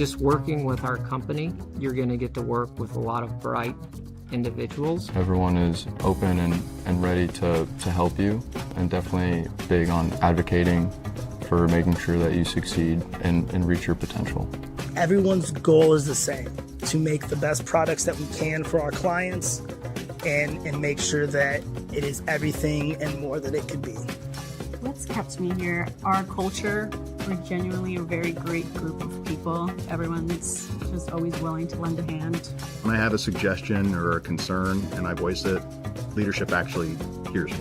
just working with our company, you're going to get to work with a lot of bright individuals. Everyone is open and ready to help you, and definitely big on advocating for making sure that you succeed and reach your potential. Everyone's goal is the same, to make the best products that we can for our clients and make sure that it is everything and more that it could be. What's kept me here? Our culture. We're genuinely a very great group of people. Everyone's just always willing to lend a hand. When I have a suggestion or a concern and I voice it, leadership actually hears me.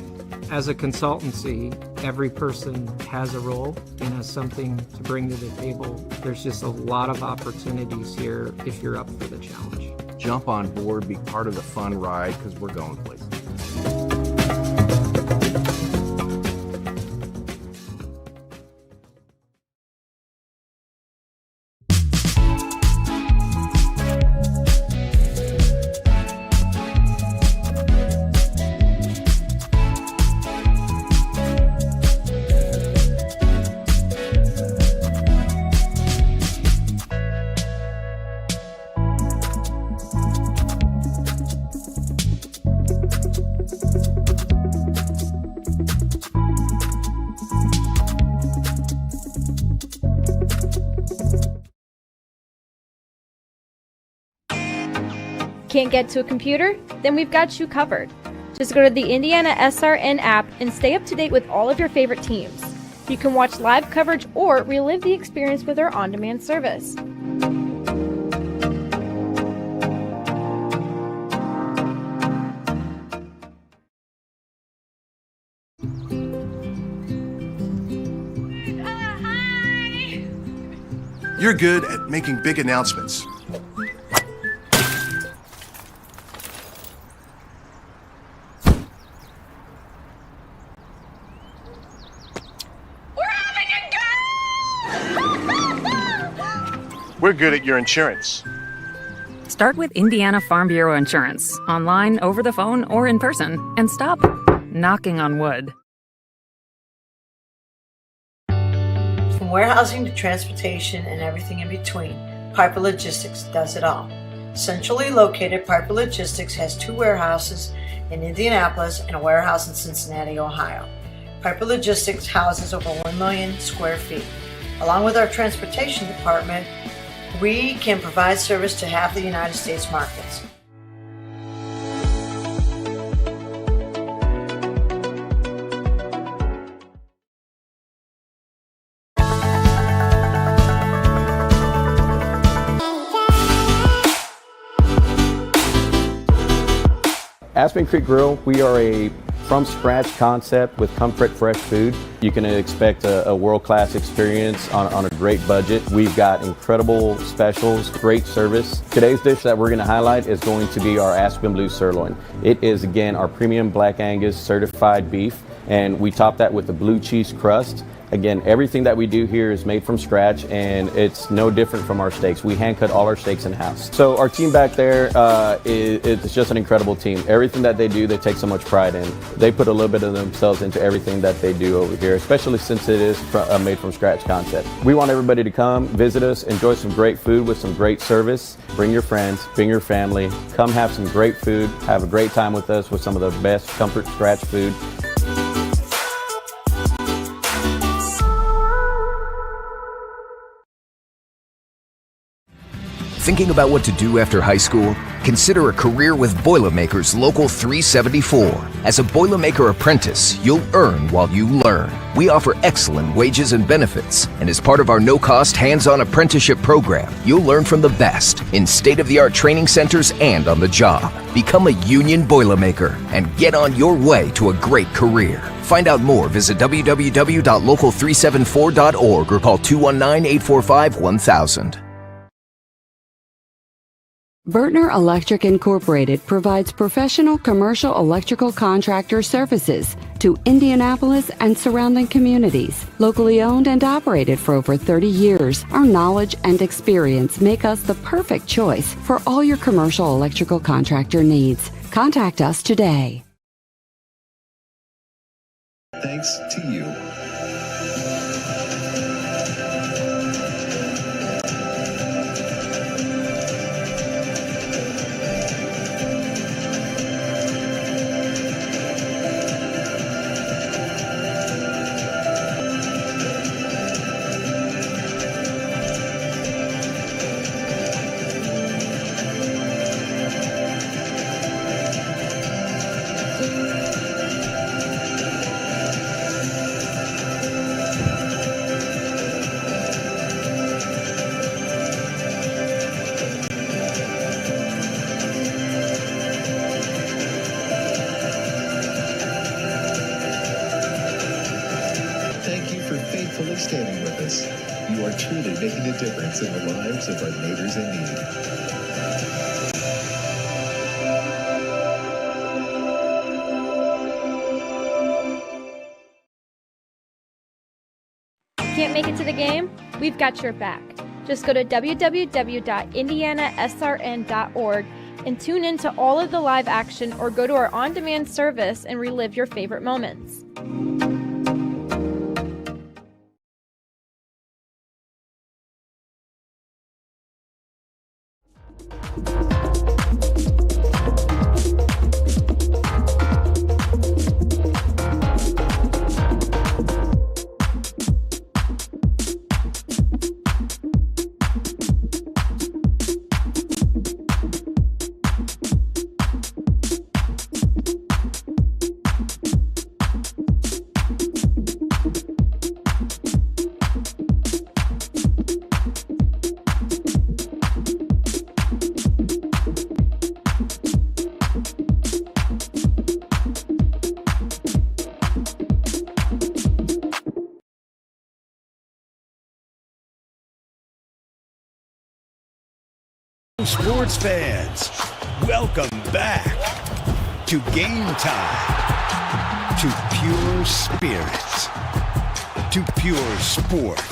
As a consultancy, every person has a role and has something to bring to the table. There's just a lot of opportunities here if you're up for the challenge. Jump on board, be part of the fun ride, because we're going places. Can't get to a computer? Then we've got you covered. Just go to the IndianaSRN app and stay up to date with all of your favorite teams. You can watch live coverage or relive the experience with our on-demand service. You're good at making big announcements. We're good at your insurance. Start with Indiana Farm Bureau Insurance, online, over the phone, or in person, and stop knocking on wood. From warehousing to transportation and everything in between, Piper Logistics does it all. Centrally located, Piper Logistics has 2 warehouses in Indianapolis and a warehouse in Cincinnati, Ohio. Piper Logistics houses over 1 million square feet. Along with our transportation department, we can provide service to half the United States markets. Aspen Creek Grill, we are a from-scratch concept with comfort fresh food. You can expect a world-class experience on a great budget. We've got incredible specials, great service. Today's dish that we're going to highlight is going to be our Aspen Blue Sirloin. It is, again, our premium Black Angus certified beef, and we top that with a blue cheese crust. Again, everything that we do here is made from scratch, and it's no different from our steaks. We hand cut all our steaks in-house. So our team back there is just an incredible team. Everything that they do, they take so much pride in. They put a little bit of themselves into everything that they do over here, especially since it is a made from scratch concept. We want everybody to come, visit us, enjoy some great food with some great service. Bring your friends, bring your family, come have some great food, have a great time with us with some of the best comfort scratch food. Thinking about what to do after high school? Consider a career with Boilermakers Local 374. As a Boilermaker apprentice, you'll earn while you learn. We offer excellent wages and benefits, and as part of our no-cost hands-on apprenticeship program, you'll learn from the best in state-of-the-art training centers and on the job. Become a union Boilermaker and get on your way to a great career. Find out more, visit www.local374.org or call 219-845-1000. Bertner Electric Incorporated provides professional commercial electrical contractor services to Indianapolis and surrounding communities. Locally owned and operated for over 30 years, our knowledge and experience make us the perfect choice for all your commercial electrical contractor needs. Contact us today. Thanks to you. along with us. You are truly making a difference in the lives of our neighbors in need. Can't make it to the game? We've got your back. Just go to www.IndianaSRN.org and tune in to all of the live action, or go to our on-demand service and relive your favorite moments. Sports fans, welcome back to Game Time, to pure spirits, to pure sport.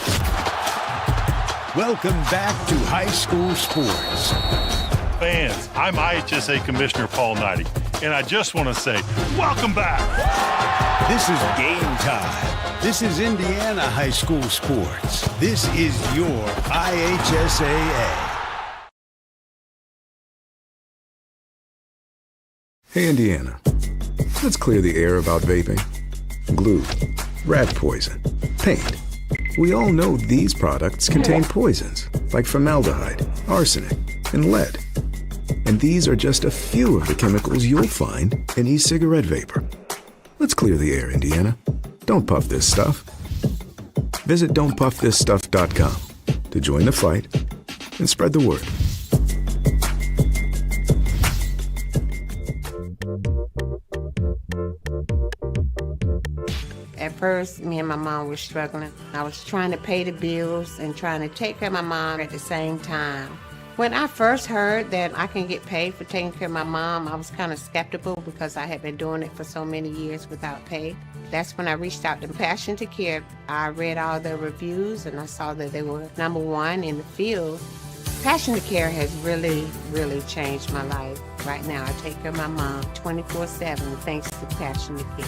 Welcome back to high school sports. Fans, I'm IHSAA Commissioner Paul Knighty, and I just want to say, welcome back. This is Game Time. This is Indiana high school sports. This is your IHSAA. Hey, Indiana, let's clear the air about vaping. Glue, rat poison, paint. We all know these products contain poisons like formaldehyde, arsenic, and lead. And these are just a few of the chemicals you'll find in e-cigarette vapor. Let's clear the air, Indiana. Don't puff this stuff. Visit don'tpuffthisstuff.com to join the fight and spread the word. At first, me and my mom were struggling. I was trying to pay the bills and trying to take care of my mom at the same time. When I first heard that I can get paid for taking care of my mom, I was kind of skeptical because I had been doing it for so many years without pay. That's when I reached out to Passion to Care. I read all the reviews and I saw that they were #1 in the field. Passion to Care has really, really changed my life. Right now, I take care of my mom 24/7 thanks to Passion to Care.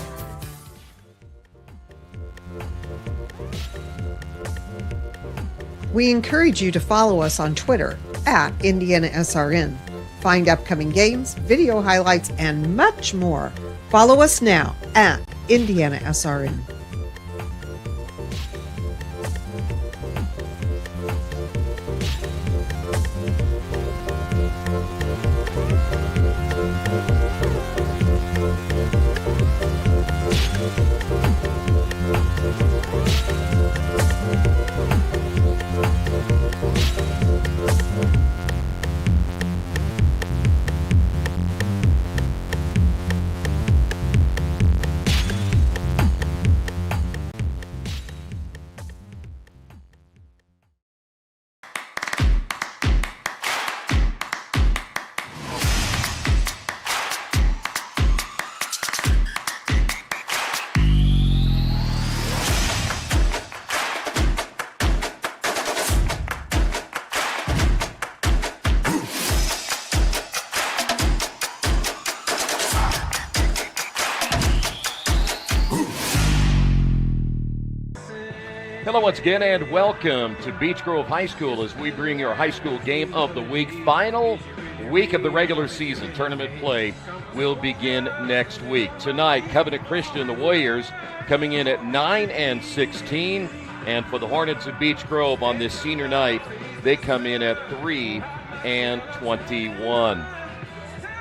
We encourage you to follow us on Twitter at IndianaSRN. Find upcoming games, video highlights, and much more. Follow us now at IndianaSRN. Hello once again and welcome to Beech Grove High School as we bring your high school game of the week. Final week of the regular season. Tournament play will begin next week. Tonight, Covenant Christian, the Warriors, coming in at 9-16. And for the Hornets of Beech Grove on this senior night, they come in at 3-21.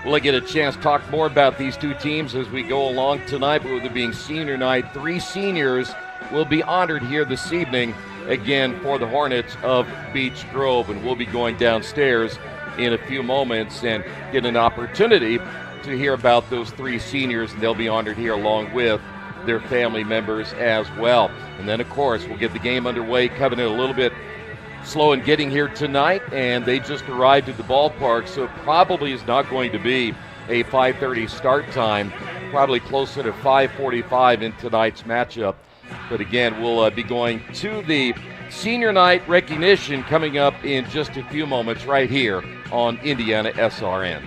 We'll get a chance to talk more about these two teams as we go along tonight. But with it being senior night, 3 seniors will be honored here this evening, again, for the Hornets of Beech Grove. And we'll be going downstairs in a few moments and get an opportunity to hear about those 3 seniors, and they'll be honored here along with their family members as well. And then, of course, we'll get the game underway. Covenant a little bit slow in getting here tonight, and they just arrived at the ballpark, so it probably is not going to be a 5:30 start time, probably closer to 5:45 in tonight's matchup. But again, we'll be going to the senior night recognition coming up in just a few moments right here on Indiana SRN.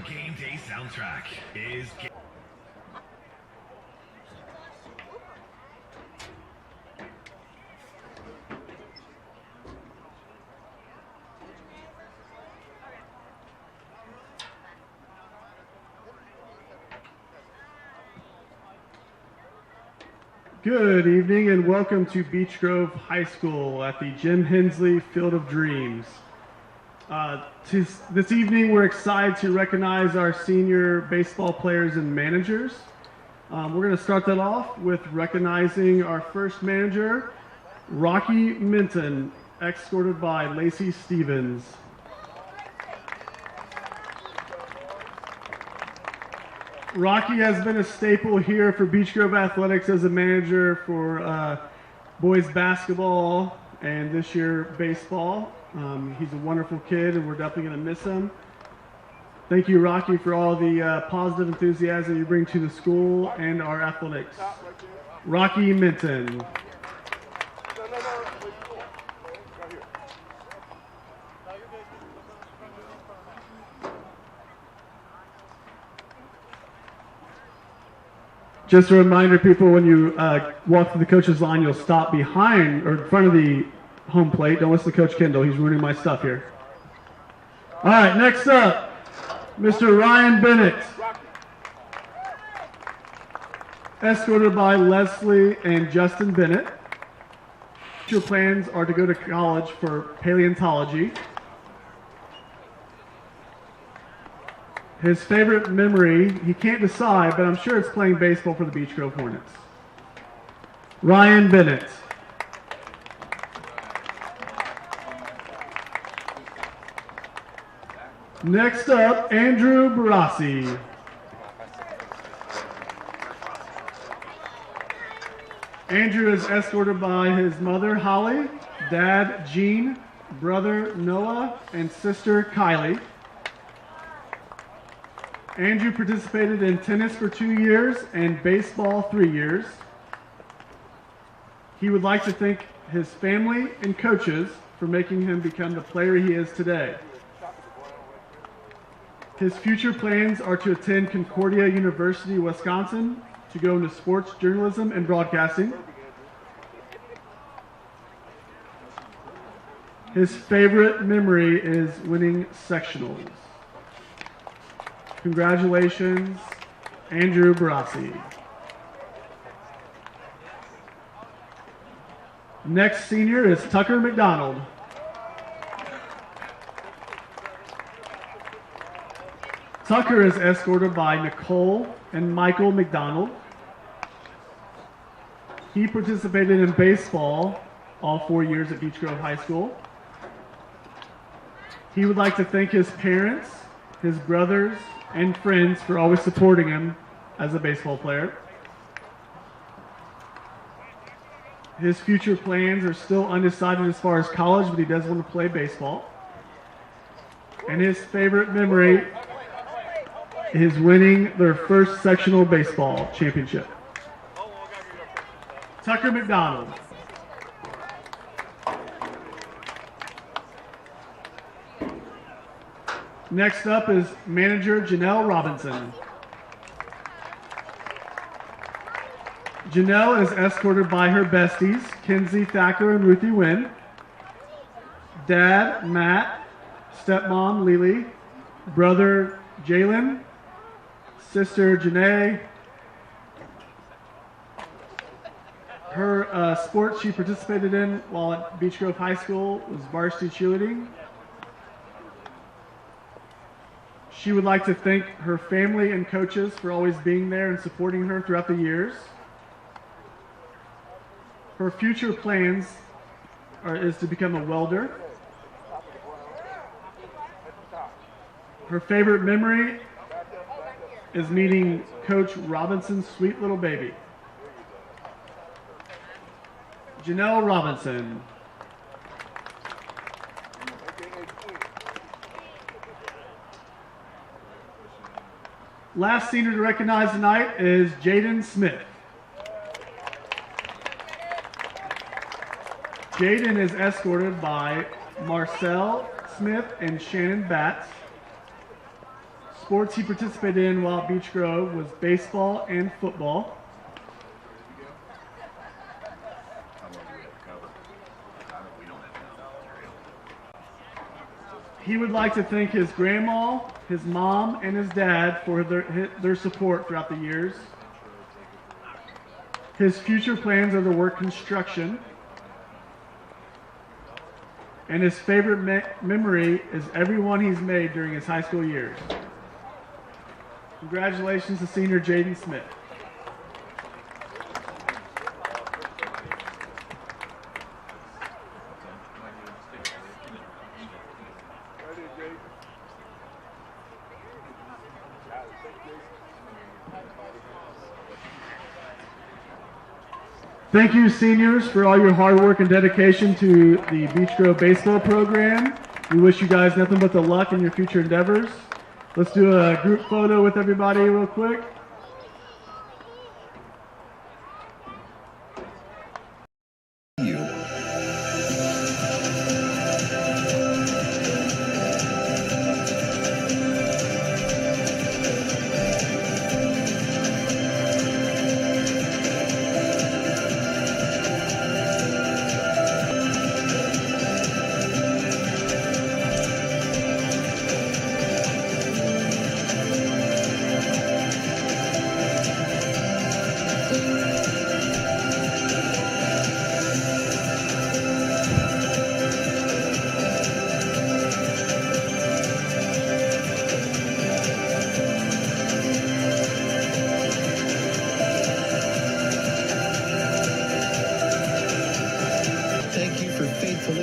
Game day soundtrack is... Good evening and welcome to Beech Grove High School at the Jim Hensley Field of Dreams. This evening we're excited to recognize our senior baseball players and managers. We're going to start that off with recognizing our first manager, Rocky Minton, escorted by Lacey Stevens. Rocky has been a staple here for Beech Grove Athletics as a manager for boys basketball and this year baseball. He's a wonderful kid and we're definitely going to miss him. Thank you, Rocky, for all the positive enthusiasm you bring to the school and our athletics. Rocky Minton. Just a reminder, people, when you walk through the coach's line, you'll stop behind or in front of the home plate. Don't listen to Coach Kendall. He's ruining my stuff here. All right, next up, Mr. Ryan Bennett, escorted by Leslie and Justin Bennett. Your plans are to go to college for paleontology. His favorite memory, he can't decide, but I'm sure it's playing baseball for the Beech Grove Hornets. Ryan Bennett. Next up, Andrew Barassi. Andrew is escorted by his mother, Holly, dad, Gene, brother, Noah, and sister, Kylie. Andrew participated in tennis for 2 years and baseball 3 years. He would like to thank his family and coaches for making him become the player he is today. His future plans are to attend Concordia University, Wisconsin, to go into sports journalism and broadcasting. His favorite memory is winning sectionals. Congratulations, Andrew Barassi. Next senior is Tucker McDonald. Tucker is escorted by Nicole and Michael McDonald. He participated in baseball all 4 years at Beech Grove High School. He would like to thank his parents, his brothers, and friends for always supporting him as a baseball player. His future plans are still undecided as far as college, but he does want to play baseball. And his favorite memory is winning their first sectional baseball championship. Tucker McDonald. Next up is manager Janelle Robinson. Janelle is escorted by her besties, Kenzie Thacker and Ruthie Wynn, dad, Matt, stepmom, Lily, brother, Jalen, sister, Janae. Her sport she participated in while at Beech Grove High School was varsity cheerleading. She would like to thank her family and coaches for always being there and supporting her throughout the years. Her future plans is to become a welder. Her favorite memory is meeting Coach Robinson's sweet little baby. Janelle Robinson. Last senior to recognize tonight is Jaden Smith. Jaden is escorted by Marcel Smith and Shannon Batts. Sports he participated in while at Beech Grove was baseball and football. He would like to thank his grandma, his mom, and his dad for their support throughout the years. His future plans are to work construction. And his favorite memory is everyone he's made during his high school years. Congratulations to senior Jaden Smith. Thank you, seniors, for all your hard work and dedication to the Beech Grove baseball program. We wish you guys nothing but the luck in your future endeavors. Let's do a group photo with everybody real quick.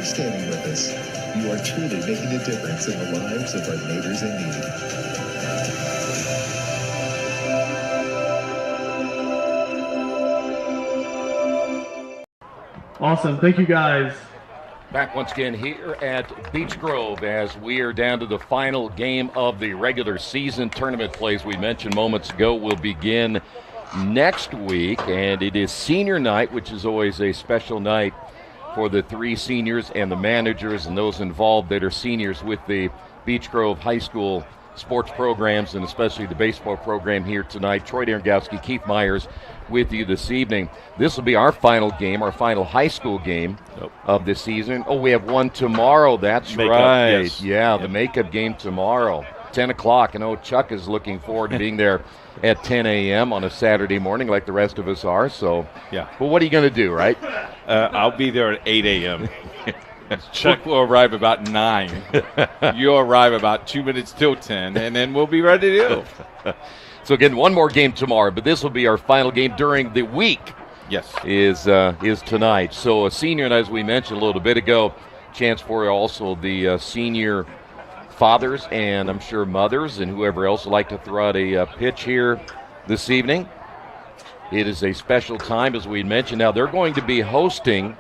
Standing with us. You are truly making a difference in the lives of our neighbors in need. Awesome. Thank you, guys. Back once again here at Beech Grove as we are down to the final game of the regular season. Tournament play, as we mentioned moments ago, will begin next week, and it is senior night, which is always a special night for the three seniors and the managers and those involved that are seniors with the Beech Grove High School sports programs and especially the baseball program here tonight. Troy Darengowski, Keith Myers with you this evening. This will be our final game, our final high school game of the season. Oh, we have one tomorrow. That's Makeup, right. yes. Yeah, the makeup game tomorrow, 10 o'clock. I know Chuck is looking forward to being there at 10 a.m. on a Saturday morning like the rest of us are. So, yeah. But what are you going to do, right? I'll be there at 8 a.m. Chuck will arrive about 9. You'll arrive about 2 minutes till 10, and then we'll be ready to go. So again, one more game tomorrow, but this will be our final game during the week. Yes, is tonight. So a senior, and as we mentioned a little bit ago, chance for also the senior fathers and I'm sure mothers and whoever else would like to throw out a pitch here this evening. It is a special time, as we mentioned. Now they're going to be hosting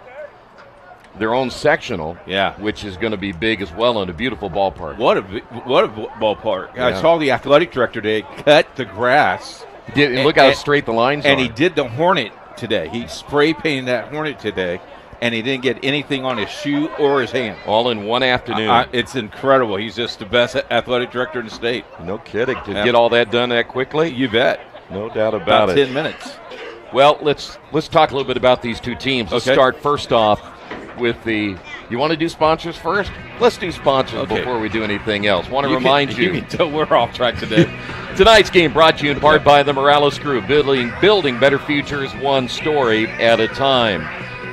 their own sectional, which is going to be big as well in a beautiful ballpark. What a ballpark! Yeah. I saw the athletic director today cut the grass. Look how straight the lines are. And he did the Hornet today. He spray painted that Hornet today, and he didn't get anything on his shoe or his hand. All in one afternoon. It's incredible. He's just the best athletic director in the state. No kidding. To get all that done that quickly? You bet. No doubt about it. 10 minutes. Well, let's talk a little bit about these two teams. Let's start first off with the. You want to do sponsors first? Let's do sponsors before we do anything else. Want to remind you. You can tell we're off track today. Tonight's game brought to you in part by the Morales Group, building better futures one story at a time.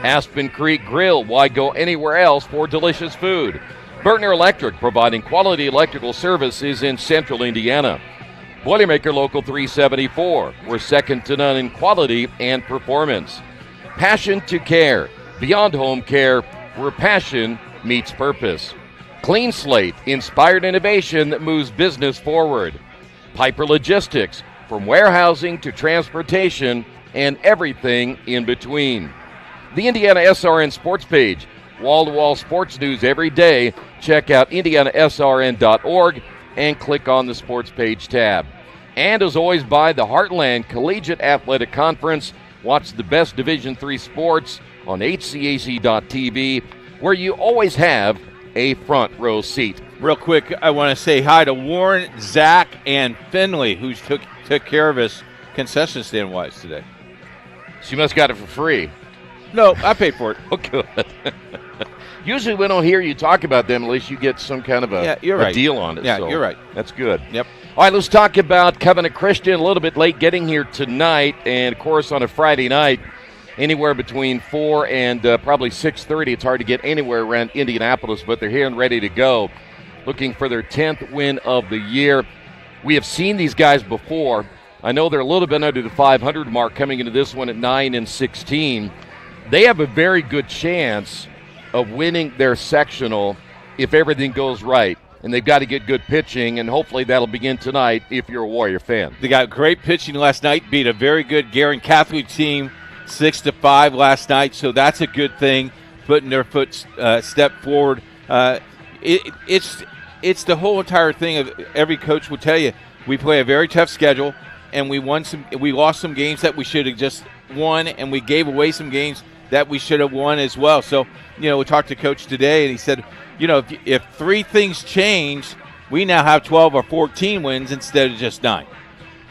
Aspen Creek Grill, why go anywhere else for delicious food? Burtner Electric, providing quality electrical services in central Indiana. Boilermaker Local 374, we're second to none in quality and performance. Passion to Care, beyond home care, where passion meets purpose. Clean Slate, inspired innovation that moves business forward. Piper Logistics, from warehousing to transportation and everything in between. The IndianaSRN sports page, wall-to-wall sports news every day. Check out IndianaSRN.org and click on the sports page tab. And as always, by the Heartland Collegiate Athletic Conference, watch the best Division III sports on HCAC.tv, where you always have a front row seat. Real quick, I want to say hi to Warren, Zach, and Finley, who took care of us concession stand-wise today. So you must got it for free. No, I paid for it. Oh, good. Usually we don't hear you talk about them unless you get some kind of a deal on it. Yeah, so you're right. That's good. Yep. All right, let's talk about Covenant Christian. A little bit late getting here tonight, and, of course, on a Friday night, anywhere between 4 and probably 6:30. It's hard to get anywhere around Indianapolis, but they're here and ready to go, looking for their 10th win of the year. We have seen these guys before. I know they're a little bit under the 500 mark coming into this one at 9-16. They have a very good chance of winning their sectional if everything goes right. And they've got to get good pitching, and hopefully that'll begin tonight if you're a Warrior fan. They got great pitching last night, beat a very good Guerin Catholic team 6-5 last night, so that's a good thing, putting their step forward. It's the whole entire thing of every coach will tell you, we play a very tough schedule, and we lost some games that we should have just won, and we gave away some games that we should have won as well. So, we talked to Coach today, and he said, if three things change, we now have 12 or 14 wins instead of just 9.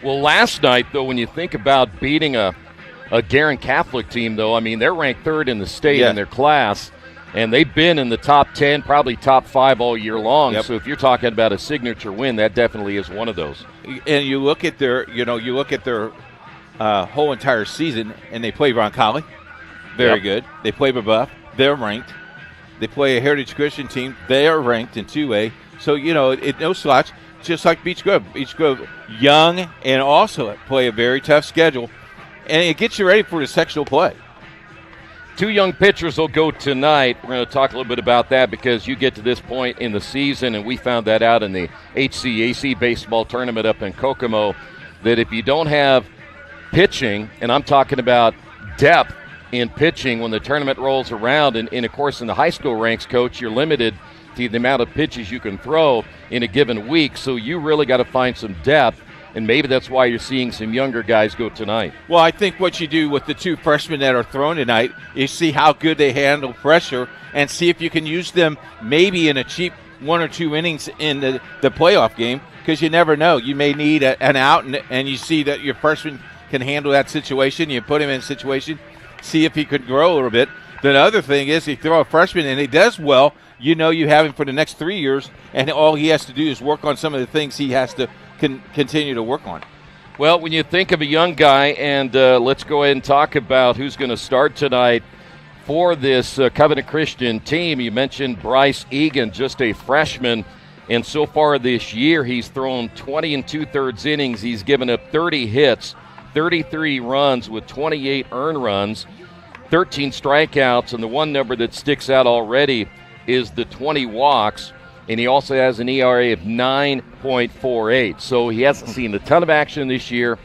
Well, last night, though, when you think about beating a Guerin Catholic team, though, I mean, they're ranked 3rd in the state in their class, and they've been in the top 10, probably top 5 all year long. Yep. So if you're talking about a signature win, that definitely is one of those. And you look at their, whole entire season, and they play Roncalli, very good. They play Brebeuf, they're ranked. They play a Heritage Christian team, they are ranked in 2A. So, no slouch, just like Beech Grove. Beech Grove, young, and also play a very tough schedule. And it gets you ready for the sectional play. 2 young pitchers will go tonight. We're going to talk a little bit about that because you get to this point in the season, and we found that out in the HCAC baseball tournament up in Kokomo, that if you don't have pitching, and I'm talking about depth in pitching when the tournament rolls around, and of course in the high school ranks, Coach, you're limited to the amount of pitches you can throw in a given week, so you really got to find some depth. And maybe that's why you're seeing some younger guys go tonight. Well, I think what you do with the 2 freshmen that are thrown tonight is see how good they handle pressure and see if you can use them maybe in a cheap 1 or 2 innings in the playoff game, because you never know. You may need an out, and you see that your freshman can handle that situation. You put him in a situation, see if he could grow a little bit. The other thing is, if you throw a freshman and he does well, you have him for the next 3 years, and all he has to do is work on some of the things he has to continue to work on. Well, when you think of a young guy, and let's go ahead and talk about who's going to start tonight for this Covenant Christian team. You mentioned Bryce Egan, just a freshman, and so far this year he's thrown 20 2/3 innings. He's given up 30 hits, 33 runs with 28 earned runs, 13 strikeouts, and the one number that sticks out already is the 20 walks, and he also has an ERA of 9.48. So he hasn't seen a ton of action this year,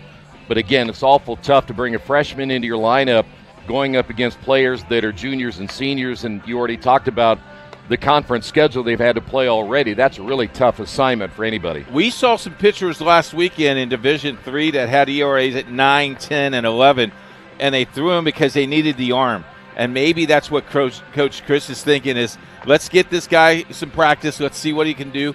but again, it's awful tough to bring a freshman into your lineup going up against players that are juniors and seniors, and you already talked about the conference schedule they've had to play already. That's a really tough assignment for anybody. We saw some pitchers last weekend in Division III that had ERAs at 9, 10, and 11, and they threw them because they needed the arm. And maybe that's what Coach Chris is thinking is, let's get this guy some practice. Let's see what he can do.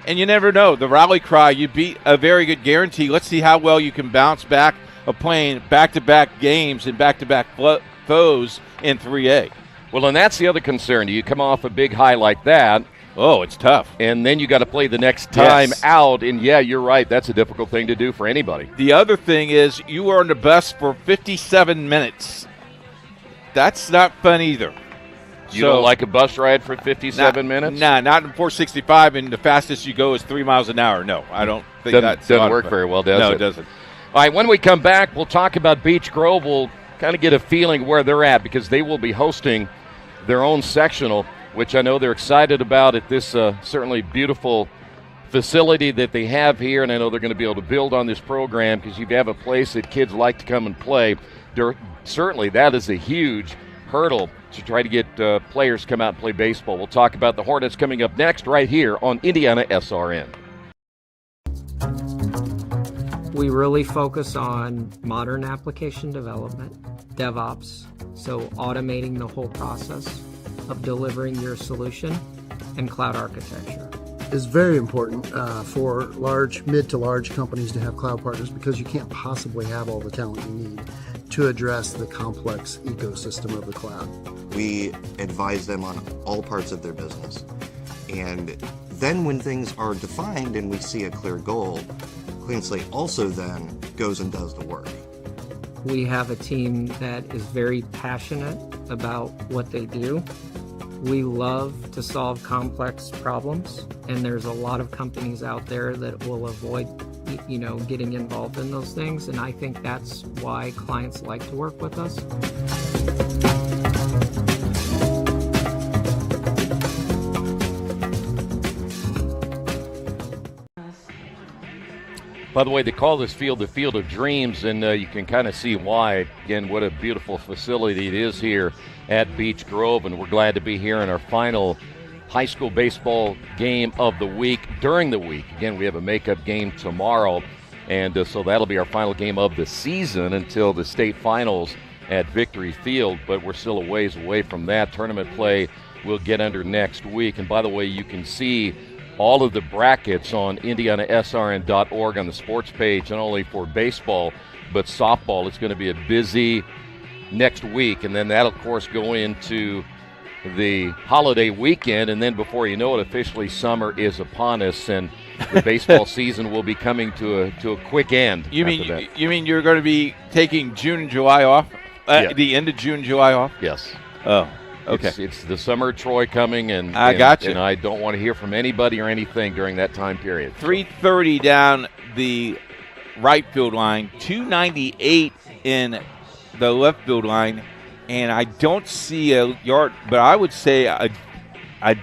And you never know. The rally cry, you beat a very good guarantee. Let's see how well you can bounce back of playing back-to-back games and back-to-back foes in 3A. Well, and that's the other concern. You come off a big high like that. Oh, it's tough. And then you got to play the next time out. And, yeah, you're right. That's a difficult thing to do for anybody. The other thing is you are on the bus for 57 minutes. That's not fun either. You don't like a bus ride for 57 minutes? Nah, not in 465, and the fastest you go is 3 miles an hour. No, I don't think that doesn't work very well, does it? No, it doesn't. All right, when we come back, we'll talk about Beech Grove. We'll kind of get a feeling where they're at because they will be hosting their own sectional, which I know they're excited about at this certainly beautiful facility that they have here, and I know they're going to be able to build on this program because you have a place that kids like to come and play. Certainly that is a huge hurdle to try to get players to come out and play baseball. We'll talk about the Hornets coming up next right here on IndianaSRN. We really focus on modern application development, DevOps, so automating the whole process of delivering your solution, and cloud architecture. It's very important for mid to large companies to have cloud partners because you can't possibly have all the talent you need to address the complex ecosystem of the cloud. We advise them on all parts of their business. And then when things are defined and we see a clear goal, Clean Slate also then goes and does the work. We have a team that is very passionate about what they do. We love to solve complex problems, and there's a lot of companies out there that will avoid, getting involved in those things, and I think that's why clients like to work with us. By the way, they call this field the Field of Dreams, and you can kind of see why. Again, what a beautiful facility it is here at Beech Grove, and we're glad to be here in our final high school baseball game of the week during the week. Again, we have a makeup game tomorrow, and so that'll be our final game of the season until the state finals at Victory Field, but we're still a ways away from that. Tournament play will get under next week, and by the way, you can see all of the brackets on IndianaSRN.org on the sports page, not only for baseball, but softball. It's going to be a busy next week, and then that'll, of course, go into the holiday weekend, and then before you know it, officially summer is upon us, and the baseball season will be coming to a quick end. You mean you're going to be taking June and July off? The end of June, July off? Yes. Oh. Okay. It's the summer of Troy coming, and I got you. And I don't want to hear from anybody or anything during that time period. 330 down the right field line, 298 in the left field line, and I don't see a yard, but I would say a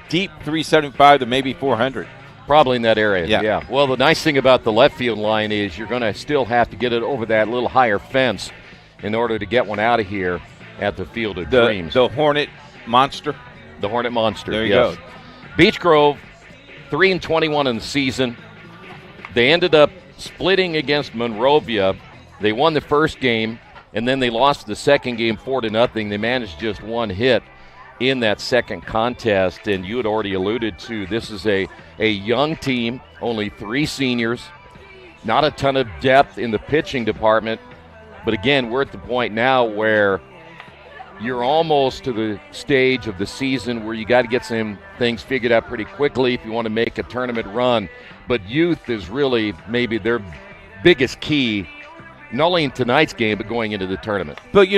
deep 375 to maybe 400. Probably in that area, yeah. Well, the nice thing about the left field line is you're going to still have to get it over that little higher fence in order to get one out of here at the Field of Dreams. The Hornet Monster. The Hornet Monster, there you go. Beech Grove, 3-21 in the season. They ended up splitting against Monrovia. They won the first game, and then they lost the second game 4-0. They managed just one hit in that second contest, and you had already alluded to this is a young team, only 3 seniors, not a ton of depth in the pitching department. But again, we're at the point now where you're almost to the stage of the season where you got to get some things figured out pretty quickly if you want to make a tournament run. But youth is really maybe their biggest key not only in tonight's game, but going into the tournament. But,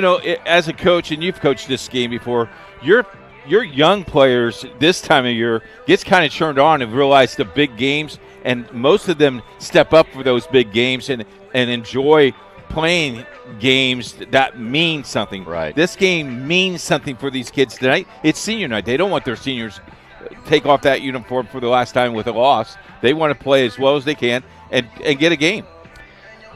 as a coach, and you've coached this game before, your young players this time of year gets kind of turned on and realize the big games, and most of them step up for those big games and enjoy playing games that mean something. Right. This game means something for these kids tonight. It's senior night. They don't want their seniors take off that uniform for the last time with a loss. They want to play as well as they can and get a game.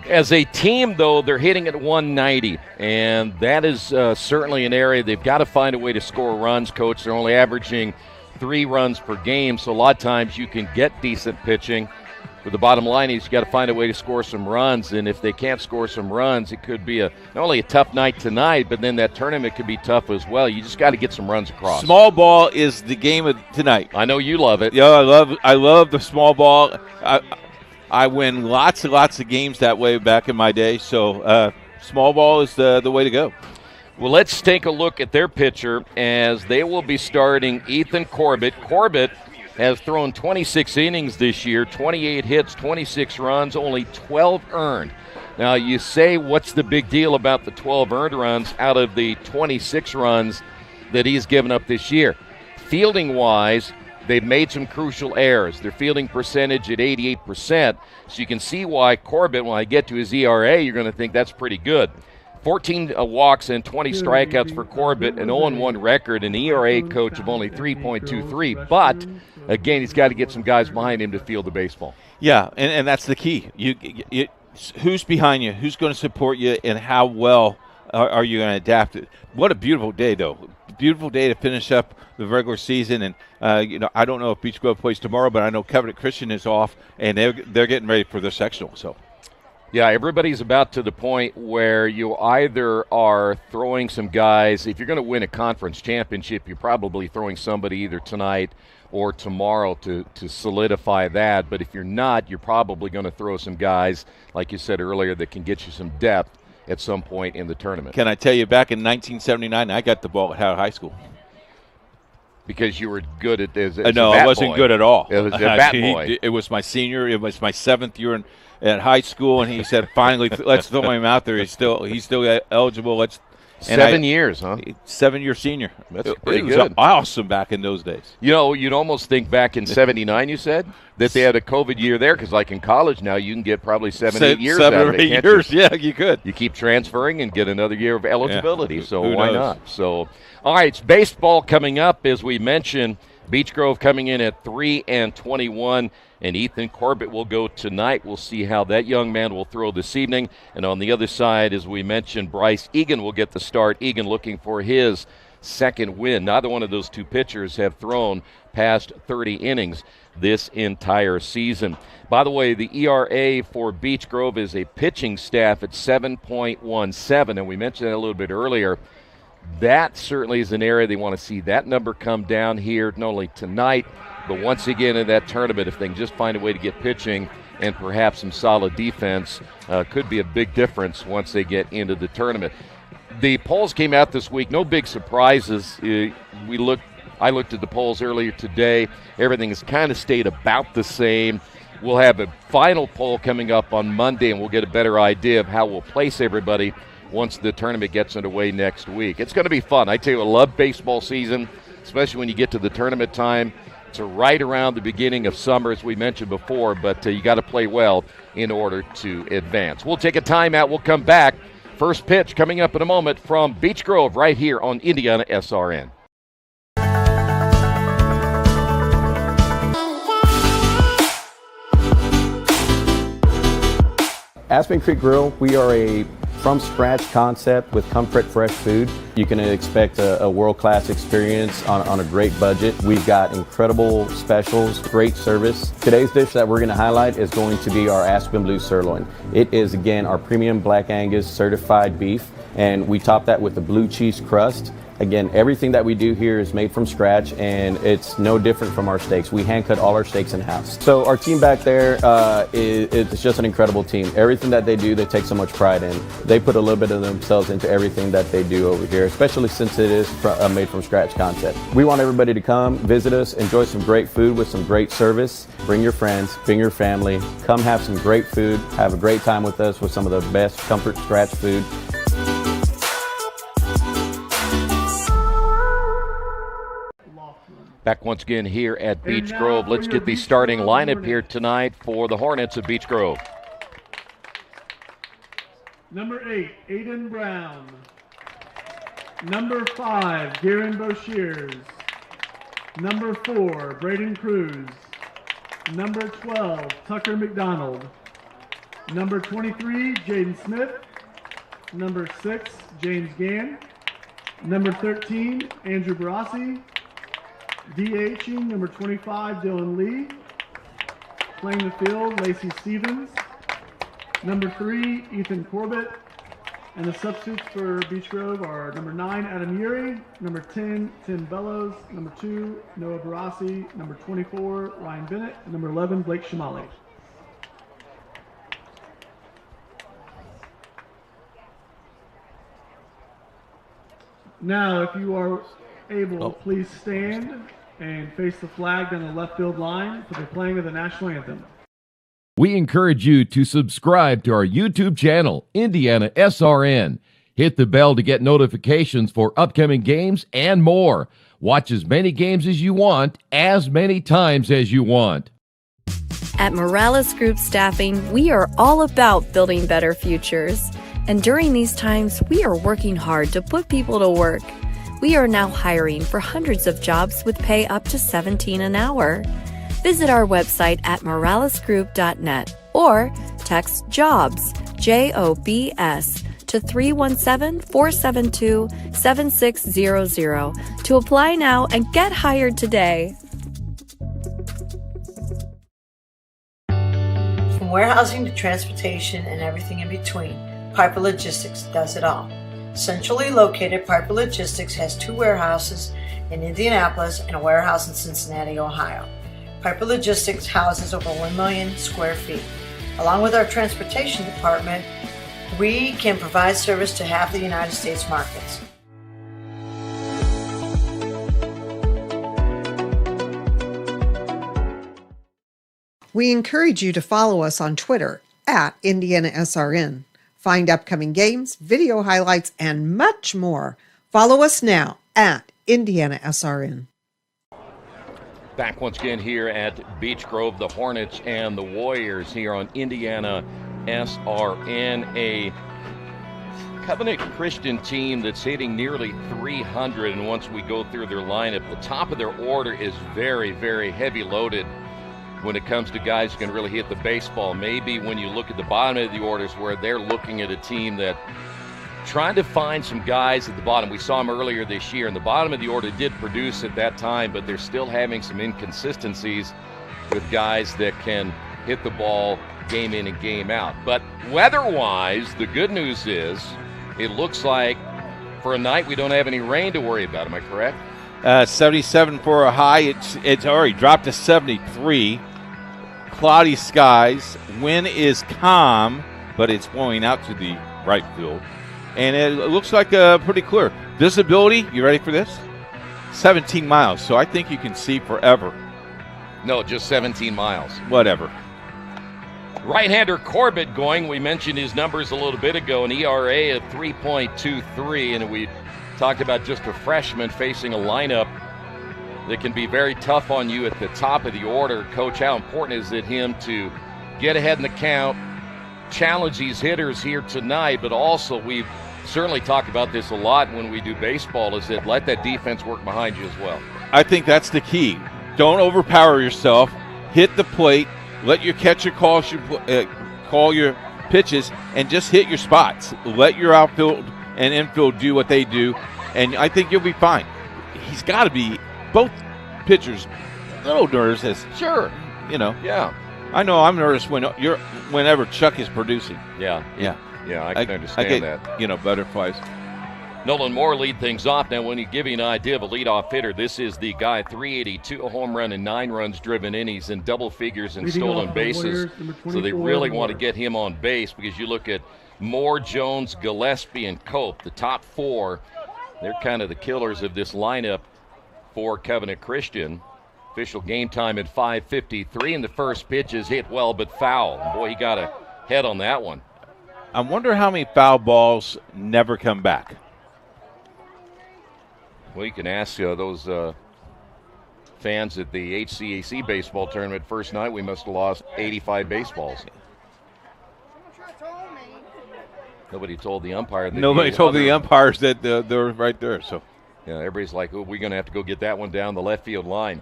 As a team, though, they're hitting at 190, and that is certainly an area they've got to find a way to score runs, Coach. They're only averaging 3 runs per game, so a lot of times you can get decent pitching. But the bottom line is you got to find a way to score some runs, and if they can't score some runs, it could be not only a tough night tonight, but then that tournament could be tough as well. You just got to get some runs across. Small ball is the game of tonight. I know you love it. Yeah, I love the small ball. I win lots and lots of games that way back in my day, so small ball is the way to go. Well, let's take a look at their pitcher as they will be starting Ethan Corbett. Corbett has thrown 26 innings this year, 28 hits, 26 runs, only 12 earned. Now, you say, what's the big deal about the 12 earned runs out of the 26 runs that he's given up this year? Fielding-wise, they've made some crucial errors. Their fielding percentage at 88%, so you can see why Corbett, when I get to his ERA, you're going to think that's pretty good. 14 walks and 20 strikeouts for Corbett, an 0-1 record, an ERA, Coach, of only 3.23. But, again, he's got to get some guys behind him to field the baseball. Yeah, and that's the key. You who's behind you? Who's going to support you? And how well are you going to adapt it? What a beautiful day, though. Beautiful day to finish up the regular season. And, I don't know if Beech Grove plays tomorrow, but I know Covenant Christian is off, and they're getting ready for their sectional. So. Yeah, everybody's about to the point where you either are throwing some guys. If you're going to win a conference championship, you're probably throwing somebody either tonight or tomorrow to solidify that. But if you're not, you're probably going to throw some guys, like you said earlier, that can get you some depth at some point in the tournament. Can I tell you, back in 1979, I got the ball at Howard High School. Because you were good at this. No, I wasn't good at all. It was a bat boy. It was my senior. It was my 7th year at high school, and he said, "Finally, let's throw him out there. He's still eligible. Let's." 7 years, huh? 7-year senior. That's pretty good. It was awesome back in those days. You'd almost think back in '79, you said, that they had a COVID year there, because like in college now, you can get probably 7-8 years out of it. 7 or 8 years, yeah, you could. You keep transferring and get another year of eligibility, so Who why knows? not? So, all right, it's baseball coming up, as we mentioned. Beech Grove coming in at 3-21, and Ethan Corbett will go tonight. We'll see how that young man will throw this evening. And on the other side, as we mentioned, Bryce Egan will get the start. Egan looking for his second win. Neither one of those two pitchers have thrown past 30 innings this entire season. By the way, the ERA for Beech Grove is a pitching staff at 7.17, and we mentioned that a little bit earlier. That certainly is an area they want to see that number come down here, not only tonight, but once again in that tournament. If they can just find a way to get pitching and perhaps some solid defense, could be a big difference once they get into the tournament. The polls came out this week. No big surprises. I looked at the polls earlier today. Everything has kind of stayed about the same. We'll have a final poll coming up on Monday, and we'll get a better idea of how we'll place everybody once the tournament gets underway next week. It's going to be fun. I tell you, I love baseball season, especially when you get to the tournament time. It's right around the beginning of summer, as we mentioned before, but you got to play well in order to advance. We'll take a timeout. We'll come back. First pitch coming up in a moment from Beech Grove right here on IndianaSRN. Aspen Creek Grill, we are a from-scratch concept with comfort fresh food. You can expect a world-class experience on a great budget. We've got incredible specials, great service. Today's dish that we're going to highlight is going to be our Aspen Blue Sirloin. It is, again, our premium Black Angus certified beef, and we top that with a blue cheese crust. Again, everything that we do here is made from scratch, and it's no different from our steaks. We hand cut all our steaks in-house. So our team back there it's just an incredible team. Everything that they do, they take so much pride in. They put a little bit of themselves into everything that they do over here, especially since it is a made from scratch concept. We want everybody to come, visit us, enjoy some great food with some great service. Bring your friends, bring your family, come have some great food, have a great time with us with some of the best comfort scratch food. Back once again here at Beech Grove. Let's get the starting lineup here tonight for the Hornets of Beech Grove. Number 8, Aiden Brown. Number 5, Garen Boshears. Number 4, Braden Cruz. Number 12, Tucker McDonald. Number 23, Jaden Smith. Number 6, James Gann. Number 13, Andrew Barassi. DHing, number 25, Dylan Lee. Playing the field, Lacey Stevens. Number 3, Ethan Corbett. And the substitutes for Beech Grove are number 9, Adam Urey. Number 10, Tim Bellows. Number 2, Noah Barassi. Number 24, Ryan Bennett. And number 11, Blake Shamali. Now, if you are able, please stand and face the flag down the left field line for the playing of the national anthem. We encourage you to subscribe to our YouTube channel, IndianaSRN. Hit the bell to get notifications for upcoming games and more. Watch as many games as you want, as many times as you want. At Morales Group Staffing, we are all about building better futures. And during these times, we are working hard to put people to work. We are now hiring for hundreds of jobs with pay up to $17 an hour. Visit our website at moralesgroup.net or text JOBS, JOBS, to 317-472-7600 to apply now and get hired today. From warehousing to transportation and everything in between, Piper Logistics does it all. Centrally located, Piper Logistics has 2 warehouses in Indianapolis and a warehouse in Cincinnati, Ohio. Piper Logistics houses over 1 million square feet. Along with our transportation department, we can provide service to half the United States markets. We encourage you to follow us on Twitter at IndianaSRN. Find upcoming games, video highlights, and much more. Follow us now at IndianaSRN. Back once again here at Beech Grove, the Hornets and the Warriors here on IndianaSRN, a Covenant Christian team that's hitting nearly 300. And once we go through their lineup, the top of their order is very, very heavy loaded when it comes to guys who can really hit the baseball. Maybe when you look at the bottom of the orders where they're looking at a team that trying to find some guys at the bottom. We saw them earlier this year, and the bottom of the order did produce at that time, but they're still having some inconsistencies with guys that can hit the ball game in and game out. But weather-wise, the good news is it looks like for a night we don't have any rain to worry about. Am I correct? 77 for a high. It's already dropped to 73. Cloudy skies. Wind is calm, but it's blowing out to the right field. And it looks like pretty clear. Visibility, you ready for this? 17 miles, so I think you can see forever. No, just 17 miles. Whatever. Right-hander Corbett going. We mentioned his numbers a little bit ago, an ERA of 3.23, and we talked about just a freshman facing a lineup that can be very tough on you at the top of the order. Coach, how important is it him to get ahead in the count, challenge these hitters here tonight, but also we've certainly talked about this a lot when we do baseball, is that let that defense work behind you as well. I think that's the key. Don't overpower yourself. Hit the plate. Let your catcher call your pitches and just hit your spots. Let your outfield and infield do what they do, and I think you'll be fine. He's got to be, both pitchers, a little nervous. Sure. You know. Yeah. I know I'm nervous whenever Chuck is producing. Yeah, I can understand that. You know, butterflies. Nolan Moore lead things off. Now, when you give you an idea of a leadoff hitter, this is the guy, 382, a home run and 9 runs driven in. He's in double figures in stolen bases. So they really want to get him on base because you look at Moore, Jones, Gillespie, and Cope, the top 4. They're kind of the killers of this lineup for Covenant Christian. Official game time at 5:53, and the first pitch is hit well but foul. Boy, he got a head on that one. I wonder how many foul balls never come back. Well, you can ask those fans at the IHSAA baseball tournament first night. We must have lost 85 baseballs. Nobody told the umpire. Nobody told the umpires that they're right there. So, yeah, everybody's like, "Oh, we're going to have to go get that one down the left field line."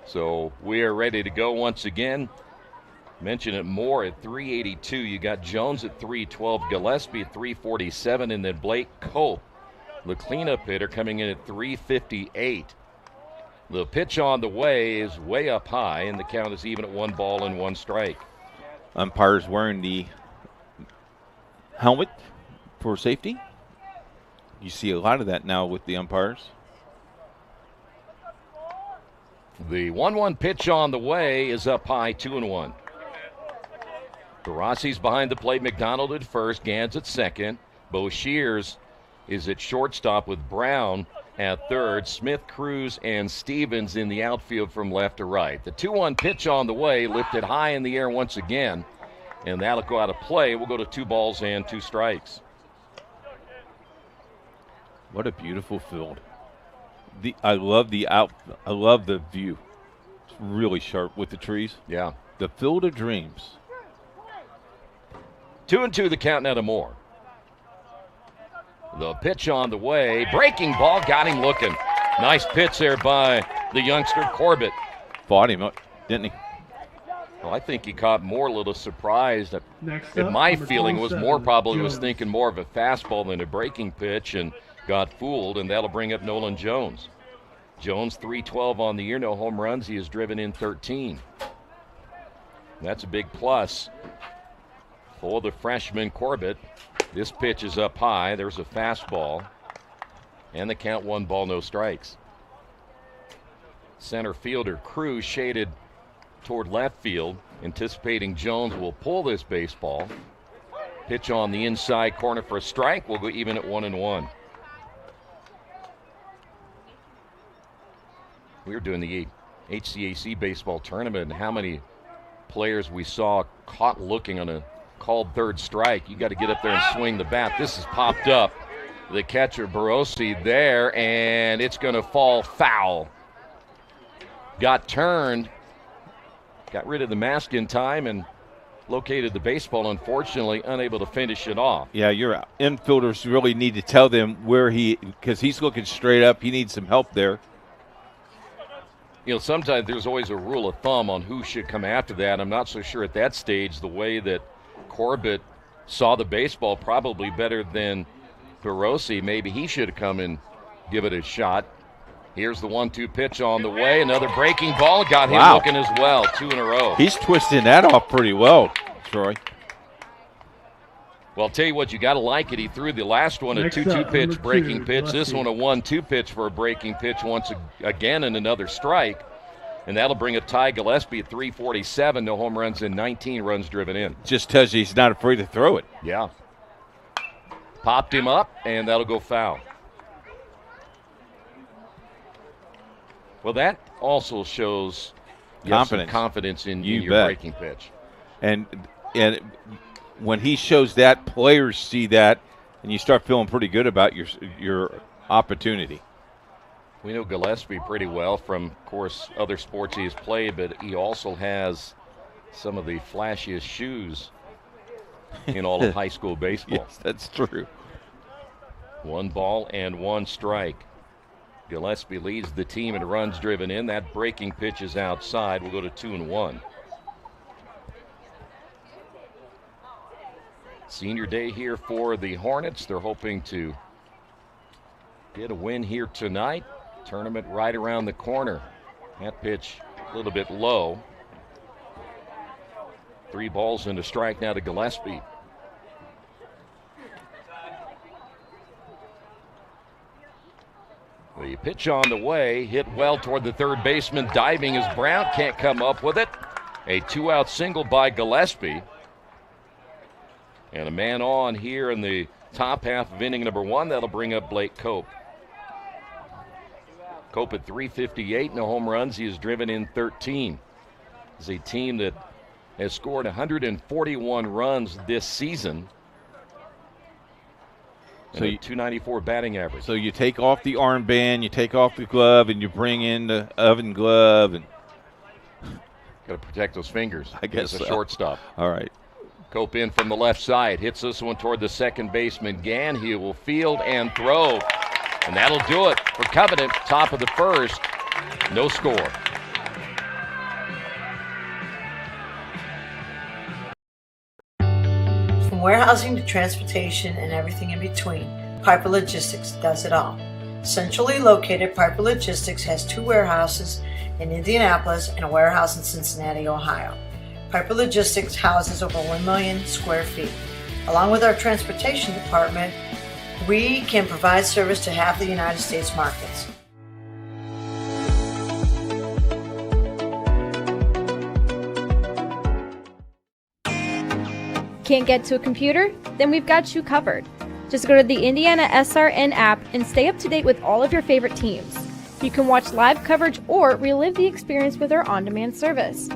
So we are ready to go once again. Mention it more at 382. You got Jones at 312, Gillespie at 347, and then Blake Cope, the cleanup hitter, coming in at 358. The pitch on the way is way up high, and the count is even at 1 ball and 1 strike. Umpires wearing the helmet for safety. You see a lot of that now with the umpires. The 1-1 pitch on the way is up high, 2-1. Rossi's behind the plate, McDonald at first, Gans at second. Bo Shears is at shortstop with Brown at third. Smith, Cruz, and Stevens in the outfield from left to right. The 2-1 pitch on the way, lifted high in the air once again, and that'll go out of play. We'll go to 2 balls and 2 strikes. What a beautiful field. I love the view. It's really sharp with the trees. Yeah. The field of dreams. 2-2 the count now to Moore. The pitch on the way. Breaking ball, got him looking. Nice pitch there by the youngster Corbett. Fought him up, didn't he? Well, I think he caught Moore a little surprised. My feeling was Moore probably was thinking more of a fastball than a breaking pitch and got fooled, and that'll bring up Nolan Jones. Jones, 312 on the year, no home runs. He has driven in 13. That's a big plus for the freshman Corbett. This pitch is up high. There's a fastball. And the count 1 ball, no strikes. Center fielder Cruz shaded toward left field, anticipating Jones will pull this baseball. Pitch on the inside corner for a strike. We'll go even at 1-1. We were doing the IHSAA baseball tournament, and how many players we saw caught looking on a called third strike. You got to get up there and swing the bat. This has popped up. The catcher, Barossi, there, and it's going to fall foul. Got turned, got rid of the mask in time, and located the baseball, unfortunately unable to finish it off. Yeah, your infielders really need to tell them where because he's looking straight up. He needs some help there. You know, sometimes there's always a rule of thumb on who should come after that. I'm not so sure at that stage the way that Corbett saw the baseball probably better than Barossi. Maybe he should have come and give it a shot. Here's the 1-2 pitch on the way. Another breaking ball. Got him looking as well. 2 in a row. He's twisting that off pretty well, Troy. Well, I'll tell you what, you got to like it. He threw the last one a 2-2 pitch, breaking pitch. This one a 1-2 pitch for a breaking pitch once again, and another strike. And that'll bring up Ty Gillespie at 347. No home runs and 19 runs driven in. Just tells you he's not afraid to throw it. Yeah. Popped him up, and that'll go foul. Well, that also shows confidence in your breaking pitch. And when he shows that, players see that, and you start feeling pretty good about your opportunity. We know Gillespie pretty well from, of course, other sports he has played, but he also has some of the flashiest shoes in all of high school baseball. Yes, that's true. 1 ball and 1 strike. Gillespie leads the team in runs driven in. That breaking pitch is outside. We'll go to 2-1. Senior day here for the Hornets. They're hoping to get a win here tonight. Tournament right around the corner. That pitch a little bit low. 3 balls and a strike now to Gillespie. The pitch on the way, hit well toward the third baseman. Diving is Brown, can't come up with it. A 2-out single by Gillespie. And a man on here in the top half of inning number 1. That'll bring up Blake Cope. Cope at 358, no home runs. He has driven in 13. It's a team that has scored 141 runs this season. So a 294 batting average. So you take off the armband, you take off the glove, and you bring in the oven glove. And got to protect those fingers. I guess as a shortstop. All right. Cope in from the left side. Hits this one toward the second baseman, Gann. He will field and throw. And that'll do it for Covenant. Top of the first. No score. From warehousing to transportation and everything in between, Piper Logistics does it all. Centrally located, Piper Logistics has 2 warehouses in Indianapolis and a warehouse in Cincinnati, Ohio. Piper Logistics houses over 1 million square feet. Along with our transportation department, we can provide service to half the United States markets. Can't get to a computer? Then we've got you covered. Just go to the IndianaSRN app and stay up to date with all of your favorite teams. You can watch live coverage or relive the experience with our on-demand service.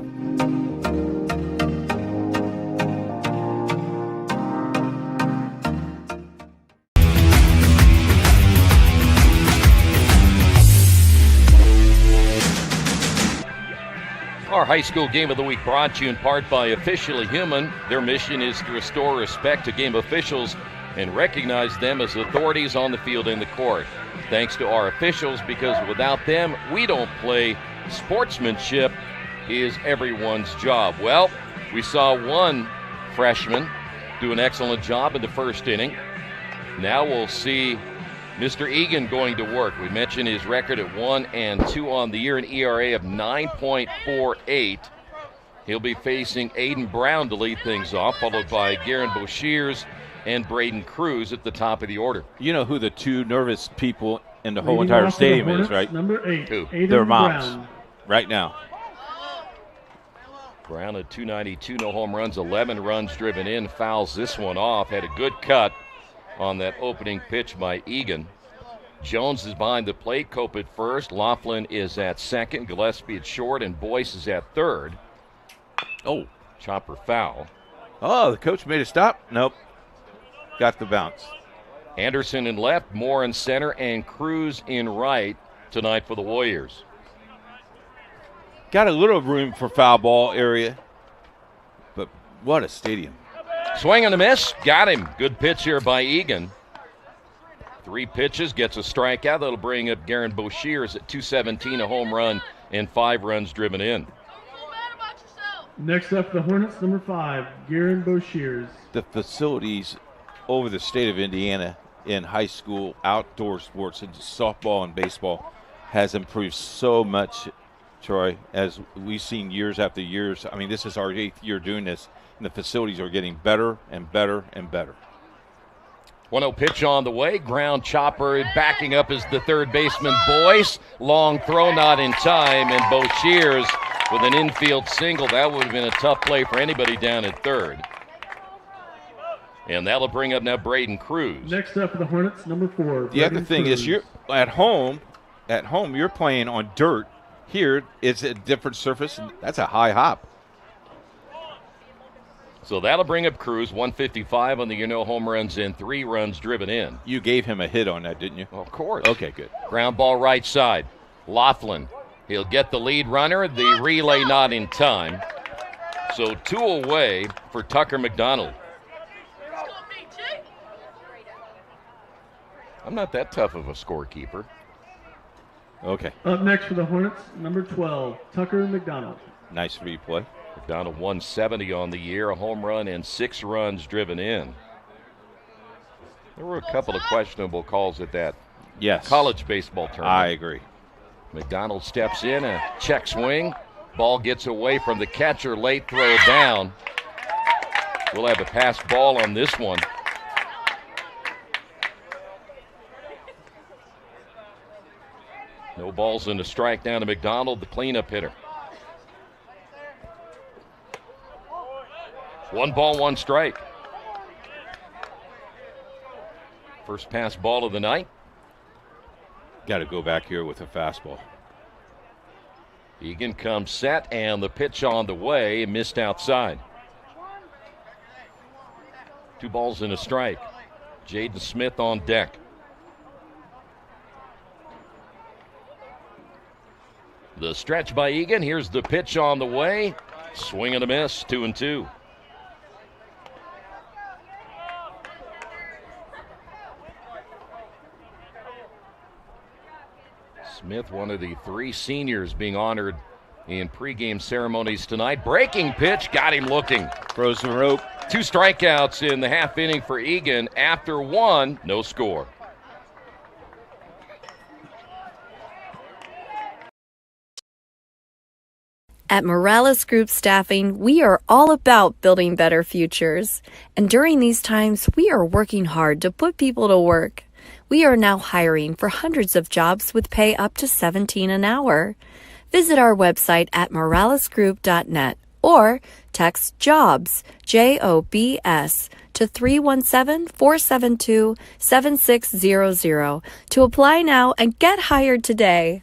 Our high school game of the week brought to you in part by Officially Human. Their mission is to restore respect to game officials and recognize them as authorities on the field and the court. Thanks to our officials, because without them, we don't play. Sportsmanship is everyone's job. Well, we saw one freshman do an excellent job in the first inning. Now we'll see Mr. Egan going to work. We mentioned his record at 1-2 on the year, an ERA of 9.48. He'll be facing Aiden Brown to lead things off, followed by Garen Boshears and Braden Cruz at the top of the order. You know who the 2 nervous people in the whole entire stadium is, right? Number 8, Who? Aiden Their moms. Brown. Right now. Brown at 292, no home runs, 11 runs driven in, fouls this one off. Had a good cut on that opening pitch by Egan. Jones is behind the plate, Cope at first, Laughlin is at second, Gillespie at short, and Boyce is at third. Oh, chopper foul. Oh, the coach made a stop? Nope. Got the bounce. Anderson in left, Moore in center, and Cruz in right tonight for the Warriors. Got a little room for foul ball area, but what a stadium. Swing and a miss. Got him. Good pitch here by Egan. 3 pitches, gets a strikeout. That'll bring up Garen Boshears at 217, a home run, and 5 runs driven in. Next up, the Hornets, number 5, Garen Boshears. The facilities over the state of Indiana in high school outdoor sports, and softball and baseball, has improved so much, Troy, as we've seen years after years. I mean, this is our 8th year doing this, and the facilities are getting better and better and better. 1-0 pitch on the way. Ground chopper backing up is the third baseman, Boyce. Long throw not in time, and Boshears with an infield single. That would have been a tough play for anybody down at third. And that'll bring up now Braden Cruz. Next up for the Hornets, number 4. The other thing is, you're at home you're playing on dirt. Here it's a different surface, and that's a high hop. So that'll bring up Cruz, 155 on the year, no home runs and 3 runs driven in. You gave him a hit on that, didn't you? Of course. Okay, good. Ground ball right side. Laughlin, he'll get the lead runner. The relay not in time. So 2 away for Tucker McDonald. I'm not that tough of a scorekeeper. Okay. Up next for the Hornets, number 12, Tucker McDonald. Nice replay. McDonald 170 on the year, a home run and 6 runs driven in. There were a couple of questionable calls at that college baseball tournament. I agree. McDonald steps in, a check swing. Ball gets away from the catcher, late throw down. We'll have a pass ball on this one. No balls and a strike down to McDonald, the cleanup hitter. 1 ball, 1 strike. First pass ball of the night. Got to go back here with a fastball. Egan comes set, and the pitch on the way, missed outside. 2 balls and a strike. Jaden Smith on deck. The stretch by Egan. Here's the pitch on the way. Swing and a miss, 2-2. Smith, one of the 3 seniors being honored in pregame ceremonies tonight. Breaking pitch, got him looking. Frozen rope. 2 strikeouts in the half inning for Egan. After 1, no score. At Morales Group Staffing, we are all about building better futures. And during these times, we are working hard to put people to work. We are now hiring for hundreds of jobs with pay up to $17 an hour. Visit our website at moralesgroup.net or text JOBS, JOBS, to 317-472-7600 to apply now and get hired today.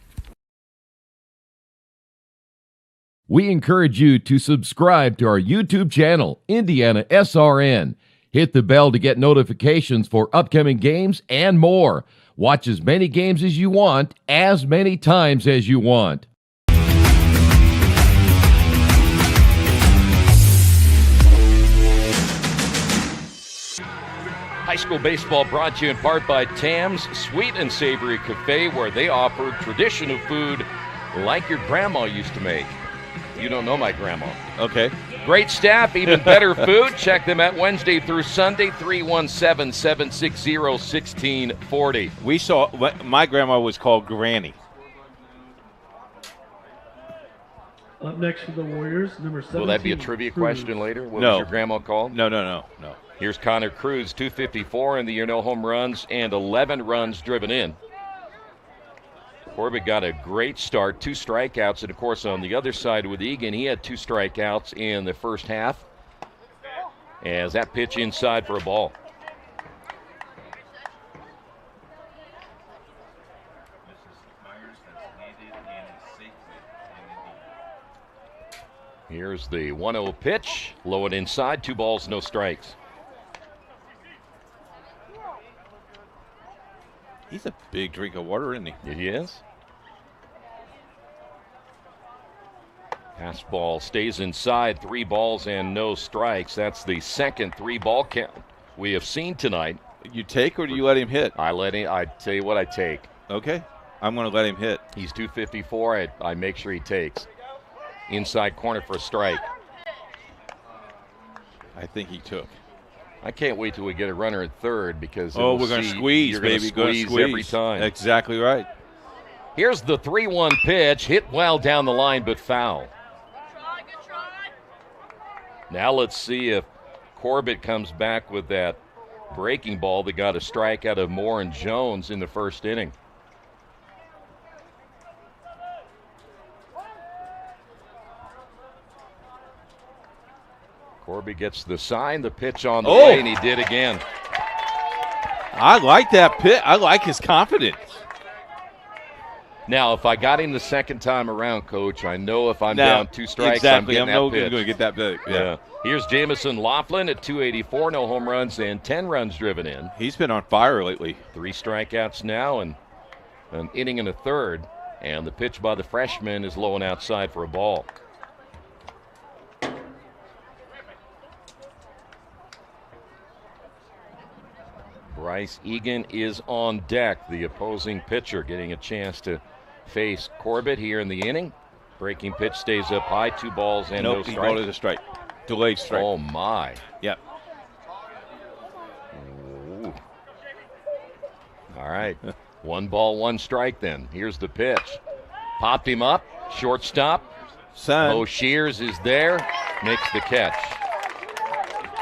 We encourage you to subscribe to our YouTube channel, IndianaSRN. Hit the bell to get notifications for upcoming games and more. Watch as many games as you want, as many times as you want. High school baseball brought to you in part by Tam's Sweet and Savory Cafe, where they offer traditional food like your grandma used to make. You don't know my grandma. Okay. Great staff, even better food. Check them out Wednesday through Sunday, 317-760-1640. We saw, my grandma was called Granny. Up next for the Warriors, number 17. Will that be a trivia Cruz. question later? What No. was your grandma called? No. Here's Connor Cruz, 254 in the year, no home runs and 11 runs driven in. Corbett got a great start, 2 strikeouts, and of course on the other side with Egan, he had 2 strikeouts in the first half. As that pitch inside for a ball. Here's the 1-0 pitch, low and inside, 2 balls, no strikes. He's a big drink of water, isn't he? He is. Fastball stays inside, 3 balls and no strikes. That's the second 3-ball count we have seen tonight. You take or do you let him hit? I tell you what, I take. Okay. I'm going to let him hit. He's 254. I make sure he takes. Inside corner for a strike. I think he took. I can't wait till we get a runner at third because we're going to squeeze, you're baby. Going to squeeze every time. Exactly right. Here's the 3-1 pitch, hit well down the line but foul. Now let's see if Corbett comes back with that breaking ball that got a strike out of Moore and Jones in the first inning. Corbett gets the sign, the pitch on the way, and he did again. I like that pitch. I like his confidence. Now, if I got him the second time around, Coach, I know if I'm down 2 strikes, exactly. I'm getting that pitch. going to get that big. Yeah. Here's Jamison Laughlin at 284, no home runs and 10 runs driven in. He's been on fire lately. 3 strikeouts now and an inning and a third. And the pitch by the freshman is low and outside for a ball. Bryce Egan is on deck, the opposing pitcher, getting a chance to face Corbett here in the inning. Breaking pitch stays up high, 2 balls and no strike. He ball is a strike. Delayed strike. Oh, my. Yep. Ooh. All right. 1 ball, 1 strike then. Here's the pitch. Popped him up. Shortstop. Mo Shears is there. Makes the catch.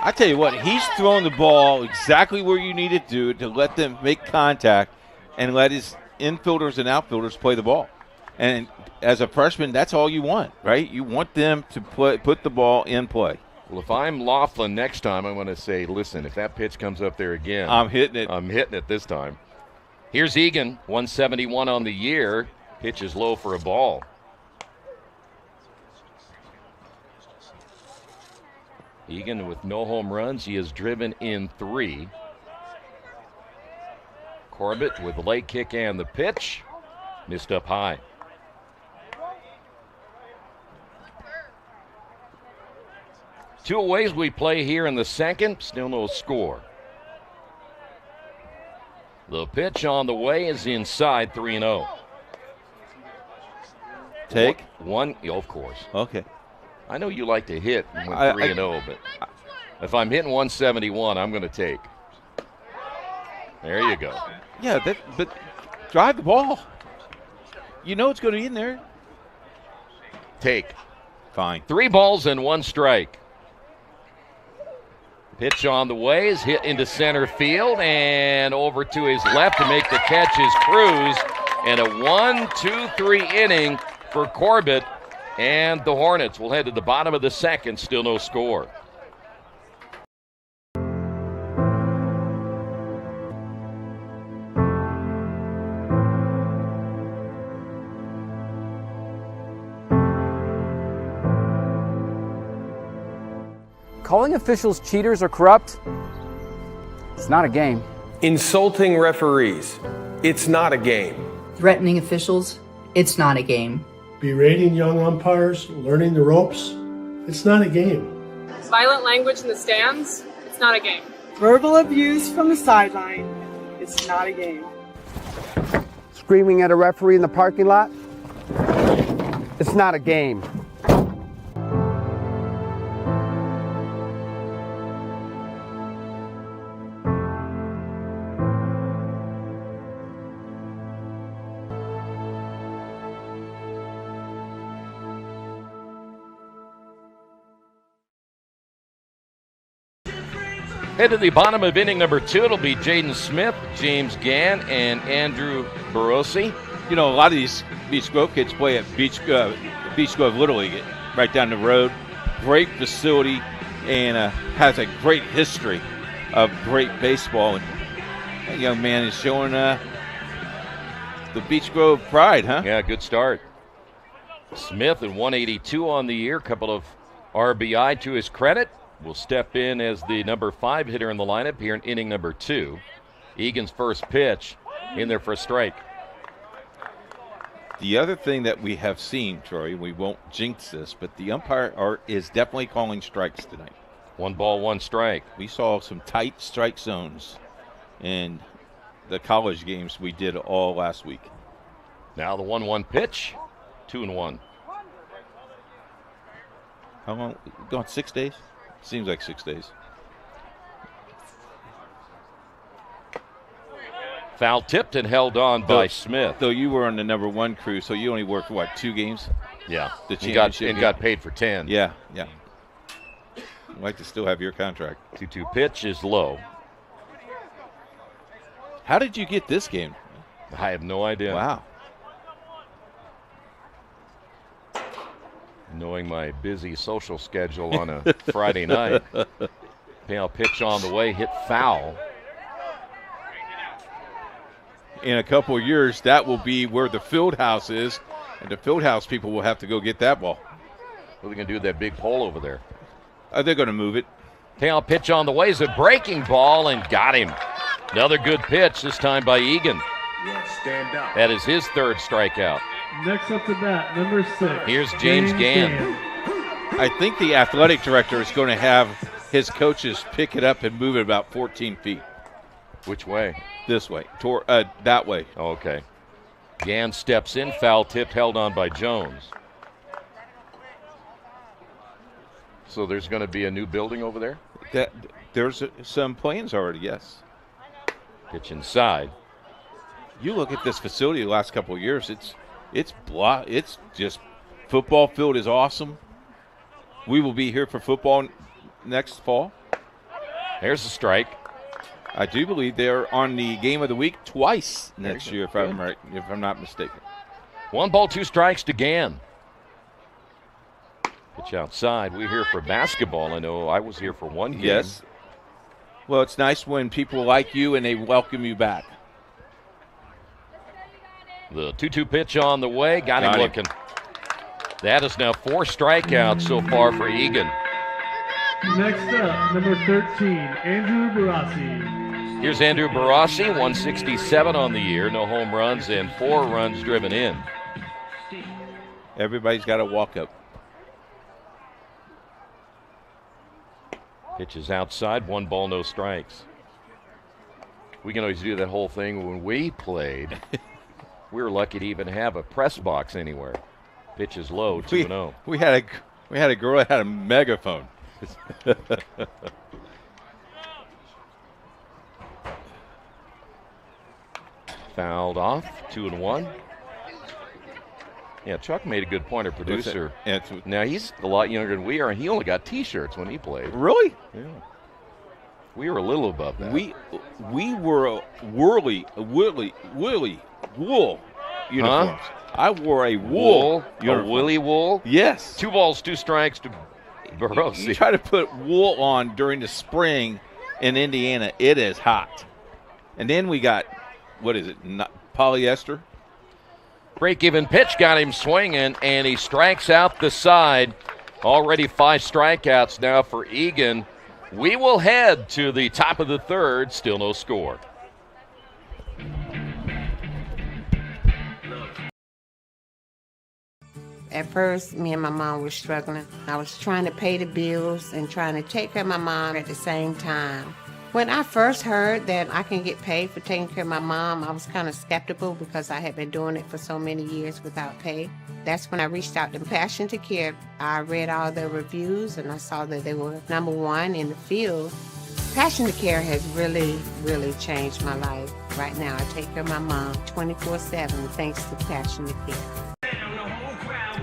I tell you what, he's throwing the ball exactly where you need it to let them make contact and let his infielders and outfielders play the ball. And as a freshman, that's all you want, right? You want them to put the ball in play. Well, if I'm Laughlin next time, I'm going to say, listen, if that pitch comes up there again, I'm hitting it. I'm hitting it this time. Here's Egan, 171 on the year. Pitch is low for a ball. Egan with no home runs. He has driven in 3. Corbett with the late kick and the pitch. Missed up high. Two aways we play here in the second. Still no score. The pitch on the way is inside 3-0. Take? One, of course. Okay. I know you like to hit with 3-0, but if I'm hitting 171, I'm going to take. There you go. Yeah, but drive the ball. You know it's going to be in there. Take. Fine. 3 balls and 1 strike. Pitch on the way is hit into center field and over to his left to make the catch is Cruz. And a 1-2-3 inning for Corbett. And the Hornets will head to the bottom of the second. Still no score. Calling officials cheaters or corrupt, it's not a game. Insulting referees, it's not a game. Threatening officials, it's not a game. Berating young umpires, learning the ropes, it's not a game. Violent language in the stands, it's not a game. Verbal abuse from the sideline, it's not a game. Screaming at a referee in the parking lot, it's not a game. Head to the bottom of inning number 2. It'll be Jaden Smith, James Gann, and Andrew Barossi. You know, a lot of these Beech Grove kids play at Beech Grove Little League right down the road. Great facility and has a great history of great baseball. And that young man is showing the Beech Grove pride, huh? Yeah, good start. Smith at 182 on the year. Couple of RBI to his credit. Will step in as the number 5 hitter in the lineup here in inning number 2. Egan's first pitch in there for a strike. The other thing that we have seen, Troy, we won't jinx this, but the umpire is definitely calling strikes tonight. 1 ball, 1 strike. We saw some tight strike zones in the college games we did all last week. Now the 1-1 pitch, 2-1. How long? Gone 6 days? Seems like 6 days. Foul tipped and held on by Smith. Though you were on the number 1 crew, so you only worked, 2 games? Yeah. The championship got paid for 10. Yeah. I'd like to still have your contract. 2-2 pitch is low. How did you get this game? I have no idea. Wow. Knowing my busy social schedule on a Friday night. Pale pitch on the way, hit foul. In a couple of years, that will be where the field house is, and the field house people will have to go get that ball. What are they going to do with that big pole over there? They're going to move it. Pale pitch on the way is a breaking ball and got him. Another good pitch, this time by Egan. Stand up. That is his 3rd strikeout. Next up to bat, number 6. Here's James Gann. I think the athletic director is going to have his coaches pick it up and move it about 14 feet. Which way? This way. That way. Oh, okay. Gann steps in, foul tipped, held on by Jones. So there's going to be a new building over there? There's some plans already, yes. Pitch inside. You look at this facility the last couple of years, it's just football field is awesome. We will be here for football next fall. There's a strike. I do believe they're on the game of the week twice next year, if I'm not mistaken. 1 ball, 2 strikes to Gann. Pitch outside. We're here for basketball. I know I was here for one game. Yes. Well, it's nice when people like you and they welcome you back. The 2-2 pitch on the way. Got him looking. That is now 4 strikeouts so far for Egan. Next up, number 13, Andrew Barassi. Here's Andrew Barassi, 167 on the year. No home runs and 4 runs driven in. Everybody's got a walk-up. Pitch is outside. 1 ball, no strikes. We can always do that whole thing when we played. We were lucky to even have a press box anywhere. Pitch is low, 2-0. We had a girl that had a megaphone. Fouled off, 2-1. Yeah, Chuck made a good point, our producer. Now, he's a lot younger than we are, and he only got T-shirts when he played. Really? Yeah. We were a little above that. We were a whirly wool uniforms. I wore a wool uniform. A woolly wool? Yes. 2 balls, 2 strikes to Barossi. You try to put wool on during the spring in Indiana, it is hot. And then we got, what is it, polyester? Break-even pitch got him swinging, and he strikes out the side. Already 5 strikeouts now for Egan. We will head to the top of the third. Still no score. At first, me and my mom were struggling. I was trying to pay the bills and trying to take care of my mom at the same time. When I first heard that I can get paid for taking care of my mom, I was kind of skeptical because I had been doing it for so many years without pay. That's when I reached out to Passion to Care. I read all the reviews and I saw that they were #1 in the field. Passion to Care has really, really changed my life. Right now, I take care of my mom 24/7 thanks to Passion to Care.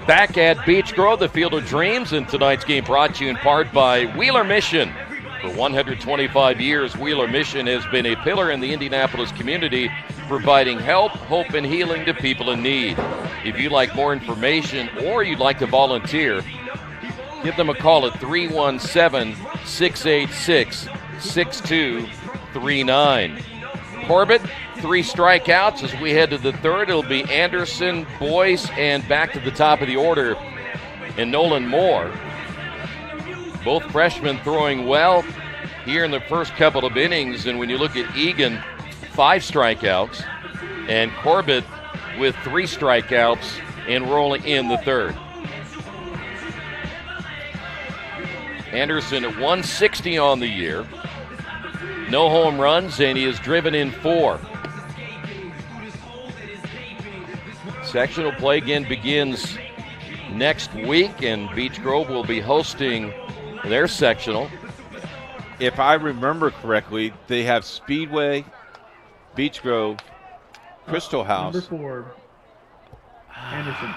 Back at Beech Grove, the Field of Dreams, and tonight's game brought to you in part by Wheeler Mission. For 125 years, Wheeler Mission has been a pillar in the Indianapolis community, providing help, hope, and healing to people in need. If you'd like more information or you'd like to volunteer, give them a call at 317-686-6239. Corbett, 3 strikeouts as we head to the third. It'll be Anderson, Boyce, and back to the top of the order, and Nolan Moore. Both freshmen throwing well here in the first couple of innings. And when you look at Egan, 5 strikeouts, and Corbett with 3 strikeouts and rolling in the third. Anderson at 160 on the year. No home runs, and he has driven in 4. Sectional play again begins next week, and Beech Grove will be hosting their sectional. If I remember correctly, they have Speedway, Beech Grove, Crystal House. Number 4, Anderson.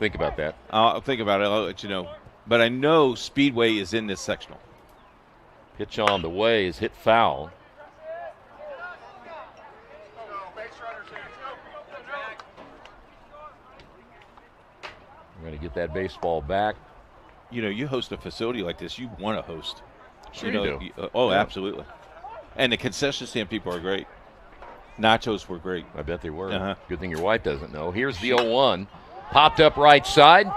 Think about that. I'll think about it. I'll let you know. But I know Speedway is in this sectional. Pitch on the way is hit foul. We're going to get that baseball back. You know, you host a facility like this, you want to host. Sure you do. Oh, Yeah. absolutely. And the concession stand people are great. Nachos were great. I bet they were. Uh-huh. Good thing your wife doesn't know. Here's the 0-1. Popped up right side.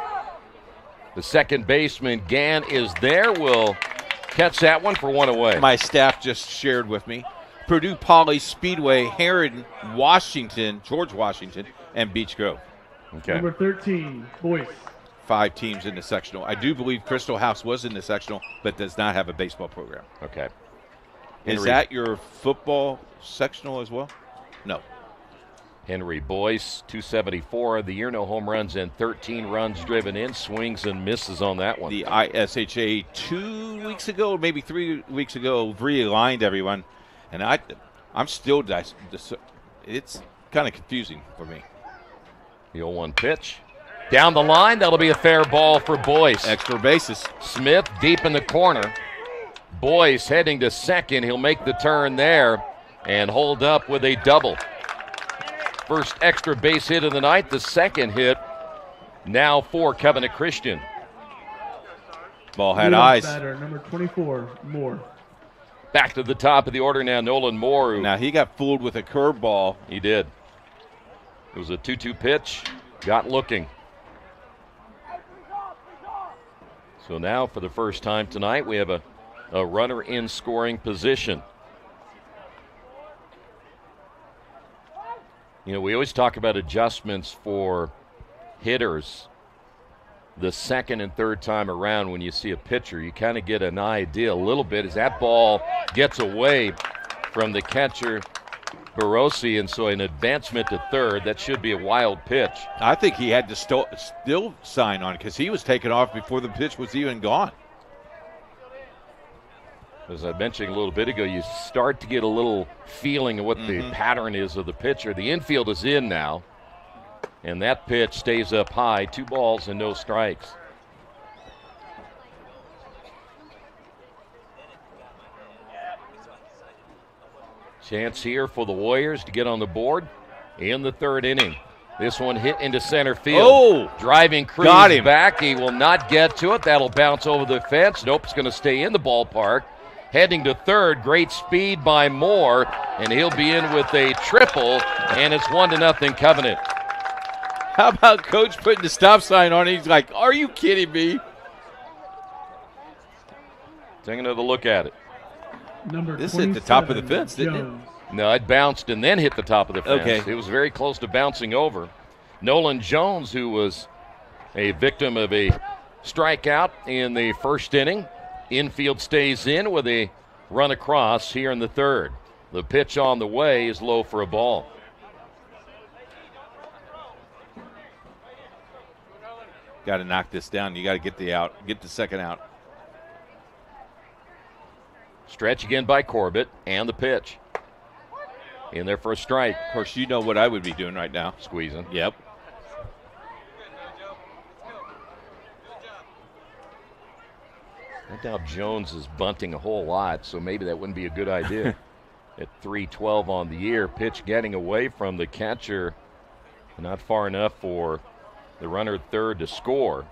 The second baseman, Gann, is there. Will catch that one for 1 away. My staff just shared with me. Purdue Poly, Speedway, Heron, Washington, George Washington, and Beech Grove. Okay. Number 13, Boyce. 5 teams in the sectional. I do believe Crystal House was in the sectional, but does not have a baseball program. Okay. Is Henry- that your football sectional as well? No. Henry Boyce, 274 of the year, no home runs and 13 runs driven in. Swings and misses on that one. The ISHA 2 weeks ago, maybe 3 weeks ago, realigned everyone, and I'm still it's kind of confusing for me. The 0-1 pitch. Down the line, that'll be a fair ball for Boyce. Extra bases. Smith deep in the corner. Boyce heading to second. He'll make the turn there and hold up with a double. First extra base hit of the night, the second hit now for Covenant Christian. Ball had eyes. Batter, number 24, Moore. Back to the top of the order now, Nolan Moore. Now he got fooled with a curveball. He did. It was a 2-2 pitch. Got looking. So now for the first time tonight, we have a runner in scoring position. You know, we always talk about adjustments for hitters. The second and third time around when you see a pitcher, you kind of get an idea a little bit as that ball gets away from the catcher, Barossi, and so an advancement to third. That should be a wild pitch. I think he had to still sign on because he was taken off before the pitch was even gone. As I mentioned a little bit ago, you start to get a little feeling of what the pattern is of the pitcher. The infield is in now, and that pitch stays up high. 2 balls and no strikes. Chance here for the Warriors to get on the board in the third inning. This one hit into center field. Oh! Driving Cruz Got him. back. He will not get to it. That'll bounce over the fence. Nope, it's going to stay in the ballpark. Heading to third, great speed by Moore, and he'll be in with a triple, and it's 1-0 Covenant. How about Coach putting the stop sign on? He's like, are you kidding me? Taking another look at it. Number This hit the top of the fence, didn't it? No, it bounced and then hit the top of the fence. Okay. It was very close to bouncing over. Nolan Jones, who was a victim of a strikeout in the first inning. Infield stays in with a run across here in the third. The pitch on the way is low for a ball. Got to knock this down. You got to get the second out. Stretch again by Corbett, and the pitch. In there for a strike. Of course, you know what I would be doing right now. Squeezing. Yep. I doubt Jones is bunting a whole lot, so maybe that wouldn't be a good idea. At 3-12 on the year, pitch getting away from the catcher, not far enough for the runner at third to score.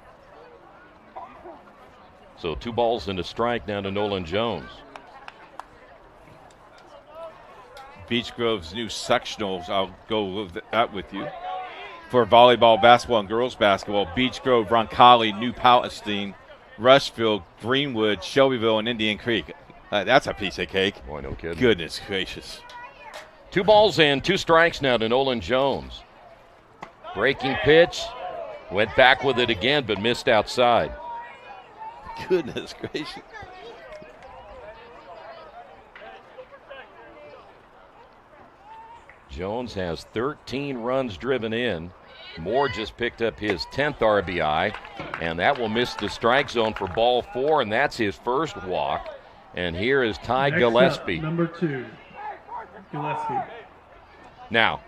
So 2 balls and a strike now to Nolan Jones. Beech Grove's new sectionals, I'll go with that with you. For volleyball, basketball, and girls basketball, Beech Grove, Roncalli, New Palestine, Rushville, Greenwood, Shelbyville, and Indian Creek. That's a piece of cake. Boy, no kidding. Goodness gracious. 2 balls and 2 strikes now to Nolan Jones. Breaking pitch. Went back with it again, but missed outside. Goodness gracious. Jones has 13 runs driven in. Moore just picked up his 10th RBI, and that will miss the strike zone for ball 4, and that's his first walk. And here is Ty Next Gillespie. Up, number 2, Gillespie. Now,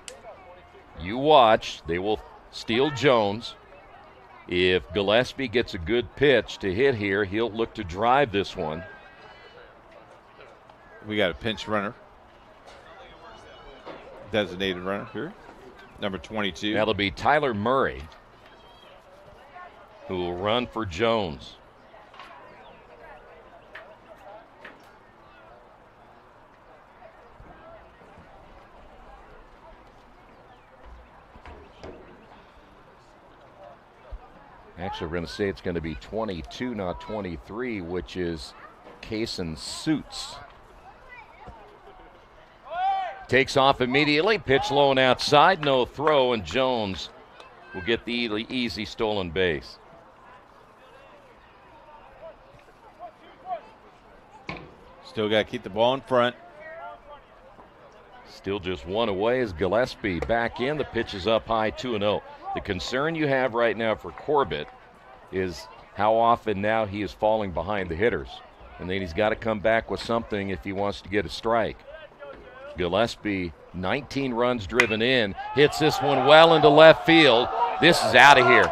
you watch. They will steal Jones. If Gillespie gets a good pitch to hit here, he'll look to drive this one. We got a pinch runner. Designated runner here. Number 22. That'll be Tyler Murray, who will run for Jones. Actually, we're going to say it's going to be 22, not 23, which is Kason Suits. Takes off immediately, pitch low and outside, no throw, and Jones will get the easy stolen base. Still got to keep the ball in front. Still just 1 away as Gillespie back in. The pitch is up high, 2-0. The concern you have right now for Corbett is how often now he is falling behind the hitters. And then he's got to come back with something if he wants to get a strike. Gillespie, 19 runs driven in, hits this one well into left field. This is out of here.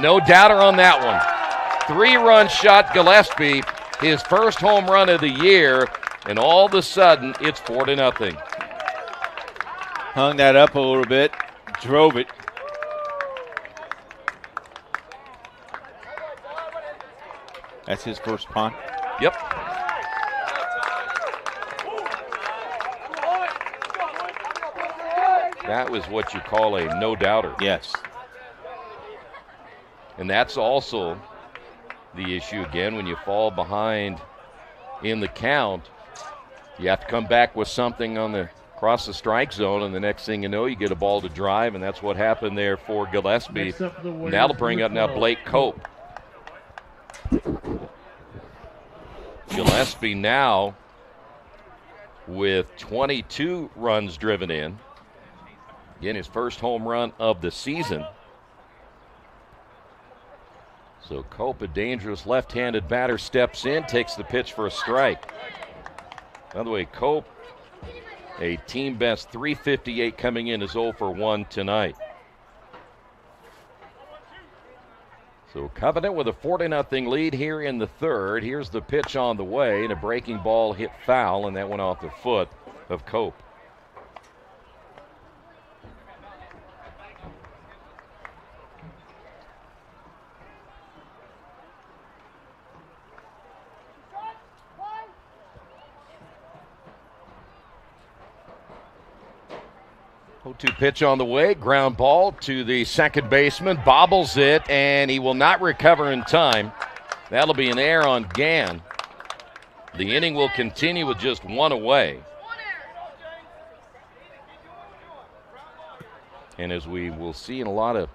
No doubter on that one. 3-run shot, Gillespie, his first home run of the year, and all of a sudden it's 4-0. Hung that up a little bit, drove it. That's his first punt. Yep. That was what you call a no-doubter. Yes. And that's also the issue again when you fall behind in the count. You have to come back with something across the strike zone, and the next thing you know, you get a ball to drive, and that's what happened there for Gillespie. And that'll bring up now Blake Cope. Gillespie now with 22 runs driven in. Again, his first home run of the season. So Cope, a dangerous left-handed batter, steps in, takes the pitch for a strike. By the way, Cope, a team best 358 coming in, is 0 for 1 tonight. So Covenant with a 4-0 lead here in the third. Here's the pitch on the way, and a breaking ball hit foul, and that went off the foot of Cope. Two pitch on the way, ground ball to the second baseman, bobbles it, and he will not recover in time. That'll be an error on Gann. The inning will continue with just one away. And as we will see in a lot of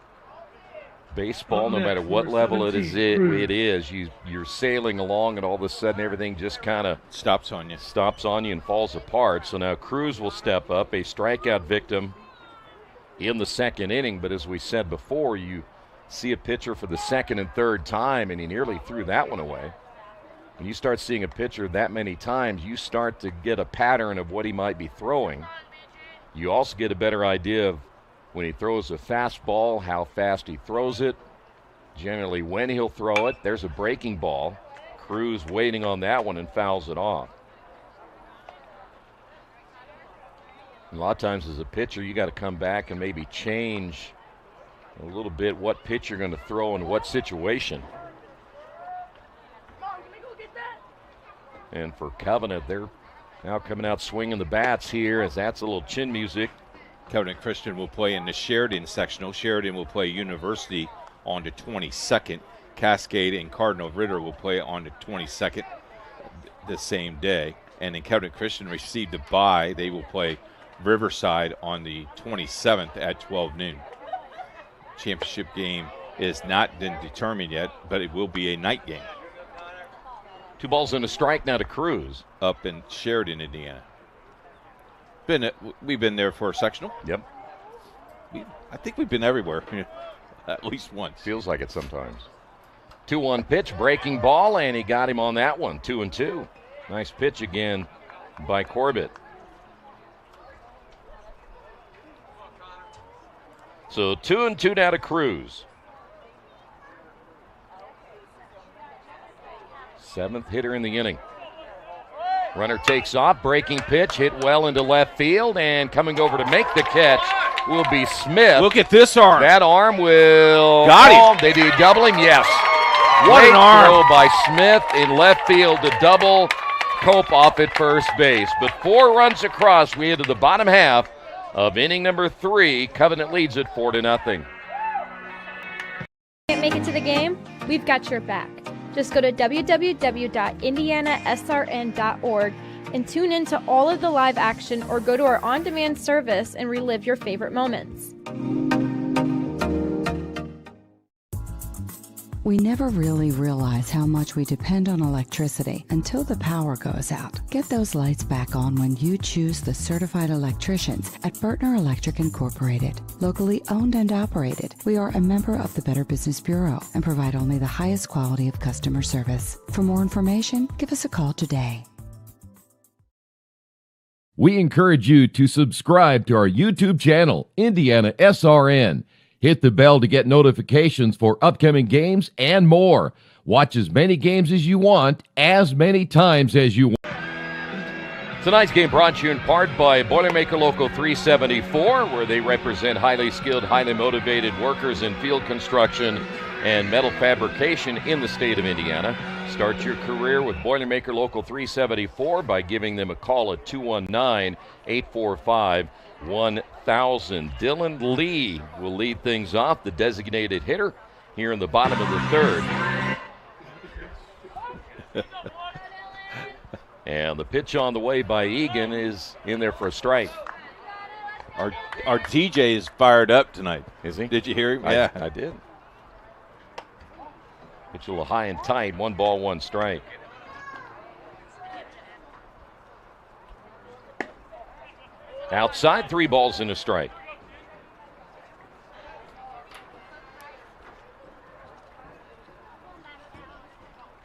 baseball, no matter what level it is, you're sailing along, and all of a sudden everything just kind of stops on you and falls apart. So now Cruz will step up, a strikeout victim in the second inning. But as we said before, you see a pitcher for the second and third time, and he nearly threw that one away. When you start seeing a pitcher that many times, you start to get a pattern of what he might be throwing. You also get a better idea of when he throws a fastball, how fast he throws it, generally when he'll throw it. There's a breaking ball. Cruz waiting on that one and fouls it off. A lot of times as a pitcher, you got to come back and maybe change a little bit what pitch you're going to throw in what situation. And for Covenant, they're now coming out swinging the bats here, as that's a little chin music. Covenant Christian will play in the Sheridan sectional. Sheridan will play University on the 22nd. Cascade and Cardinal Ritter will play on the 22nd the same day. And then Covenant Christian received a bye. They will play Riverside on the 27th at 12 noon. Championship game is not been determined yet, but it will be a night game. 2 balls and a strike now to Cruz. Up in Sheridan, Indiana. We've been there for a sectional. Yep. I think we've been everywhere, at least once. Feels like it sometimes. 2-1 pitch, breaking ball, and he got him on that one. 2-2. Nice pitch again by Corbett. So 2-2 now to Cruz. 7th hitter in the inning. Runner takes off, breaking pitch, hit well into left field, and coming over to make the catch will be Smith. Look at this arm. That arm will... Got him. Did he double him? Yes. What an arm. Throw by Smith in left field to double Cope off at first base. But 4 runs across. We into the bottom half of inning number 3. Covenant leads it 4-0. Can't make it to the game? We've got your back. Just go to www.IndianaSRN.org and tune in to all of the live action, or go to our on-demand service and relive your favorite moments. We never really realize how much we depend on electricity until the power goes out. Get those lights back on when you choose the certified electricians at Bertner Electric Incorporated. Locally owned and operated, we are a member of the Better Business Bureau and provide only the highest quality of customer service. For more information, give us a call today. We encourage you to subscribe to our YouTube channel, IndianaSRN. Hit the bell to get notifications for upcoming games and more. Watch as many games as you want, as many times as you want. Tonight's game brought to you in part by Boilermaker Local 374, where they represent highly skilled, highly motivated workers in field construction and metal fabrication in the state of Indiana. Start your career with Boilermaker Local 374 by giving them a call at 219-845-1000. Dylan Lee will lead things off, the designated hitter, here in the bottom of the third. And the pitch on the way by Egan is in there for a strike. Our TJ is fired up tonight. Is he? Did you hear him? Yeah, I did. Pitch a little high and tight. 1 ball, 1 strike. Outside, 3 balls and a strike.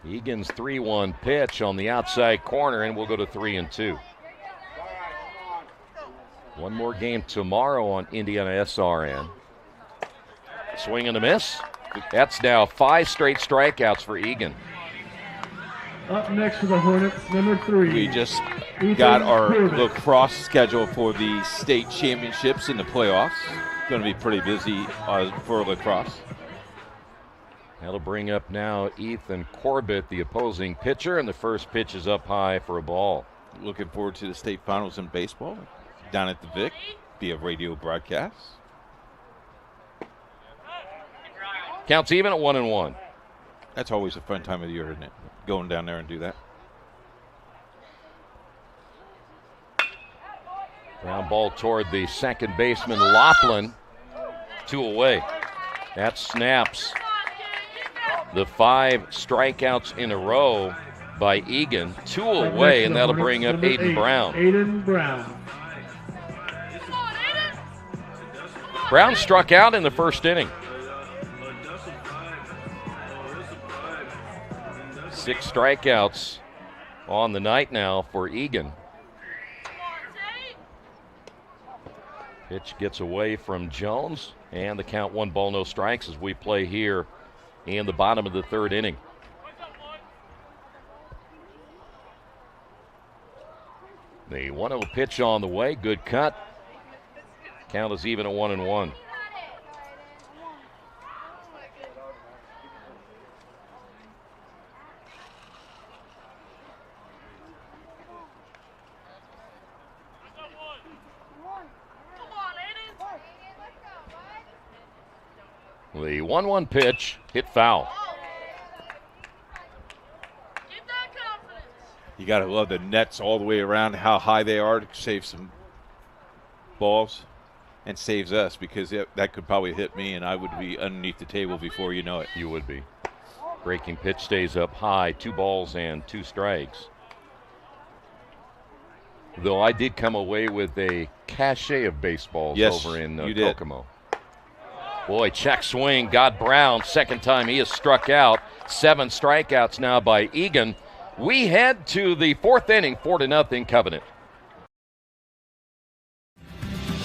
Egan's 3-1 pitch on the outside corner, and we'll go to 3-2. One more game tomorrow on IndianaSRN. Swing and a miss. That's now 5 straight strikeouts for Egan. Up next for the Hornets, number 3. We just got our lacrosse schedule for the state championships and the playoffs. Going to be pretty busy for lacrosse. That'll bring up now Ethan Corbett, the opposing pitcher, and the first pitch is up high for a ball. Looking forward to the state finals in baseball down at the Vic via radio broadcast. Counts even at 1-1. That's always a fun time of the year, isn't it? Going down there and do that. Ground ball toward the second baseman, Laughlin. 2 away. That snaps the 5 strikeouts in a row by Egan. 2 away, and that'll bring up Aiden Brown. Aiden Brown. Brown struck out in the first inning. 6 strikeouts on the night now for Egan. Pitch gets away from Jones, and the count 1 ball, no strikes as we play here in the bottom of the third inning. The 1-0 pitch on the way, good cut. Count is even at 1-1. The 1-1 pitch hit foul. You got to love the nets all the way around, how high they are to save some balls, and saves us because that could probably hit me and I would be underneath the table before you know it. You would be. Breaking pitch stays up high, 2 balls and 2 strikes. Though I did come away with a cachet of baseballs over in Kokomo. Boy, check swing, got Brown. Second time he has struck out. 7 strikeouts now by Egan. We head to the 4th inning, 4-0 Covenant.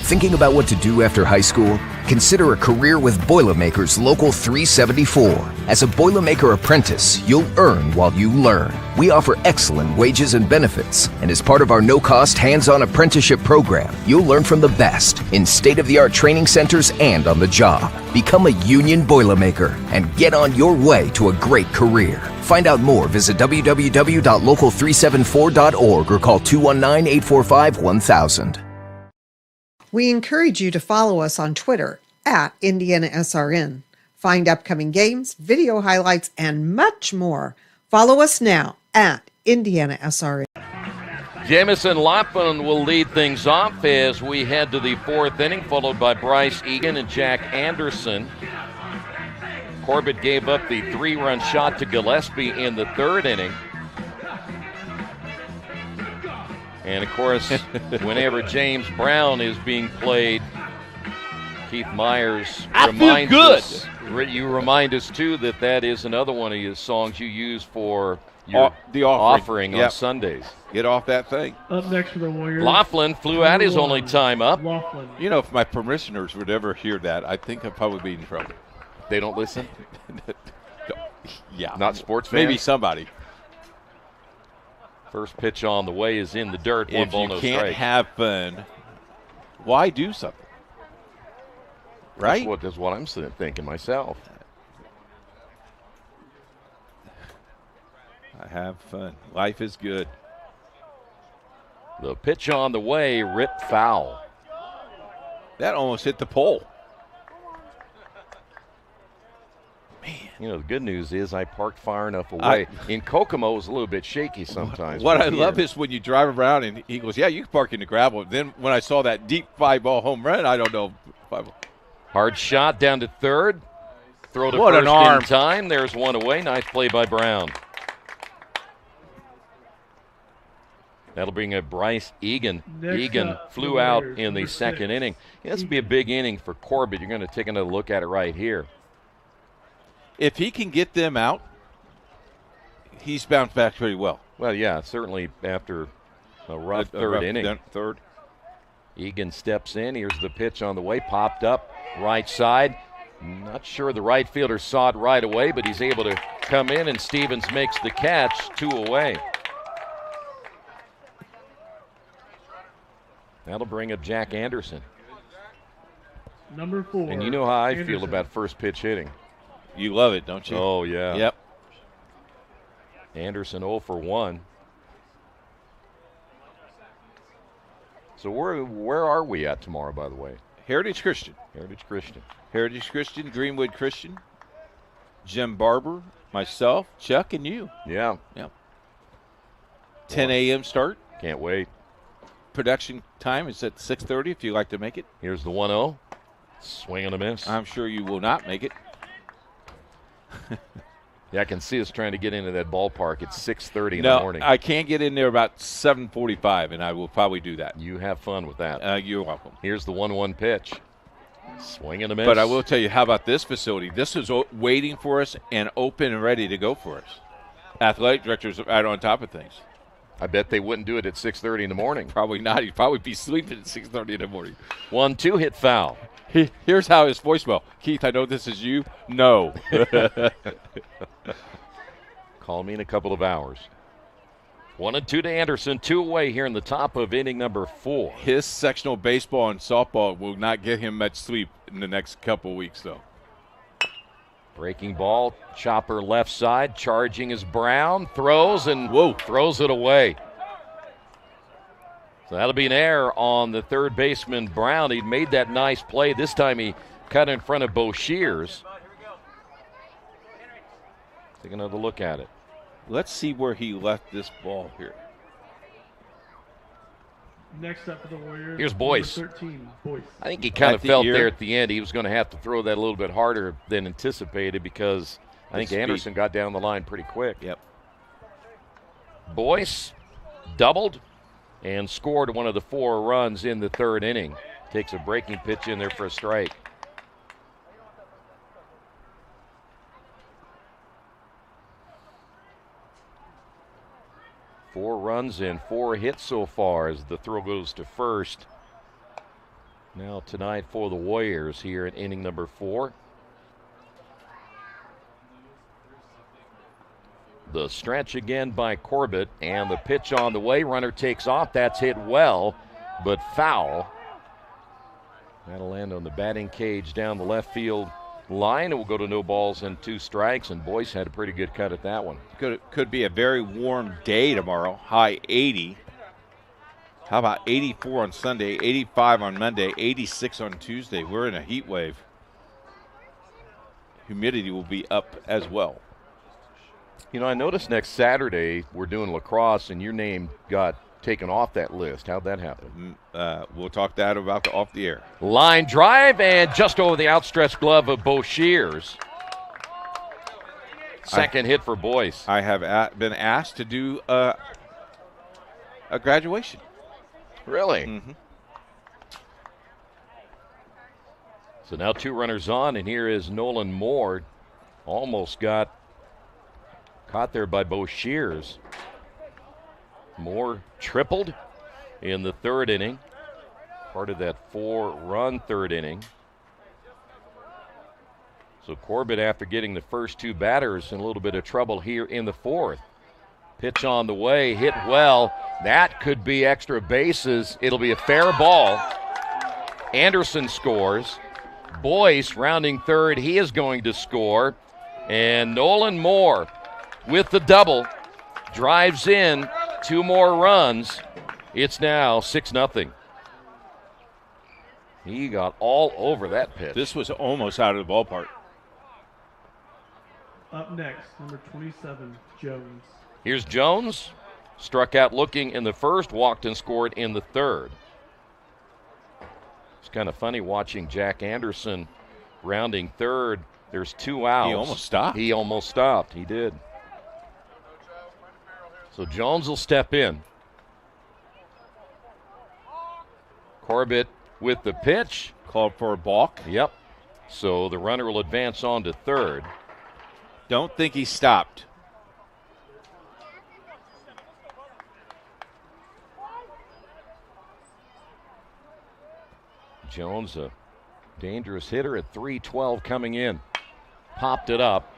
Thinking about what to do after high school? Consider a career with Boilermakers Local 374. As a Boilermaker apprentice, you'll earn while you learn. We offer excellent wages and benefits, and as part of our no-cost hands-on apprenticeship program, you'll learn from the best in state-of-the-art training centers and on the job. Become a union Boilermaker and get on your way to a great career. Find out more, visit www.local374.org or call 219-845-1000. We encourage you to follow us on Twitter at IndianaSRN. Find upcoming games, video highlights, and much more. Follow us now at IndianaSRN. Jamison Laughlin will lead things off as we head to the 4th inning, followed by Bryce Egan and Jack Anderson. Corbett gave up the 3-run shot to Gillespie in the 3rd inning. And, of course, whenever James Brown is being played, Keith Myers reminds us. You remind us, too, that is another one of your songs you use for your the offering on Sundays. Get off that thing. Up next for the Warriors. Laughlin flew out his only time up. Laughlin. You know, if my parishioners would ever hear that, I think I'd probably be in trouble. They don't listen? Yeah. Not sports fans? Maybe somebody. First pitch on the way is in the dirt. One If ball, you no can't strike. have fun, why do something? Right? That's what I'm thinking myself. I have fun. Life is good. The pitch on the way, ripped foul. That almost hit the pole. You know, the good news is I parked far enough away. In Kokomo, it's a little bit shaky sometimes. What I love is when you drive around and he goes, yeah, you can park in the gravel. Then when I saw that deep 5-ball home run, I don't know. Hard shot down to third. Throw to What first an arm. in time. There's one away. Nice play by Brown. That'll bring up Bryce Egan. Next Egan up, flew the out Warriors, in the number second 6. inning. Yeah, this will be a big inning for Corbett. You're going to take another look at it right here. If he can get them out, he's bounced back pretty well. Well, yeah, certainly after a rough third inning. Third. Egan steps in. Here's the pitch on the way. Popped up right side. Not sure the right fielder saw it right away, but he's able to come in, and Stevens makes the catch. 2 away. That'll bring up Jack Anderson. Number 4. And you know how I feel Anderson. about first pitch hitting. You love it, don't you? Oh, yeah. Yep. Anderson 0 for 1. So where are we at tomorrow, by the way? Heritage Christian. Heritage Christian. Heritage Christian, Greenwood Christian, Jim Barber, myself, Chuck, and you. Yeah. Yep. 10 a.m. start. Can't wait. Production time is at 6:30 if you'd like to make it. Here's the 1-0. Swing and a miss. I'm sure you will not make it. Yeah, I can see us trying to get into that ballpark at 6:30 in No, the morning. I can't get in there about 7:45, and I will probably do that. You have fun with that. You're welcome. Here's the 1-1 pitch. Swing and a miss. But I will tell you, how about this facility? This is waiting for us and open and ready to go for us. Athletic directors are right on top of things. I bet they wouldn't do it at 6:30 in the morning. Probably not. He'd probably be sleeping at 6:30 in the morning. 1-2 hit foul. Here's how his voicemail. Keith, I know this is you. No. Call me in a couple of hours. 1-2 to Anderson. 2 away here in the top of inning number 4. His sectional baseball and softball will not get him much sleep in the next couple of weeks, though. Breaking ball, chopper left side, charging is Brown, throws and throws it away. So that'll be an error on the third baseman, Brown. He made that nice play. This time he cut in front of Bo Shears. Take another look at it. Let's see where he left this ball here. Next up for the Warriors. Here's Boyce. Number 13, Boyce. I think he kind of felt there at the end he was going to have to throw that a little bit harder than anticipated because I think Anderson got down the line pretty quick. Yep. Boyce doubled and scored one of the 4 runs in the third inning. Takes a breaking pitch in there for a strike. Four runs and 4 hits so far as the throw goes to first. Now tonight for the Warriors here in inning number 4. The stretch again by Corbett, and the pitch on the way. Runner takes off. That's hit well, but foul. That'll land on the batting cage down the left field line, and we'll go to no balls and 2 strikes, and Boyce had a pretty good cut at that one. Could be a very warm day tomorrow, high 80. How about 84 on Sunday, 85 on Monday, 86 on Tuesday? We're in a heat wave. Humidity will be up as well. You know, I noticed next Saturday we're doing lacrosse, and your name got taken off that list. How'd that happen? We'll talk that about off the air. Line drive, and just over the outstretched glove of Bo Shears. Second hit for Boyce. I have been asked to do a graduation. Really? Mm-hmm. So now 2 runners on, and here is Nolan Moore. Almost got caught there by Bo Shears. Moore tripled in the third inning. Part of that 4-run third inning. So Corbett, after getting the first two batters, in a little bit of trouble here in the fourth. Pitch on the way, hit well. That could be extra bases. It'll be a fair ball. Anderson scores. Boyce rounding third. He is going to score. And Nolan Moore with the double drives in 2 more runs. It's now 6-0. He got all over that pitch. This was almost out of the ballpark. Up next, number 27, Jones. Here's Jones. Struck out looking in the first, walked and scored in the third. It's kind of funny watching Jack Anderson rounding third. There's 2 outs. He almost stopped. He almost stopped. He did. So Jones will step in. Corbett with the pitch. Called for a balk. Yep. So the runner will advance on to third. Don't think he stopped. Jones, a dangerous hitter at 312 coming in. Popped it up.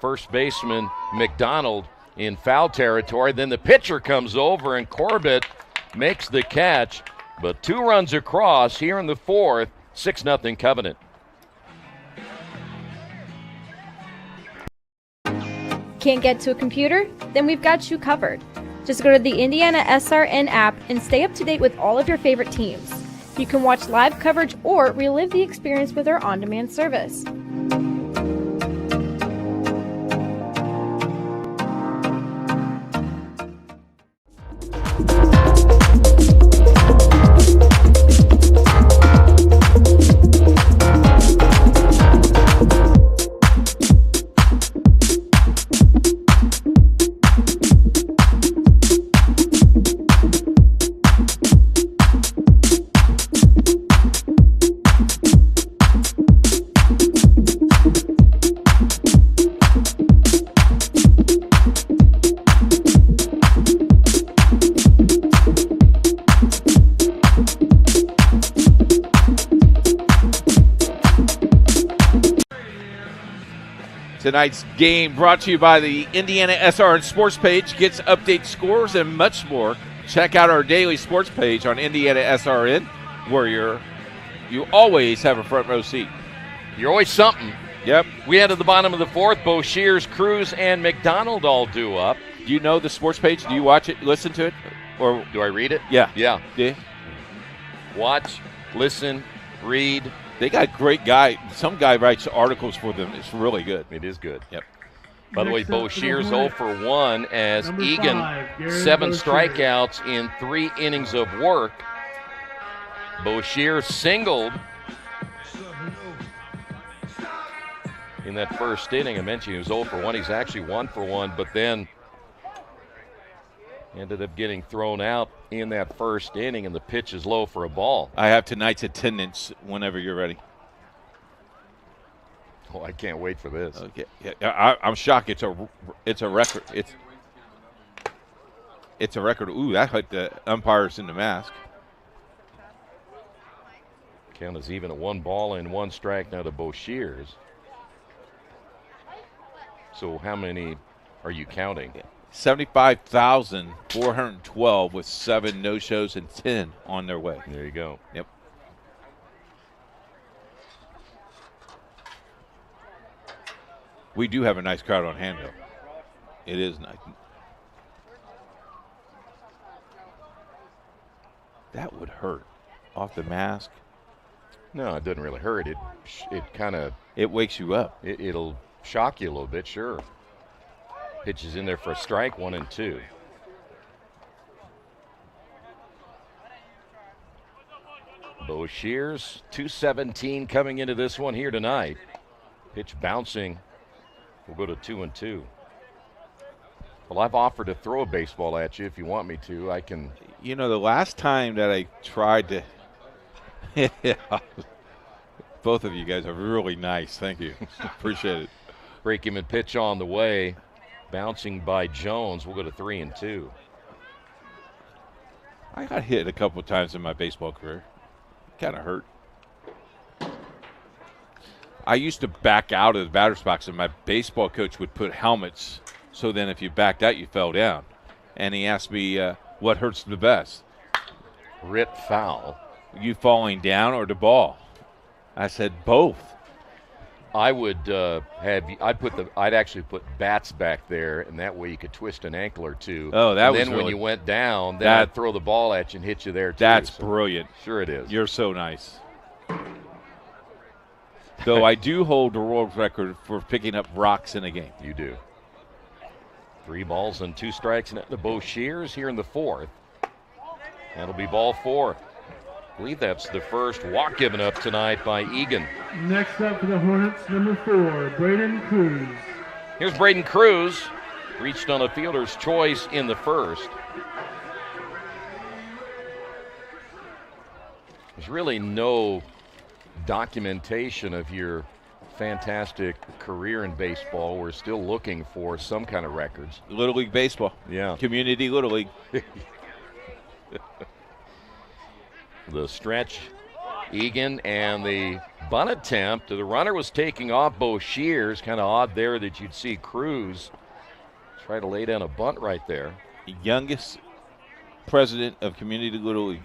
First baseman McDonald in foul territory. Then the pitcher comes over and Corbett makes the catch. But 2 runs across here in the fourth. 6-0 Covenant. Can't get to a computer? Then we've got you covered. Just go to the IndianaSRN app and stay up to date with all of your favorite teams. You can watch live coverage or relive the experience with our on-demand service. Tonight's game brought to you by the IndianaSRN sports page. Gets update scores and much more. Check out our daily sports page on IndianaSRN, where you always have a front row seat. You're always something. Yep. We head to the bottom of the fourth. Boshears, Cruz, and McDonald all due up. Do you know the sports page? Do you watch it, listen to it? Or do I read it? Yeah. Yeah. Yeah. Watch, listen, read. They got great guy. Some guy writes articles for them. It's really good. It is good. Yep. By the way, Boshears 0 for 1 as Number Egan 5, 7 Boshears. strikeouts in 3 innings of work. Boshears singled in that first inning. I mentioned he was 0 for 1. He's actually 1 for 1, but then ended up getting thrown out in that first inning, and the pitch is low for a ball. I have tonight's attendance whenever you're ready. Oh, I can't wait for this. Okay. Yeah, I'm shocked. It's a record. It's a record. Ooh, that hit the umpires in the mask. Count is even at 1 ball and 1 strike now to Boshears. So how many are you counting? 75,412 with 7 no-shows and 10 on their way. There you go. Yep. We do have a nice crowd on hand, though. It is nice. That would hurt. Off the mask. No, it doesn't really hurt. It kind of... It wakes you up. It'll shock you a little bit, sure. Pitch is in there for a strike, 1 and 2. Boshears, 217 coming into this one here tonight. Pitch bouncing. We'll go to 2 and 2. Well, I've offered to throw a baseball at you if you want me to. I can. You know, the last time that I tried to. Both of you guys are really nice. Thank you. Appreciate it. Break him and pitch on the way. Bouncing by Jones. We'll go to 3 and 2. I got hit a couple of times in my baseball career. Kind of hurt. I used to back out of the batter's box, and my baseball coach would put helmets so then if you backed out, you fell down. And he asked me, what hurts the best? Rit foul. You falling down or the ball? I said both. I would I'd actually put bats back there, and that way you could twist an ankle or two. Oh, that and was then when really, you went down, then I'd throw the ball at you and hit you there too. That's brilliant. Sure it is. You're so nice. Though I do hold the world record for picking up rocks in a game. You do. 3 balls and 2 strikes to Bo Shears here in the 4th. That'll be ball 4. I believe that's the first walk given up tonight by Egan. Next up for the Hornets, number 4, Braden Cruz. Here's Braden Cruz. Reached on a fielder's choice in the 1st. There's really no documentation of your fantastic career in baseball. We're still looking for some kind of records. Little League Baseball. Yeah. Community Little League. The stretch, Egan, and the bunt attempt. The runner was taking off Bo Shears. Kind of odd there that you'd see Cruz try to lay down a bunt right there. The youngest president of Community Little League.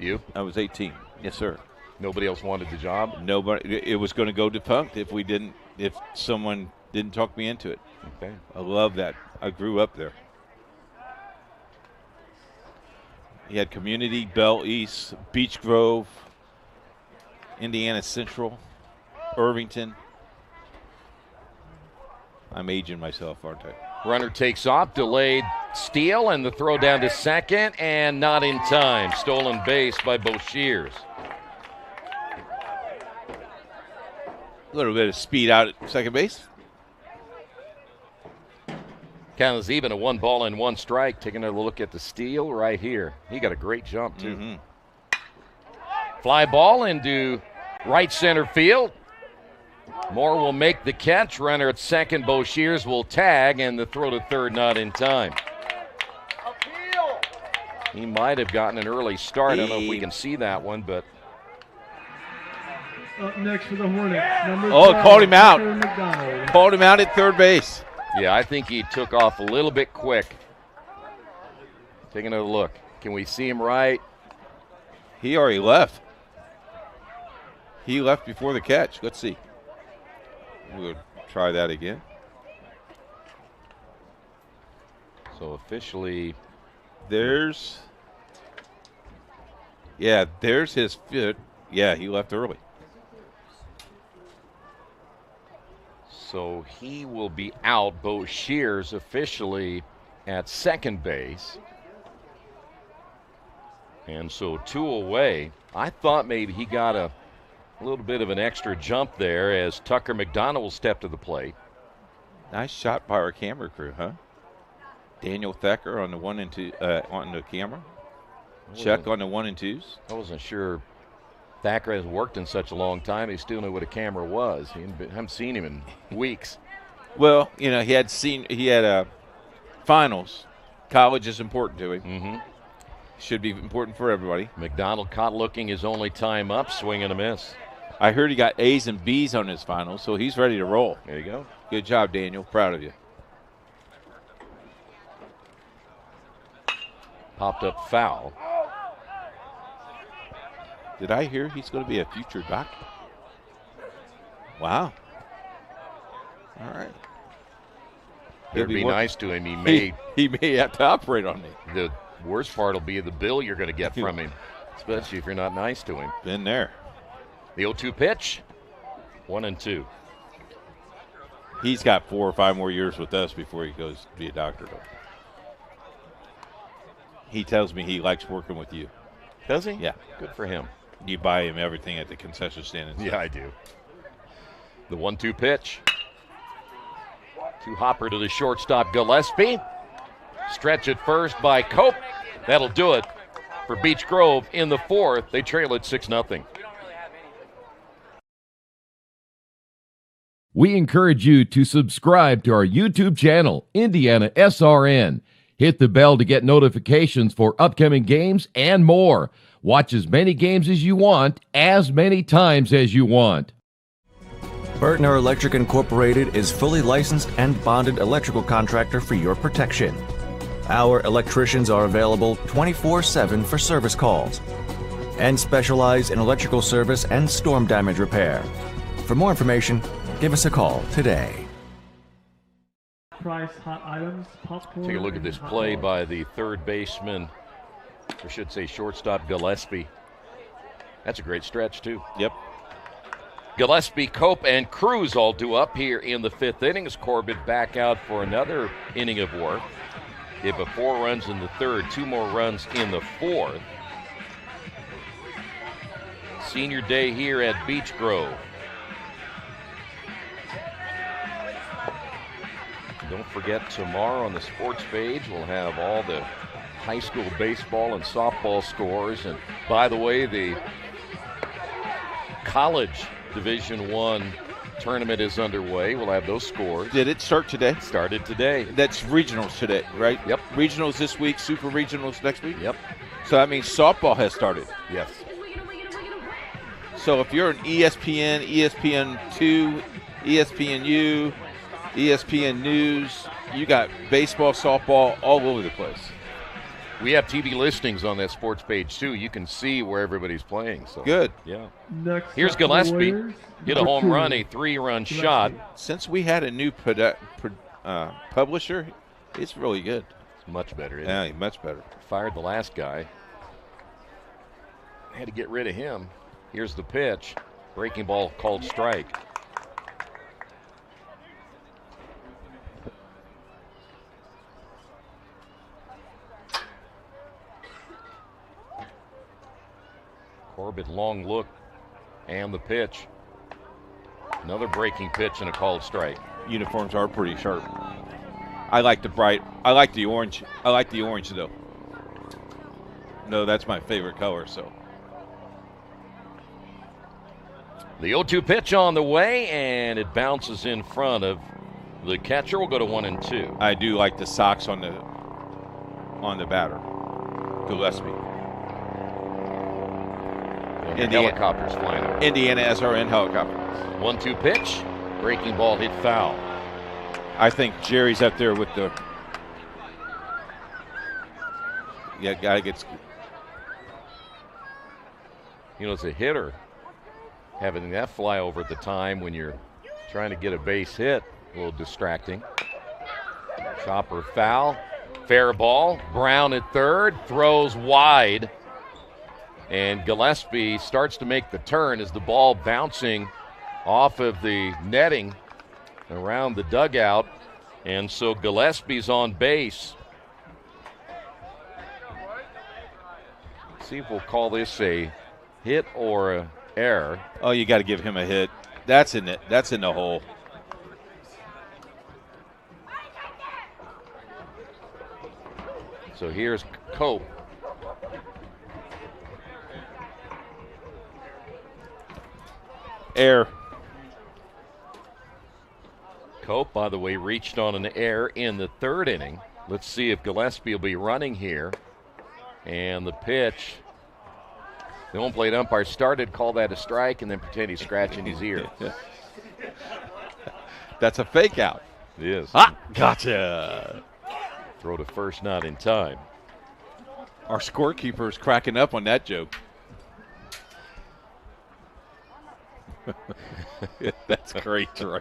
You? I was 18. Yes, sir. Nobody else wanted the job? Nobody. It was going to go defunct if someone didn't talk me into it. Okay. I love that. I grew up there. He had Community, Bell East, Beech Grove, Indiana Central, Irvington. I'm aging myself, aren't I? Runner takes off, delayed steal, and the throw down to second, and not in time. Stolen base by Bo Shears. A little bit of speed out at second base. Count is even, a 1 ball and 1 strike. Taking a look at the steal right here. He got a great jump, too. Mm-hmm. Fly ball into right center field. Moore will make the catch. Runner at second, Bo Shears will tag, and the throw to third not in time. He might have gotten an early start. I don't know if we can see that one, but. Up next for the Hornets, number 12, called him out. McDonald. Called him out at third base. Yeah, I think he took off a little bit quick. Taking a look. Can we see him right? He already left. He left before the catch. Let's see. We'll try that again. So officially, there's his foot. Yeah, he left early. So he will be out. Bo Shears officially at second base. And so 2 away. I thought maybe he got a little bit of an extra jump there as Tucker McDonald will step to the plate. Nice shot by our camera crew, huh? Daniel Thacker on the 1 and 2 on the camera. Chuck on the 1 and 2s. I wasn't sure Thacker has worked in such a long time. He still knew what a camera was. I haven't seen him in weeks. Well, he had finals. College is important to him. Mm-hmm. Should be important for everybody. McDonald caught looking his only time up, swing and a miss. I heard he got A's and B's on his finals, so he's ready to roll. There you go. Good job, Daniel. Proud of you. Popped up foul. Did I hear he's going to be a future doc? Wow. All right. It'd be nice to him. He may have to operate on me. The worst part will be the bill you're going to get from him, especially if you're not nice to him. Been there. The 0-2 pitch, 1 and 2. He's got 4 or 5 more years with us before he goes to be a doctor, though. He tells me he likes working with you. Does he? Yeah. Good for him. You buy him everything at the concession stand. And yeah, I do. The 1-2 pitch. To Hopper to the shortstop, Gillespie. Stretch at first by Cope. That'll do it for Beech Grove in the 4th. They trail at 6-0. We encourage you to subscribe to our YouTube channel, IndianaSRN. Hit the bell to get notifications for upcoming games and more. Watch as many games as you want, as many times as you want. Bertner Electric Incorporated is fully licensed and bonded electrical contractor for your protection. Our electricians are available 24/7 for service calls and specialize in electrical service and storm damage repair. For more information, give us a call today. Price hot items, popcorn. Take a look at this play by the third baseman, or should say shortstop, Gillespie. That's a great stretch, too. Yep. Gillespie, Cope, and Cruz all due up here in the fifth inning as Corbett back out for another inning of work. Gave up 4 runs in the third, 2 more runs in the fourth. Senior day here at Beech Grove. Don't forget, tomorrow on the sports page, we'll have all the high school baseball and softball scores. And by the way, the college Division I tournament is underway. We'll have those scores. Did it start today? Started today. That's regionals today, right? Yep. Regionals this week, super regionals next week? Yep. So that means softball has started. Yes. So if you're an ESPN, ESPN2, ESPNU, ESPN News, you got baseball, softball all over the place. We have TV listings on that sports page, too. You can see where everybody's playing. So good. Yeah. Next Here's Gillespie. Hit a home run, a 3-run shot. Since we had a new publisher, it's really good. It's much better, isn't Yeah, it? much better. Fired the last guy. Had to get rid of him. Here's the pitch. Breaking ball called strike. Corbett, long look, and the pitch. Another breaking pitch and a called strike. Uniforms are pretty sharp. I like the bright. I like the orange. I like the orange, though. No, that's my favorite color, so. The 0-2 pitch on the way, and it bounces in front of the catcher. We'll go to 1-2. I do like the socks on the batter, Gillespie. Helicopters flying over. IndianaSRN helicopter. 1-2 pitch. Breaking ball hit foul. I think Jerry's up there with the. Yeah, guy gets. You know, as a hitter, having that fly over at the time when you're trying to get a base hit, a little distracting. Chopper foul. Fair ball. Brown at third. Throws wide. And Gillespie starts to make the turn as the ball bouncing off of the netting around the dugout. And so Gillespie's on base. See if we'll call this a hit or an error. Oh, you got to give him a hit. That's in it. That's in the hole. So here's Cope. Air. Cope, by the way, reached on an error in the third inning. Let's see if Gillespie will be running here. And the pitch. The home plate umpire started, call that a strike, and then pretend he's scratching his ear. That's a fake out. It is. Ah, gotcha. Throw to first, not in time. Our scorekeeper is cracking up on that joke. That's great, Troy.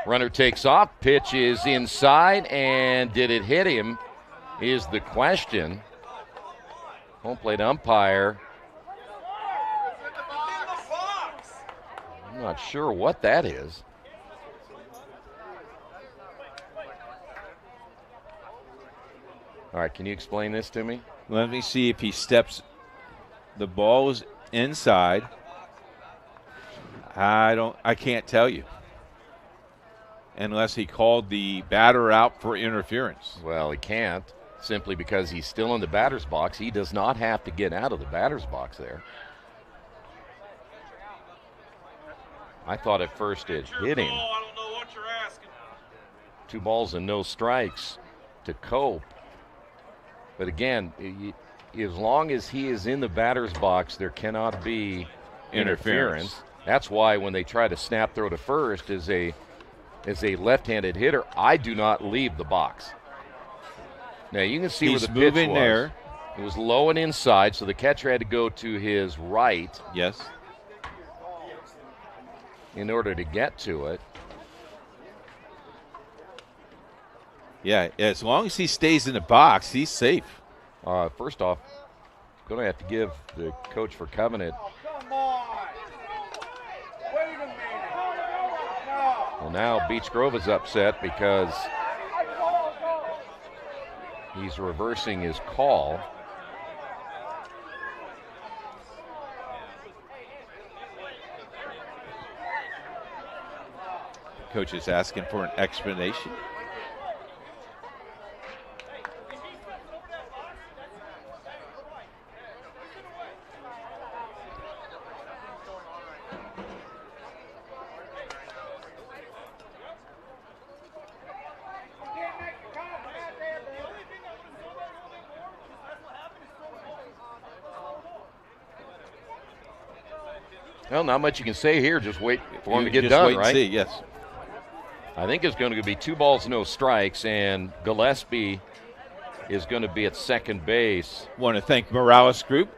Runner takes off. Pitch is inside, and did it hit him is the question. Home plate umpire. I'm not sure what that is. All right, can you explain this to me? Let me see if he steps. The ball is inside. I can't tell you. Unless he called the batter out for interference. Well, he can't, simply because he's still in the batter's box. He does not have to get out of the batter's box there. I thought at first it hit him. I don't know what you're asking. 2 balls and no strikes to Cope. But again, as long as he is in the batter's box, there cannot be interference. That's why when they try to snap throw to first as a left-handed hitter, I do not leave the box. Now you can see He's where the pitch moving was. there. It was low and inside, so the catcher had to go to his right. Yes. In order to get to it. Yeah, as long as he stays in the box, he's safe. First off, going to have to give the coach for Covenant. Well, now Beech Grove is upset because he's reversing his call. Coach is asking for an explanation. Well, not much you can say here. Just wait for him to get just done, wait and right? see, yes. I think it's going to be 2 balls, no strikes, and Gillespie is going to be at second base. Want to thank Morales Group.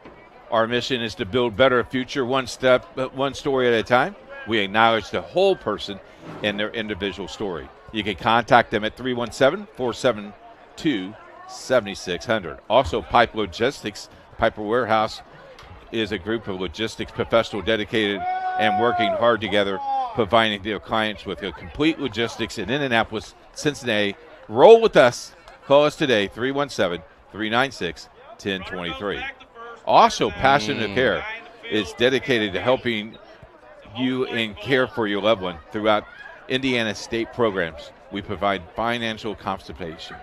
Our mission is to build better future one story at a time. We acknowledge the whole person and their individual story. You can contact them at 317-472-7600. Also, Pipe Logistics, Piper Warehouse is a group of logistics professionals dedicated and working hard together, providing their clients with a complete logistics in Indianapolis, Cincinnati. Roll with us. Call us today, 317-396-1023. Also, Passionate Care is dedicated to helping you and care for your loved one throughout Indiana state programs. We provide financial consultation.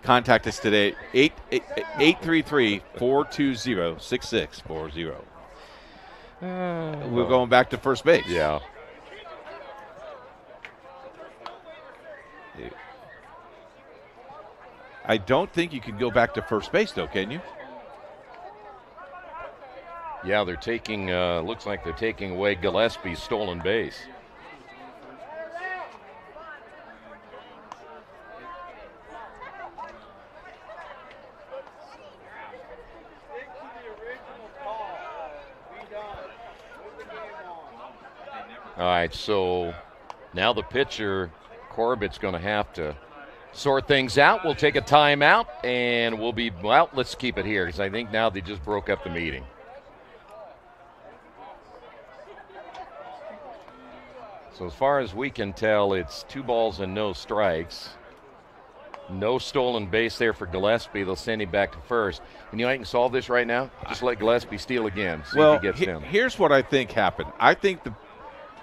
Contact us today, 833-420-6640. We're going back to first base. Yeah. I don't think you can go back to first base, though, can you? Yeah, they're taking, looks like they're taking away Gillespie's stolen base. All right, so now the pitcher, Corbett's going to have to sort things out. We'll take a timeout, and we'll be, well, let's keep it here because I think now they just broke up the meeting. So as far as we can tell, it's 2 balls and no strikes. No stolen base there for Gillespie. They'll send him back to first. And you know, I can solve this right now. Just let Gillespie steal again. See if he gets him. Here's what I think happened. I think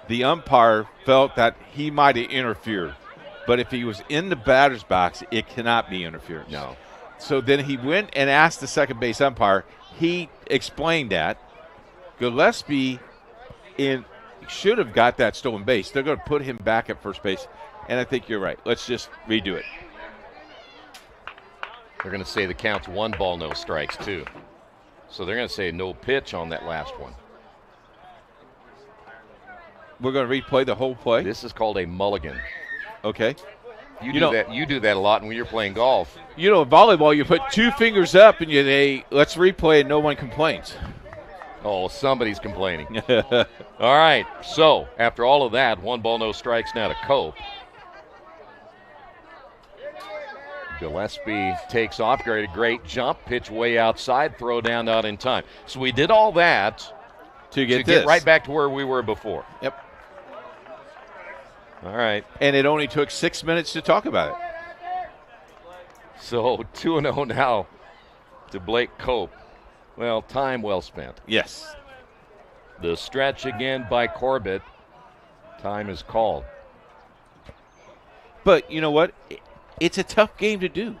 the umpire felt that he might have interfered. But if he was in the batter's box, it cannot be interference. No. So then he went and asked the second base umpire. He explained that. Gillespie should have got that stolen base. They're going to put him back at first base. And I think you're right. Let's just redo it. They're going to say the count's 1 ball, no strikes, too. So they're going to say no pitch on that last one. We're going to replay the whole play. This is called a mulligan. Okay. You do that a lot when you're playing golf. You know, in volleyball, you put 2 fingers up and let's replay and no one complains. Oh, somebody's complaining. All right, so after all of that, 1 ball, no strikes now to Cope. Gillespie takes off, great jump, pitch way outside, throw down not in time. So we did all that to get right back to where we were before. Yep. All right. And it only took 6 minutes to talk about it. So 2-0 now to Blake Cope. Well, time well spent. Yes. The stretch again by Corbett. Time is called. But you know what? It's a tough game to do.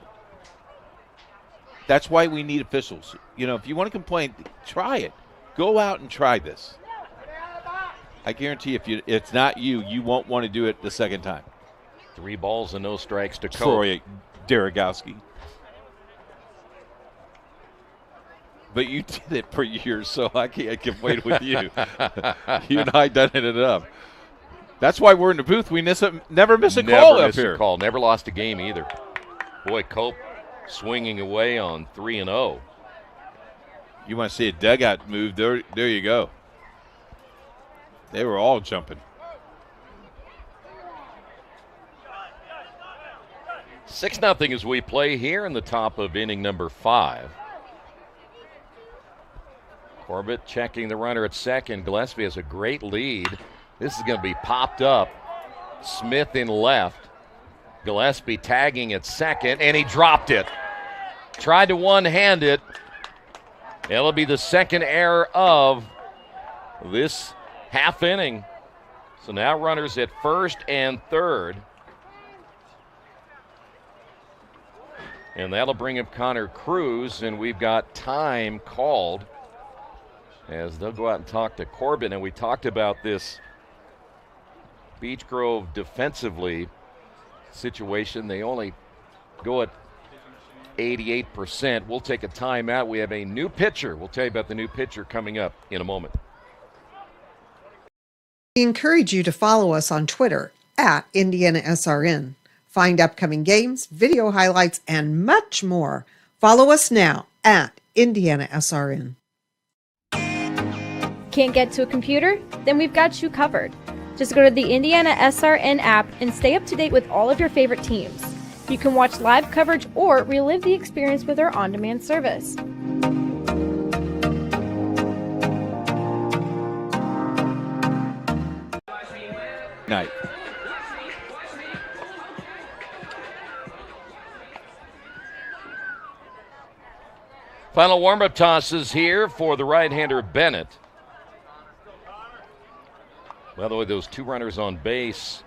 That's why we need officials. You know, if you want to complain, try it. Go out and try this. I guarantee if it's not you won't want to do it the second time. 3 balls and no strikes to Cope. Troy Daragowski. But you did it for years, so I can't complain with you. You and I done it enough. That's why we're in the booth. We never miss a call up here. Never lost a game either. Boy, Cope swinging away on 3-0. You want to see a dugout move? There you go. They were all jumping. 6-0 as we play here in the top of inning number 5. Corbett checking the runner at second. Gillespie has a great lead. This is going to be popped up. Smith in left. Gillespie tagging at second, and he dropped it. Tried to one-hand it. It'll be the second error of this half inning. So now runners at first and third. And that'll bring up Connor Cruz, and we've got time called as they'll go out and talk to Corbin. And we talked about this Beech Grove defensively situation. They only go at 88%. We'll take a timeout. We have a new pitcher. We'll tell you about the new pitcher coming up in a moment. We encourage you to follow us on Twitter at IndianaSRN. Find upcoming games, video highlights, and much more. Follow us now at IndianaSRN. Can't get to a computer? Then we've got you covered. Just go to the IndianaSRN app and stay up to date with all of your favorite teams. You can watch live coverage or relive the experience with our on-demand service. Night. Final warm-up tosses here for the right-hander Bennett. By the way, those two runners on base,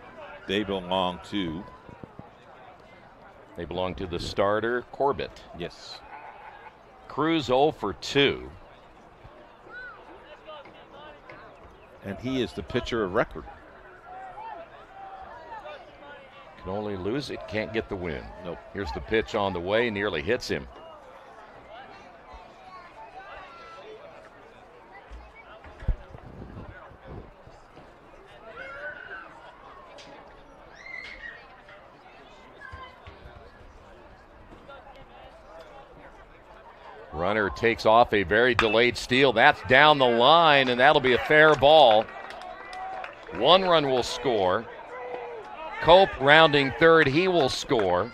they belong to the starter, Corbett. Yes. Cruz 0 for 2. And he is the pitcher of record. Can only lose it, can't get the win. Nope. Here's the pitch on the way, nearly hits him. Runner takes off a very delayed steal. That's down the line, and that'll be a fair ball. One run will score. Cope rounding third, he will score.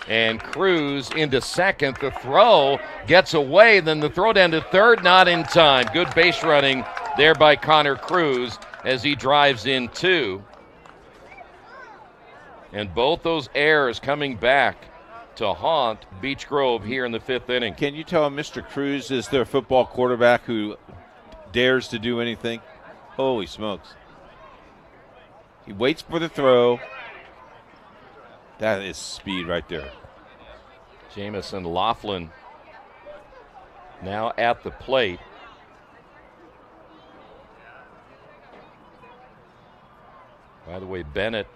And Cruz into second. The throw gets away, then the throw down to third, not in time. Good base running there by Connor Cruz as he drives in 2. And both those errors coming back to haunt Beech Grove here in the 5th inning. Can you tell him Mr. Cruz is their football quarterback who dares to do anything? Holy smokes. He waits for the throw. That is speed right there. Jamison Laughlin now at the plate. By the way, Bennett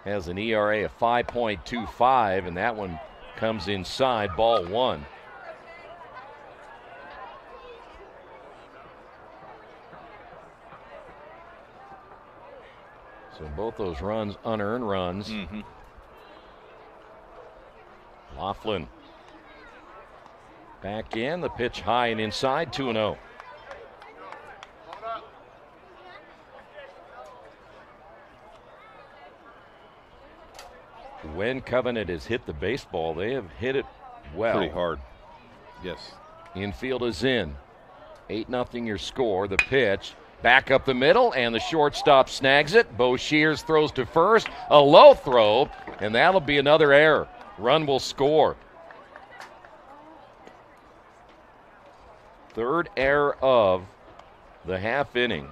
has an ERA of 5.25, and that one comes inside, ball 1. So both those runs, unearned runs. Mm-hmm. Laughlin back in, the pitch high and inside, 2-0. When Covenant has hit the baseball, they have hit it well. Pretty hard. Yes. Infield is in. 8-0 your score. The pitch back up the middle, and the shortstop snags it. Bo Shears throws to first. A low throw, and that'll be another error. Run will score. Third error of the half inning.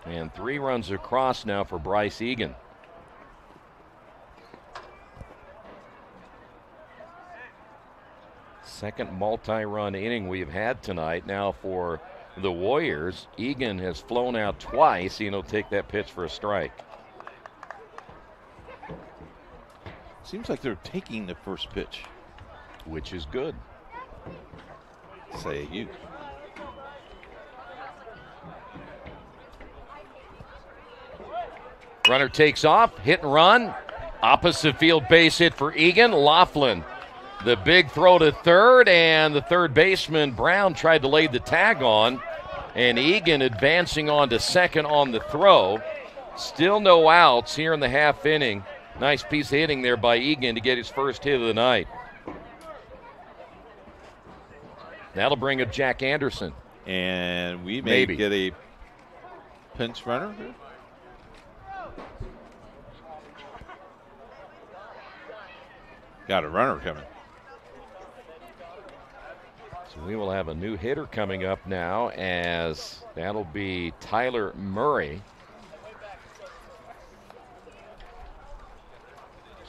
And 3 runs across now for Bryce Egan. Second multi-run inning we've had tonight now for the Warriors. Egan has flown out twice, and he'll take that pitch for a strike. Seems like they're taking the first pitch, which is good. Say you. Runner takes off, hit and run. Opposite field base hit for Egan. Laughlin, the big throw to third, and the third baseman, Brown, tried to lay the tag on, and Egan advancing on to second on the throw. Still no outs here in the half inning. Nice piece of hitting there by Egan to get his first hit of the night. That'll bring up Jack Anderson. And we may get a pinch runner here. Got a runner coming. So we will have a new hitter coming up now, as that'll be Tyler Murray.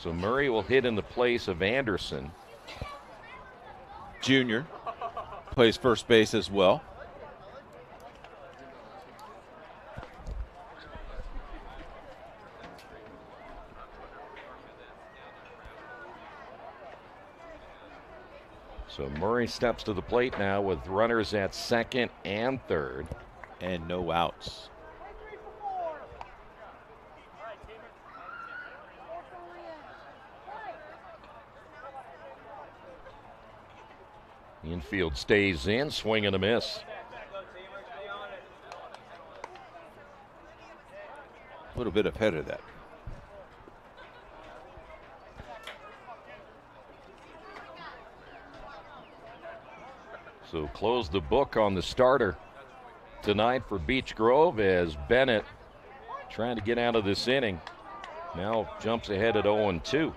So Murray will hit in the place of Anderson. Junior plays first base as well. So Murray steps to the plate now with runners at second and third. And no outs. Infield stays in, swing and a miss. A little bit ahead of that. So close the book on the starter tonight for Beech Grove, as Bennett, trying to get out of this inning, now jumps ahead at 0-2.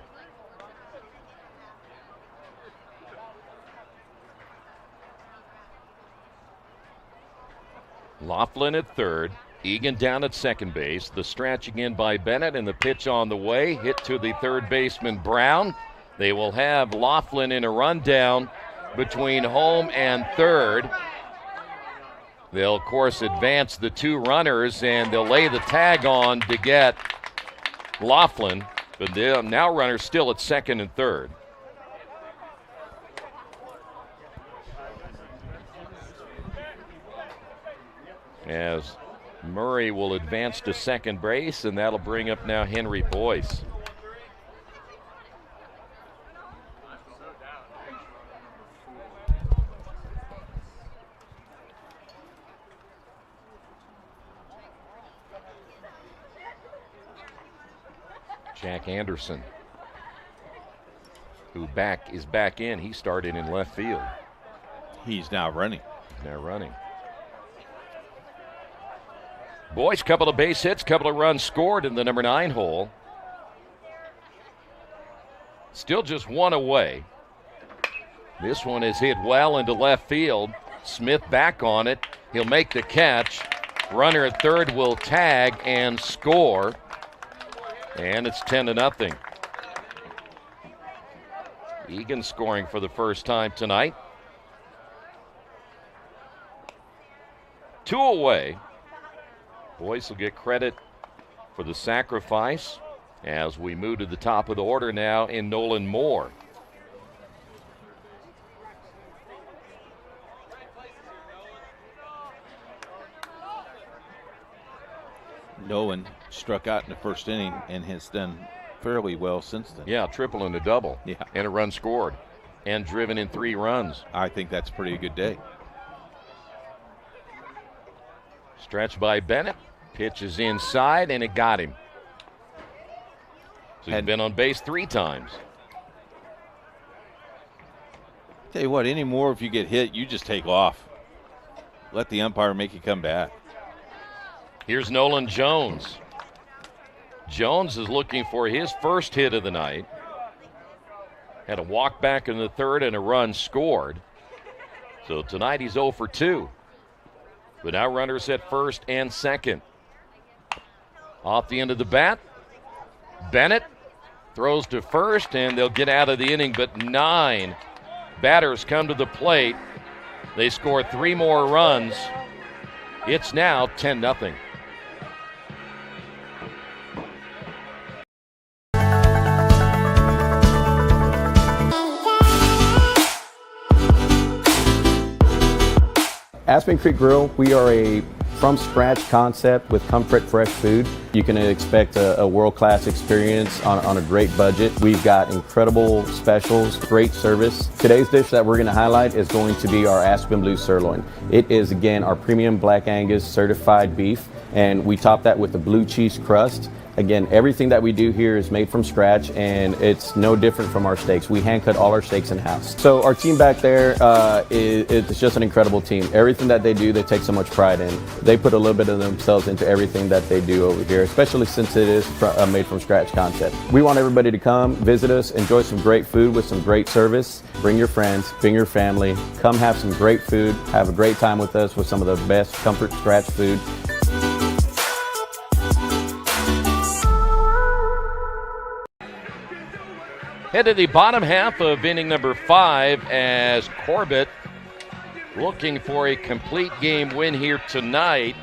Laughlin at third, Egan down at second base. The stretching in by Bennett, and the pitch on the way, hit to the third baseman Brown. They will have Laughlin in a rundown between home and third. They'll, of course, advance the two runners, and they'll lay the tag on to get Laughlin, but now runners still at second and third. As Murray will advance to second base, and that'll bring up now Henry Boyce. Jack Anderson, who is back in. He started in left field. He's now running. Boyce, couple of base hits, couple of runs scored in the number 9 hole. Still just one away. This one is hit well into left field. Smith back on it. He'll make the catch. Runner at third will tag and score. And it's 10-0. Egan scoring for the first time tonight. 2 away. Boyce will get credit for the sacrifice as we move to the top of the order now in Nolan Moore. Nolan struck out in the first inning and has done fairly well since then. Yeah, triple and a double. Yeah. And a run scored. And driven in 3 runs. I think that's a pretty good day. Stretch by Bennett. Pitch is inside, and it got him. So he's been on base 3 times. Tell you what, anymore, if you get hit, you just take off. Let the umpire make you come back. Here's Nolan Jones. Jones is looking for his first hit of the night. Had a walk back in the third and a run scored. So tonight he's 0 for 2. But now runners at first and second. Off the end of the bat, Bennett throws to first, and they'll get out of the inning, but 9 batters come to the plate. They score 3 more runs. It's now 10-0. Aspen Creek Grill, we are a from-scratch concept with comfort fresh food. You can expect a world-class experience on a great budget. We've got incredible specials, great service. Today's dish that we're going to highlight is going to be our Aspen Blue Sirloin. It is, again, our premium Black Angus certified beef, and we top that with a blue cheese crust. Again, everything that we do here is made from scratch, and it's no different from our steaks. We hand cut all our steaks in-house. So our team back there, it's just an incredible team. Everything that they do, they take so much pride in. They put a little bit of themselves into everything that they do over here, especially since it is a made from scratch concept. We want everybody to come, visit us, enjoy some great food with some great service. Bring your friends, bring your family, come have some great food, have a great time with us with some of the best comfort scratch food. Head to the bottom half of inning number 5 as Corbett looking for a complete game win here tonight.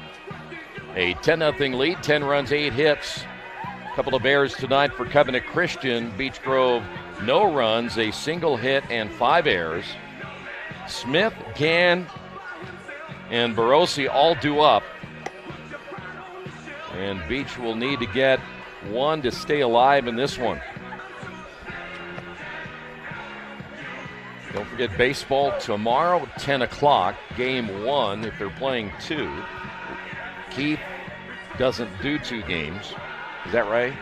A 10-0 lead, 10 runs, 8 hits. A couple of errors tonight for Covenant Christian. Beech Grove, no runs, a single hit, and 5 errors. Smith, Gann, and Barossi all due up. And Beech will need to get one to stay alive in this one. Don't forget baseball tomorrow, 10 o'clock, game 1 if they're playing 2. Keith doesn't do 2 games. Is that right?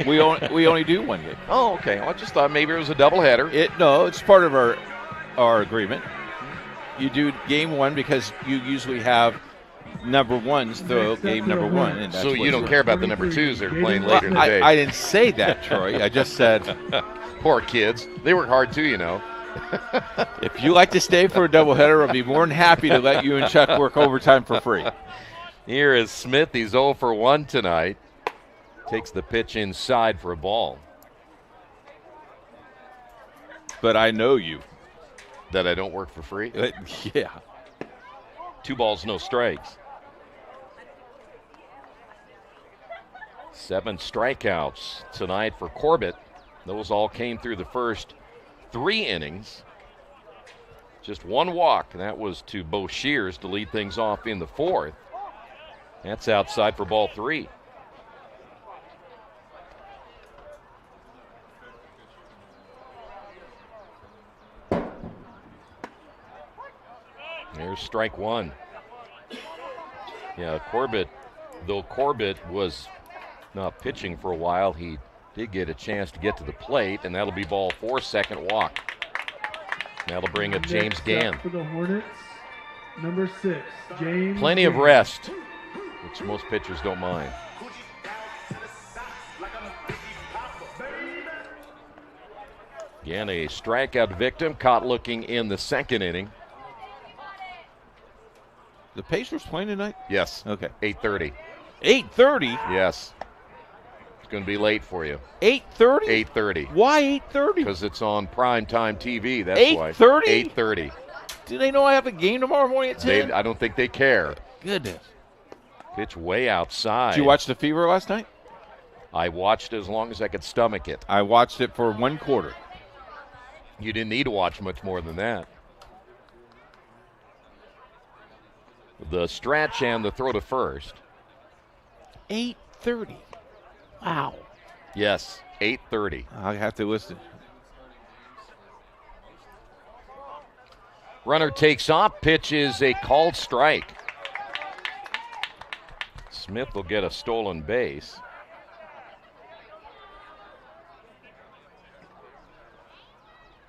We only do 1 game. Oh, okay. Well, I just thought maybe it was a doubleheader. No, it's part of our agreement. You do game 1 because you usually have number 1s throw game number 1. And that's so you don't care about the number 2s that are playing later in the day. I didn't say that, Troy. I just said. Poor kids. They work hard too, you know. If you like to stay for a doubleheader, I'll be more than happy to let you and Chuck work overtime for free. Here is Smith. He's 0 for 1 tonight. Takes the pitch inside for a ball. But I know you. That I don't work for free? Yeah. 2 balls, no strikes. 7 strikeouts tonight for Corbett. Those all came through the first 3 innings. Just 1 walk, and that was to Bo Shears to lead things off in the 4th. That's outside for ball 3. There's strike 1. Yeah, Corbett, though Corbett was not pitching for a while, he did get a chance to get to the plate, and that'll be ball 4, second walk. That'll bring up James Gann. For the Hornets, number 6, James. Plenty of rest, which most pitchers don't mind. Again, a strikeout victim caught looking in the 2nd inning. The Pacers playing tonight? Yes. Okay. 8:30. 8:30? Yes. It's going to be late for you. 8:30? 8:30. Why 8:30? Because it's on primetime TV. That's 8:30? why. 8:30. Do they know I have a game tomorrow morning at 10? I don't think they care. Goodness. Pitch way outside. Did you watch the Fever last night? I watched as long as I could stomach it. I watched it for 1 quarter. You didn't need to watch much more than that. The stretch and the throw to first. 8:30. Wow. Yes, 8:30. I have to listen. Runner takes off. Pitch is a called strike. Smith will get a stolen base.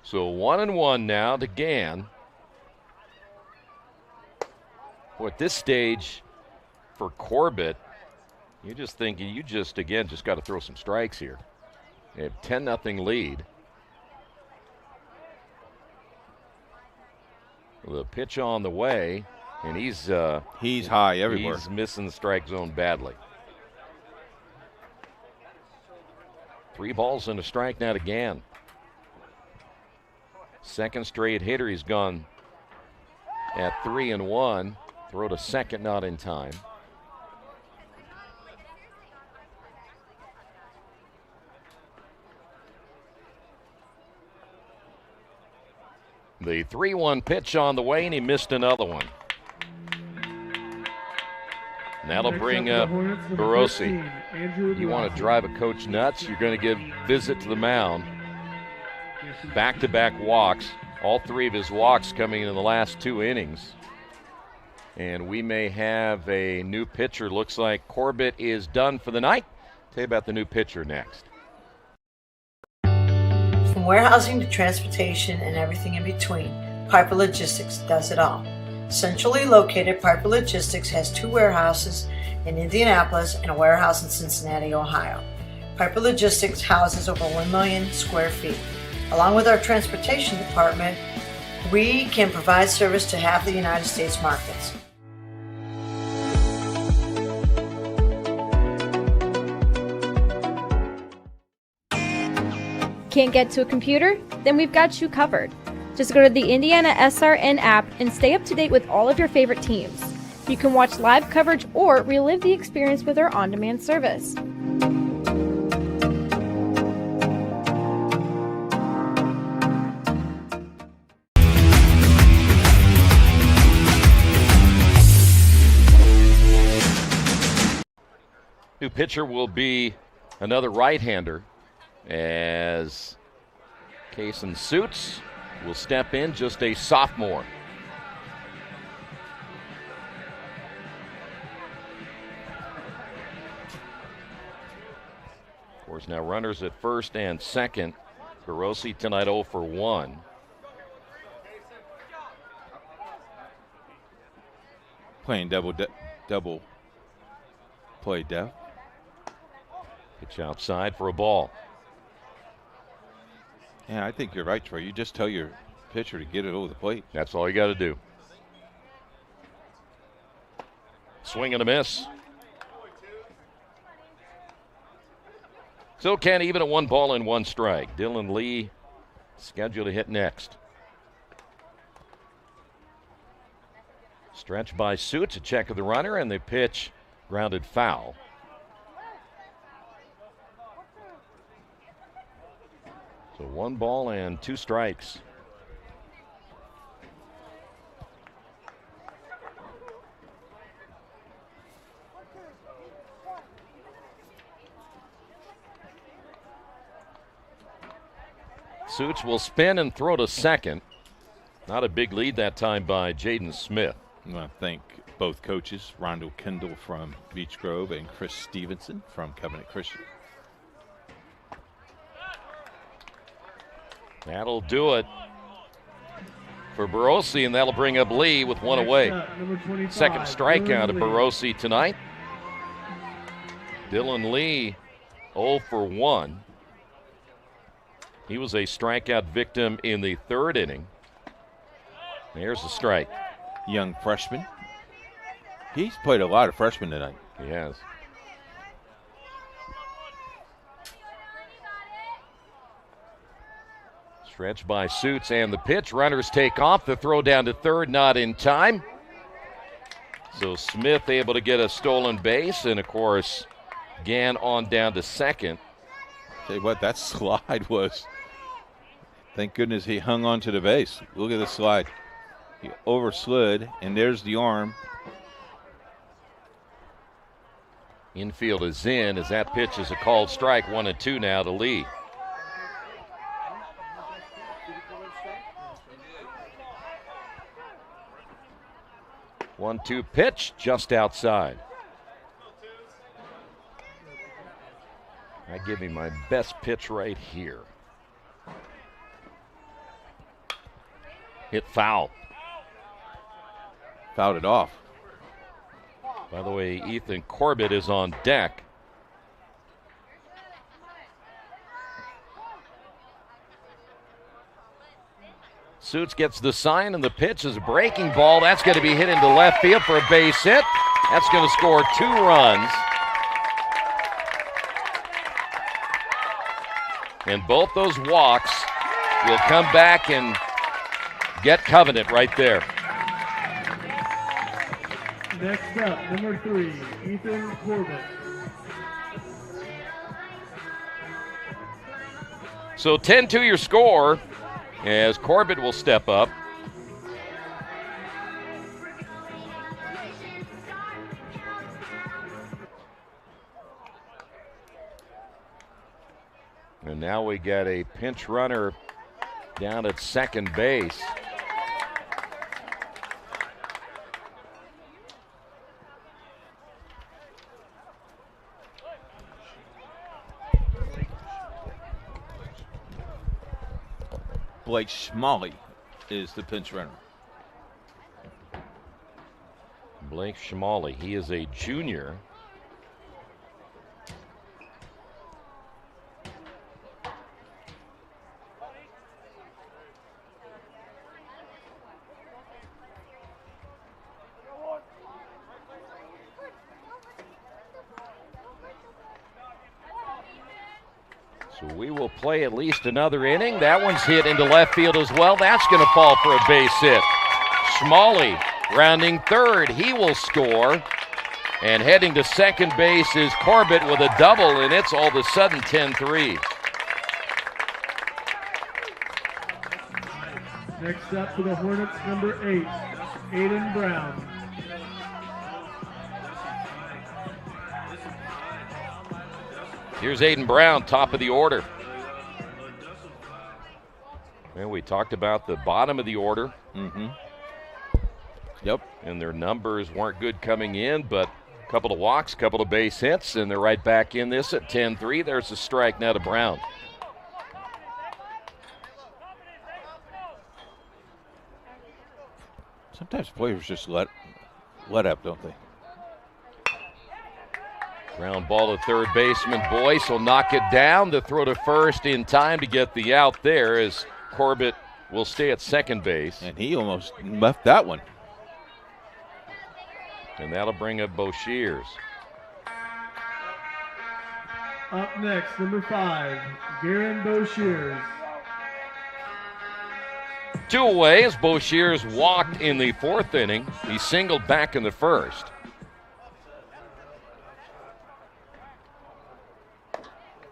So 1-1 now to Gann. Well, at this stage for Corbett, you just think again got to throw some strikes here. They have 10-0 lead. The pitch on the way, and he's high everywhere. He's missing the strike zone badly. 3 balls and a strike now to Gann. 2nd straight hitter. He's gone at 3-1. Throw to second, not in time. The 3-1 pitch on the way, and he missed another one. That'll bring up Barossi. You want to drive a coach nuts, you're going to give visit to the mound. Back-to-back walks. All three of his walks coming in the last 2 innings. And we may have a new pitcher. Looks like Corbett is done for the night. Tell you about the new pitcher next. From warehousing to transportation and everything in between, Piper Logistics does it all. Centrally located, Piper Logistics has 2 warehouses in Indianapolis and a warehouse in Cincinnati, Ohio. Piper Logistics houses over 1 million square feet. Along with our transportation department, we can provide service to half the United States markets. Can't get to a computer? Then we've got you covered. Just go to the IndianaSRN app and stay up to date with all of your favorite teams. You can watch live coverage or relive the experience with our on-demand service. New pitcher will be another right-hander as Kason Suits will step in, just a sophomore. Of course, now runners at first and second. Barossi tonight 0 for 1. Playing double play deaf. Pitch outside for a ball. Yeah, I think you're right, Troy. You just tell your pitcher to get it over the plate. That's all you got to do. Swing and a miss. Still can't even at 1 ball and 1 strike. Dylan Lee scheduled to hit next. Stretch by Suits, a check of the runner, and the pitch grounded foul. So 1 ball and 2 strikes. Suits will spin and throw to second. Not a big lead that time by Jaden Smith. I thank both coaches, Rondo Kendall from Beech Grove and Chris Stevenson from Covenant Christian. That'll do it for Barossi, and that'll bring up Lee with 1 away. Second strikeout of Barossi tonight. Dylan Lee 0 for 1. He was a strikeout victim in the 3rd inning. There's the strike. Young freshman. He's played a lot of freshmen tonight. He has. Stretch by Suits and the pitch. Runners take off. The throw down to third, not in time. So Smith able to get a stolen base, and of course, Gann on down to second. Tell you what, that slide was. Thank goodness he hung on to the base. Look at the slide. He overslid, and there's the arm. Infield is in as that pitch is a called strike. 1-2 now to Lee. One-two pitch just outside. I give him my best pitch right here. Hit foul. Fouled it off. By the way, Ethan Corbett is on deck. Suits gets the sign, and the pitch is a breaking ball. That's going to be hit into left field for a base hit. That's going to score 2 runs. And both those walks will come back and get Covenant right there. Next up, number 3, Ethan Corbett. So 10-2 your score as Corbett will step up. And now we got a pinch runner down at second base. Blake Schmalley is the pinch runner. Blake Schmalley, he is a junior. So we will play at least another inning. That one's hit into left field as well. That's going to fall for a base hit. Schmalley rounding third. He will score. And heading to second base is Corbett with a double, and it's all of a sudden 10-3. Next up for the Hornets, number 8, Aiden Brown. Here's Aiden Brown, top of the order. And we talked about the bottom of the order. Mm-hmm. Yep. And their numbers weren't good coming in, but a couple of walks, couple of base hits, and they're right back in this at 10-3. There's a strike now to Brown. Sometimes players just let up, don't they? Ground ball to third baseman. Boyce will knock it down. The throw to first in time to get the out there as Corbett will stay at second base. And he almost left that one. And that'll bring up Boshears. Up next, number 5, Garen Boshears. 2 away as Boshears walked in the 4th inning. He singled back in the 1st.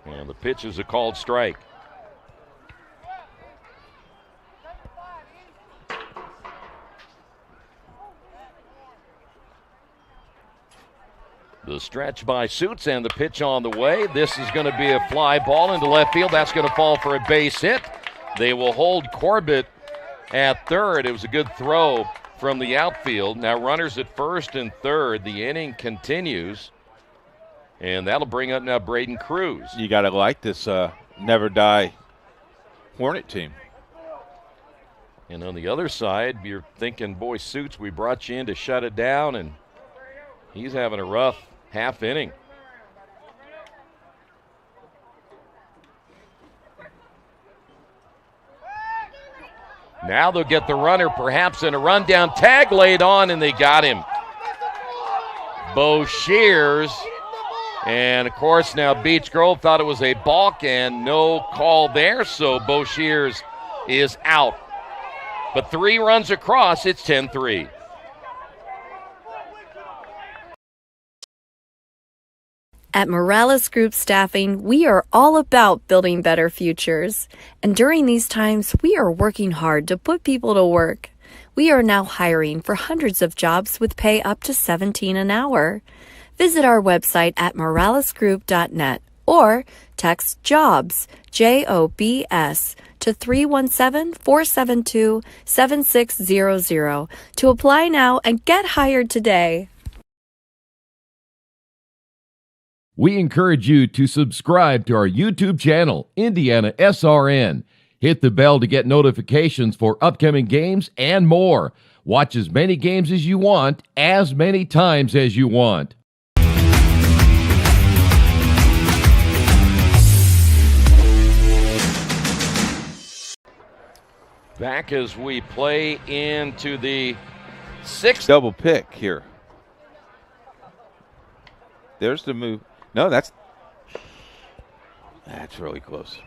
And the pitch is a called strike. The stretch by Suits and the pitch on the way. This is going to be a fly ball into left field. That's going to fall for a base hit. They will hold Corbett at third. It was a good throw from the outfield. Now runners at first and third. The inning continues. And that'll bring up now Braden Cruz. You got to like this never die Hornet team. And on the other side, you're thinking, boy, Suits, we brought you in to shut it down, and he's having a rough half inning. Now they'll get the runner perhaps in a rundown. Tag laid on, and they got him. Boshears. And, of course, now Beech Grove thought it was a balk and no call there, so Boshears is out. But 3 runs across, it's 10-3. At Morales Group Staffing, we are all about building better futures. And during these times, we are working hard to put people to work. We are now hiring for hundreds of jobs with pay up to $17 an hour. Visit our website at moralesgroup.net or text JOBS, JOBS, to 317-472-7600 to apply now and get hired today. We encourage you to subscribe to our YouTube channel, IndianaSRN. Hit the bell to get notifications for upcoming games and more. Watch as many games as you want, as many times as you want. Back as we play into the 6th. Double pick here. There's the move. No, that's really close.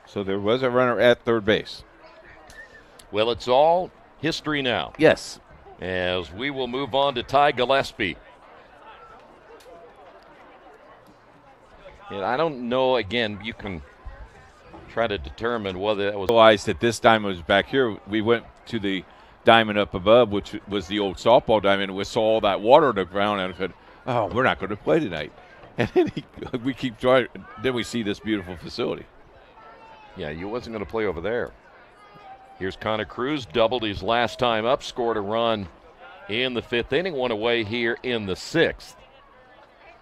So there was a runner at third base. Well, it's all history now. Yes. As we will move on to Ty Gillespie. And I don't know, again, you can try to determine whether that was. Realized that this diamond was back here. We went to the diamond up above, which was the old softball diamond. We saw all that water on the ground, and I said, oh, we're not going to play tonight. And then we keep trying. Then we see this beautiful facility. Yeah, you wasn't going to play over there. Here's Connor Cruz, doubled his last time up, scored a run in the 5th inning, one away here in the 6th.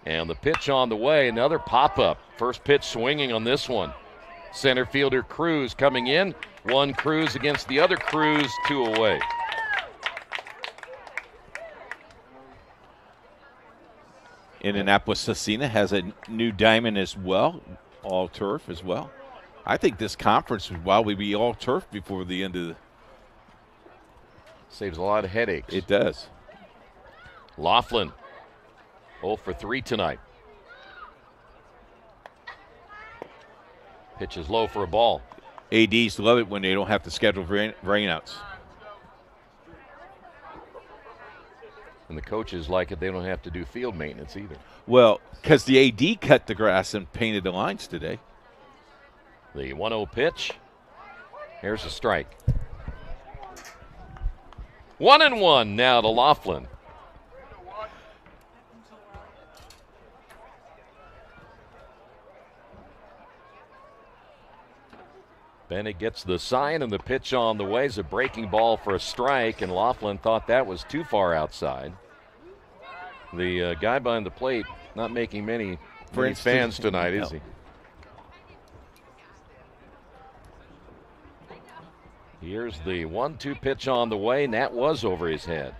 And the pitch on the way, another pop-up. First pitch swinging on this one. Center fielder Cruz coming in. One Cruz against the other Cruz, 2 away. Indianapolis-Scecina has a new diamond as well, all turf as well. I think this conference would probably be all turf before the end of the. Saves a lot of headaches. It does. Laughlin, 0 for 3 tonight. Pitch is low for a ball. ADs love it when they don't have to schedule rainouts. And the coaches like it. They don't have to do field maintenance either. Well, because the AD cut the grass and painted the lines today. The 1-0 pitch. Here's a strike. 1-1 now to Laughlin. Bennett gets the sign, and the pitch on the way is a breaking ball for a strike, and Laughlin thought that was too far outside. The guy behind the plate not making many fans tonight, is he? Here's the 1-2 pitch on the way, and that was over his head.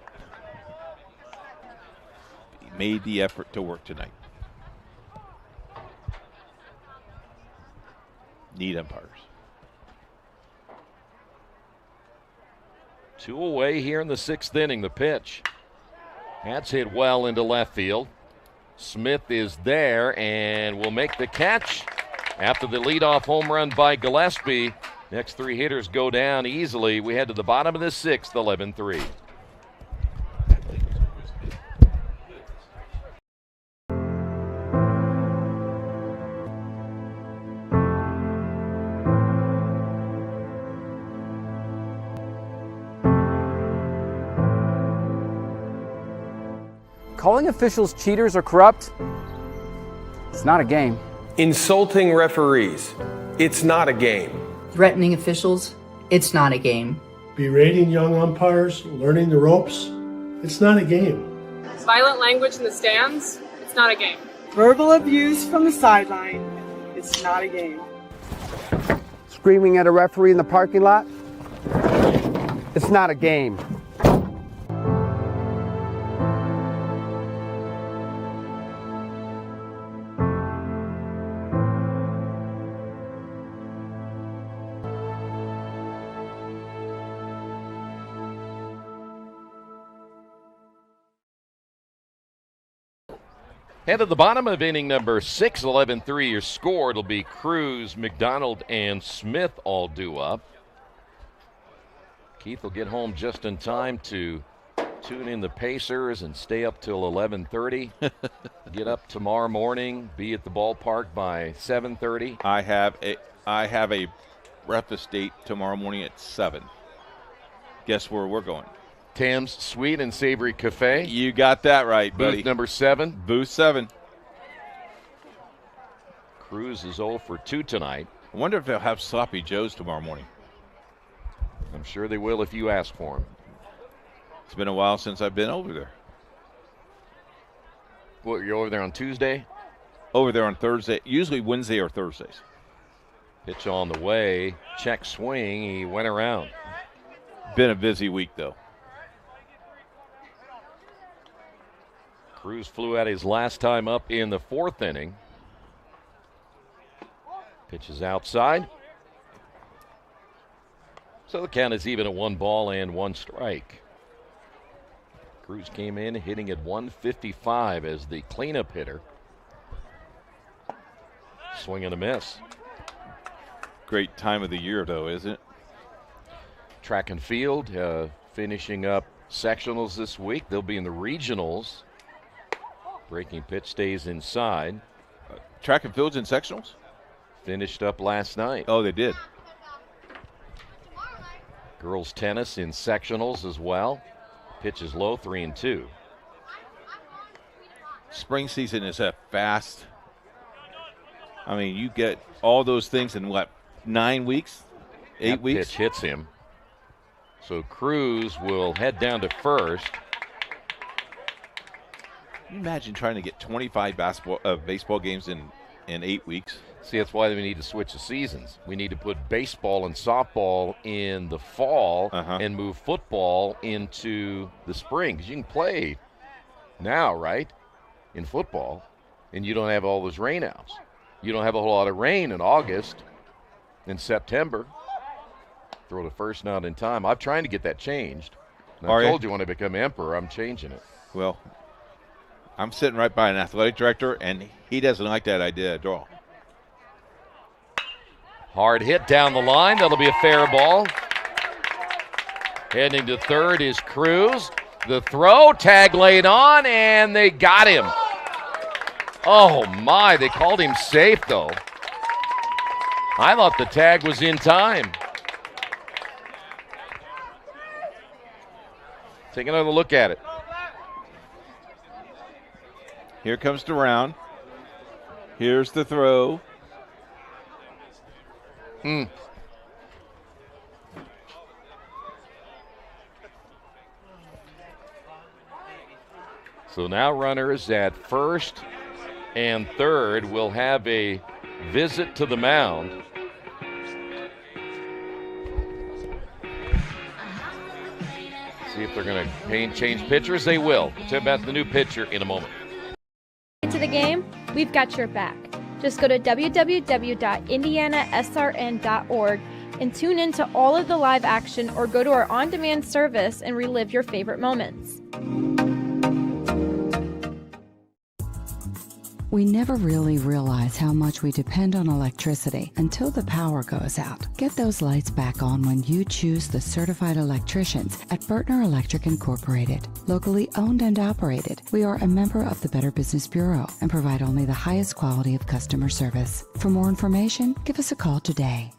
He made the effort to work tonight. Need umpires. 2 away here in the 6th inning. The pitch. That's hit well into left field. Smith is there and will make the catch after the leadoff home run by Gillespie. Next 3 hitters go down easily. We head to the bottom of the 6th, 11-3. Calling officials cheaters or corrupt, it's not a game. Insulting referees, it's not a game. Threatening officials, it's not a game. Berating young umpires, learning the ropes, it's not a game. Violent language in the stands, it's not a game. Verbal abuse from the sideline. It's not a game. Screaming at a referee in the parking lot, it's not a game. Head to the bottom of inning number 6, 11-3. Your score, it'll be Cruz, McDonald, and Smith all due up. Keith will get home just in time to tune in the Pacers and stay up till 11:30. Get up tomorrow morning, be at the ballpark by 7:30. I have a breakfast date tomorrow morning at 7. Guess where we're going? Tam's Sweet and Savory Cafe. You got that right, buddy. Booth number 7. Booth 7. Cruz is 0 for 2 tonight. I wonder if they'll have Sloppy Joes tomorrow morning. I'm sure they will if you ask for them. It's been a while since I've been over there. What, you're over there on Tuesday? Over there on Thursday, usually Wednesday or Thursdays. Pitch on the way, check swing, he went around. Been a busy week, though. Cruz flew out his last time up in the 4th inning. Pitch is outside. So the count is even at 1 ball and 1 strike. Cruz came in hitting at 155 as the cleanup hitter. Swing and a miss. Great time of the year, though, isn't it? Track and field finishing up sectionals this week. They'll be in the regionals. Breaking pitch stays inside. Track and field's in sectionals? Finished up last night. Oh, they did. Girls tennis in sectionals as well. Pitch is low, 3-2. spring season is a fast. I mean, you get all those things in what, 9 weeks, 8 weeks? Pitch hits him. So Cruz will head down to first. Can you imagine trying to get 25 baseball games in 8 weeks? See, that's why we need to switch the seasons. We need to put baseball and softball in the fall and move football into the spring. Because you can play now, right, in football, and you don't have all those rainouts. You don't have a whole lot of rain in August, in September. Throw the first out in time. I'm trying to get that changed. And I told you when I become emperor, I'm changing it. Well, I'm sitting right by an athletic director, and he doesn't like that idea at all. Hard hit down the line. That'll be a fair ball. Heading to third is Cruz. The throw, tag laid on, and they got him. Oh, my. They called him safe, though. I thought the tag was in time. Take another look at it. Here comes the round. Here's the throw. So now runners at first and third will have a visit to the mound. See if they're going to change pitchers. They will. We'll tell you about the new pitcher in a moment. To the game, we've got your back. Just go to www.IndianaSRN.org and tune in to all of the live action, or go to our on-demand service and relive your favorite moments. We never really realize how much we depend on electricity until the power goes out. Get those lights back on when you choose the certified electricians at Bertner Electric Incorporated. Locally owned and operated, we are a member of the Better Business Bureau and provide only the highest quality of customer service. For more information, give us a call today.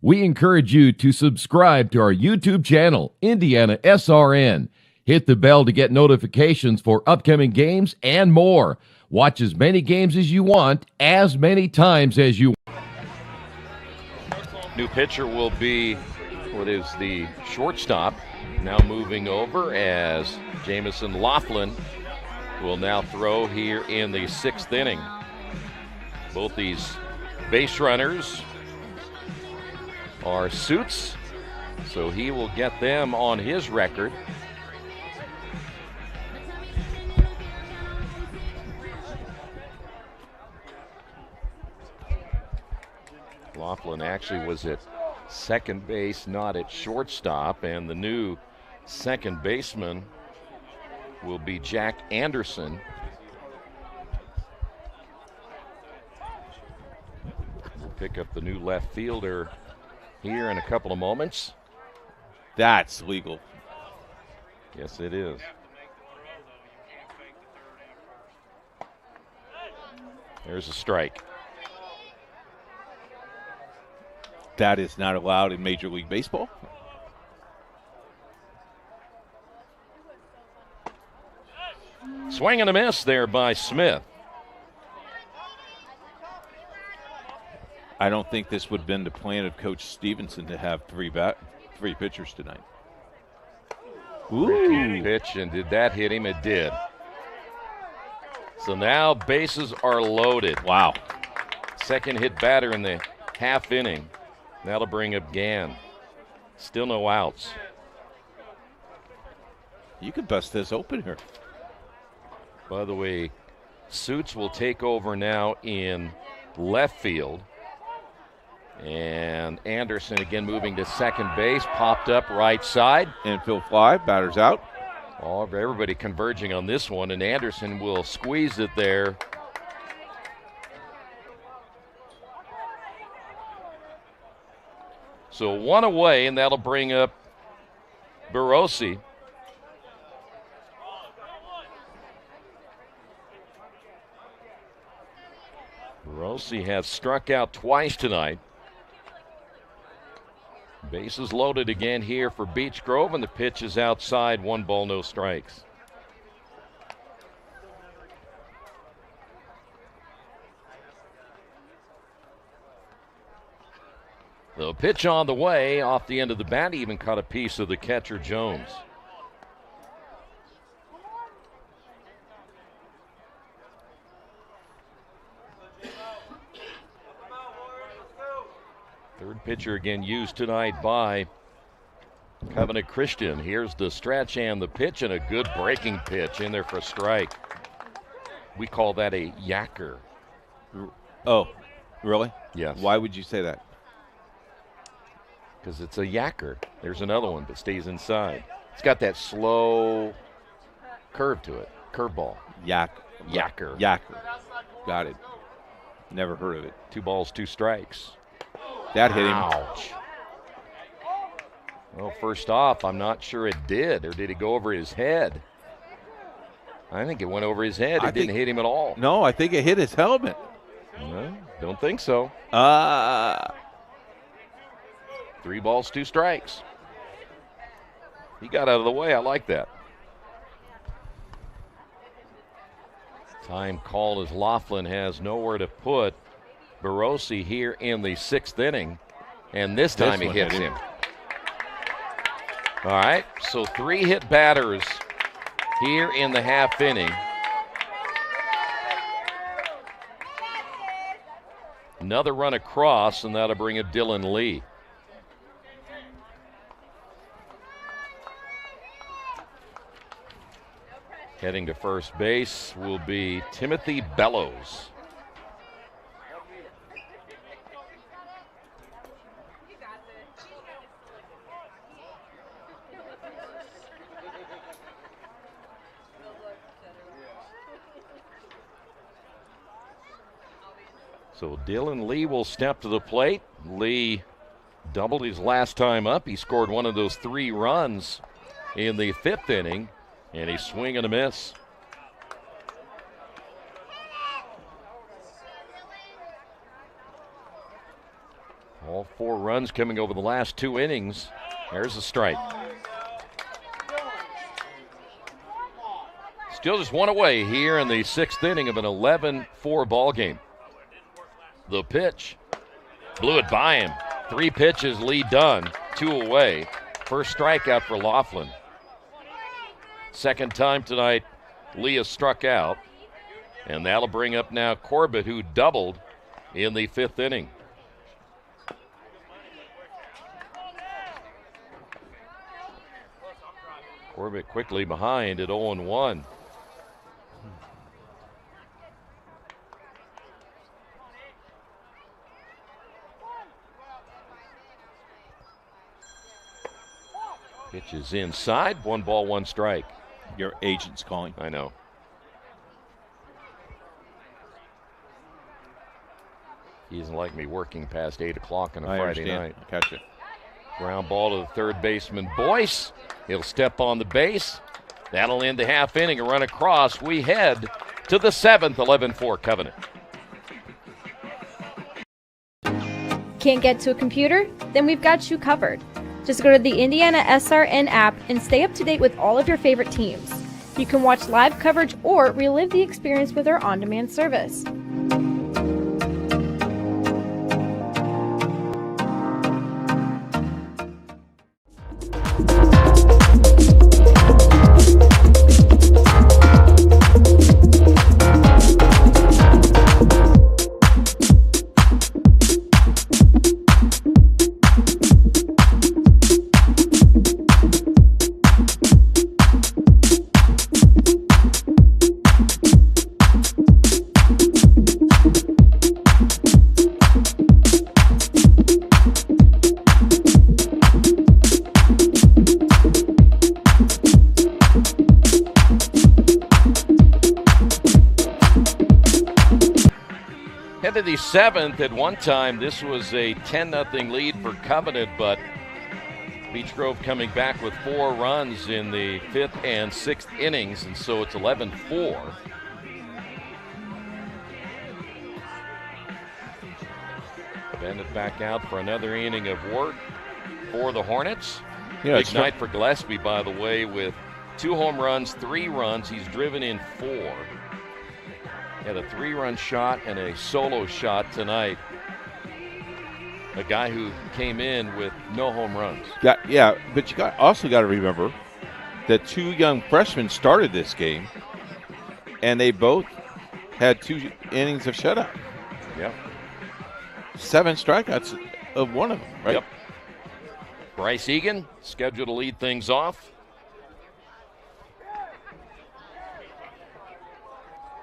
We encourage you to subscribe to our YouTube channel, IndianaSRN. Hit the bell to get notifications for upcoming games and more. Watch as many games as you want, as many times as you want. New pitcher will be what is the shortstop. Now moving over as Jamison Laughlin will now throw here in the 6th inning. Both these base runners are Suits, so he will get them on his record. Laughlin actually was at second base, not at shortstop, and the new second baseman will be Jack Anderson. We'll pick up the new left fielder here in a couple of moments. That's legal. Yes, it is. There's a strike. That is not allowed in Major League Baseball. Swing and a miss there by Smith. I don't think this would have been the plan of Coach Stevenson to have three pitchers tonight. Ooh. Pitch, and did that hit him? It did. So now bases are loaded. Wow. Second hit batter in the half inning. That'll bring up Gann. Still no outs. You could bust this open here. By the way, Suits will take over now in left field. And Anderson again moving to second base, popped up right side. Infield fly, batter's out. Oh, everybody converging on this one, and Anderson will squeeze it there. So one away, and that'll bring up Barossi. Barossi has struck out twice tonight. Bases loaded again here for Beech Grove, and the pitch is outside. 1 ball, no strikes. The pitch on the way off the end of the bat, even caught a piece of the catcher Jones. Third pitcher again used tonight by Covenant Christian. Here's the stretch and the pitch, and a good breaking pitch in there for a strike. We call that a yacker. Oh, really? Yes. Why would you say that? Because it's a yacker. There's another one that stays inside. It's got that slow curve to it. Curveball. Yacker. Yacker. Got it. Never heard of it. 2 balls, 2 strikes. That hit him. Ouch. Well, first off, I'm not sure it did, or did it go over his head? I think it went over his head. It didn't hit him at all. No, I think it hit his helmet. No, don't think so. 3 balls, 2 strikes. He got out of the way. I like that. Time call as Laughlin has nowhere to put Barossi here in the 6th inning. And this time he hits him. All right, so 3 hit batters here in the half inning. Another run across, and that'll bring up Dylan Lee. Heading to first base will be Timothy Bellows. So Dylan Lee will step to the plate. Lee doubled his last time up. He scored one of those 3 runs in the 5th inning, and he's swing and a miss. All 4 runs coming over the last 2 innings. There's a strike. Still just 1 away here in the 6th inning of an 11-4 ball game. The pitch. Blew it by him. 3 pitches, Lee done. 2 away. First strikeout for Laughlin. Second time tonight, Lee has struck out. And that'll bring up now Corbett, who doubled in the 5th inning. Corbett quickly behind at 0-1. Pitch is inside. 1 ball, 1 strike. Your agent's calling. I know. He doesn't like me working past 8 o'clock on a Friday night. I catch it. Ground ball to the third baseman, Boyce. He'll step on the base. That'll end the half inning. A run across. We head to the 7th, 11-4 Covenant. Can't get to a computer? Then we've got you covered. Just go to the IndianaSRN app and stay up to date with all of your favorite teams. You can watch live coverage or relive the experience with our on-demand service. To the 7th. At one time, this was a 10-0 lead for Covenant, but Beech Grove coming back with 4 runs in the 5th and 6th innings, and so it's 11-4. Bennett back out for another inning of work for the Hornets. Yeah, big night for Gillespie, by the way, with 2 home runs, 3 runs. He's driven in 4. Had a 3-run shot and a solo shot tonight. a guy who came in with no home runs. But you also got to remember that 2 young freshmen started this game, and they both had 2 innings of shutout. Yep. 7 strikeouts of one of them, right? Yep. Bryce Egan scheduled to lead things off.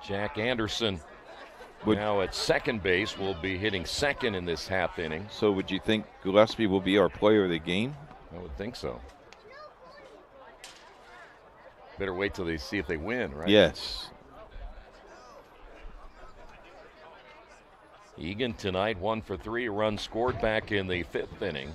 Jack Anderson now at second base will be hitting second in this half inning. So would you think Gillespie will be our player of the game? I would think so. Better wait till they see if they win, right? Yes. Egan tonight 1 for 3, a run scored back in the 5th inning.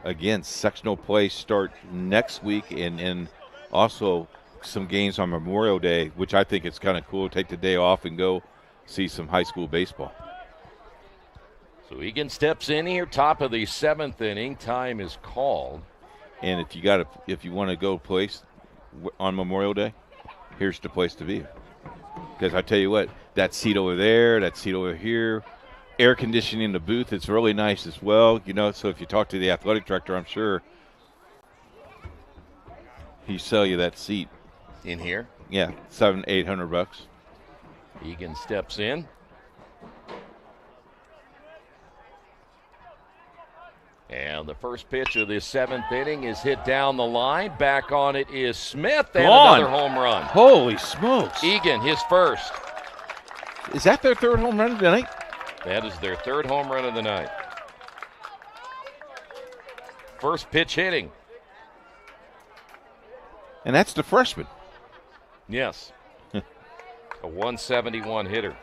Again, sectional play start next week, and also some games on Memorial Day, which I think it's kind of cool. Take the day off and go see some high school baseball. So Egan steps in here, top of the 7th inning. Time is called. And if you want to go place on Memorial Day, here's the place to be. Because I tell you what, that seat over there, that seat over here, air conditioning in the booth, it's really nice as well. So if you talk to the athletic director, I'm sure he'll sell you that seat. In here? Yeah, $700-800. Egan steps in. And the first pitch of this 7th inning is hit down the line. Back on it is Smith, and another home run. Holy smokes. Egan, his first. Is that their 3rd home run of the night? That is their 3rd home run of the night. First pitch hitting. And that's the freshman. Yes. A 171 hitter.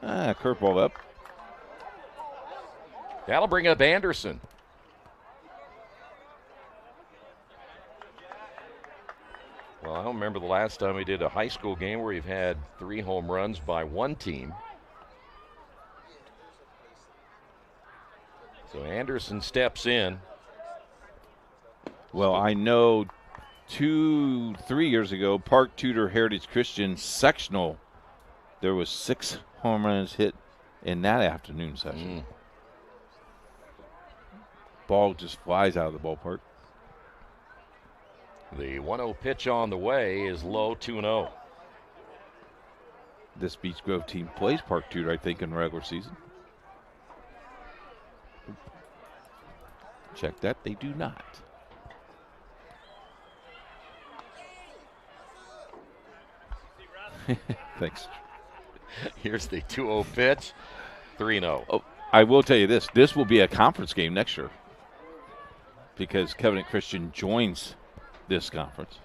Curveball up. That'll bring up Anderson. Well, I don't remember the last time we did a high school game where we've had 3 home runs by one team. So Anderson steps in. Well, I know 2-3 years ago, Park Tudor Heritage Christian sectional, there was 6 home runs hit in that afternoon session. Ball just flies out of the ballpark. The 1-0 pitch on the way is low, 2-0. This Beech Grove team plays Park Tudor, I think, in regular season. Check that, they do not. Thanks. Here's the 2-0 pitch, 3-0. Oh, I will tell you this. This will be a conference game next year because Covenant Christian joins this conference.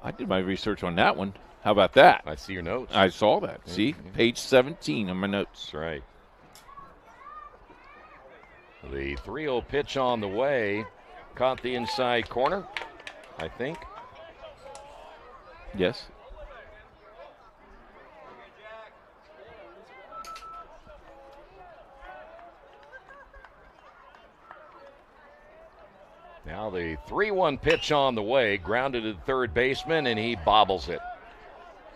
I did my research on that one. How about that? I see your notes. I saw that. See? Page 17 on my notes. That's right. The 3-0 pitch on the way. Caught the inside corner, I think. Yes. Now the 3-1 pitch on the way, grounded to the third baseman, and he bobbles it.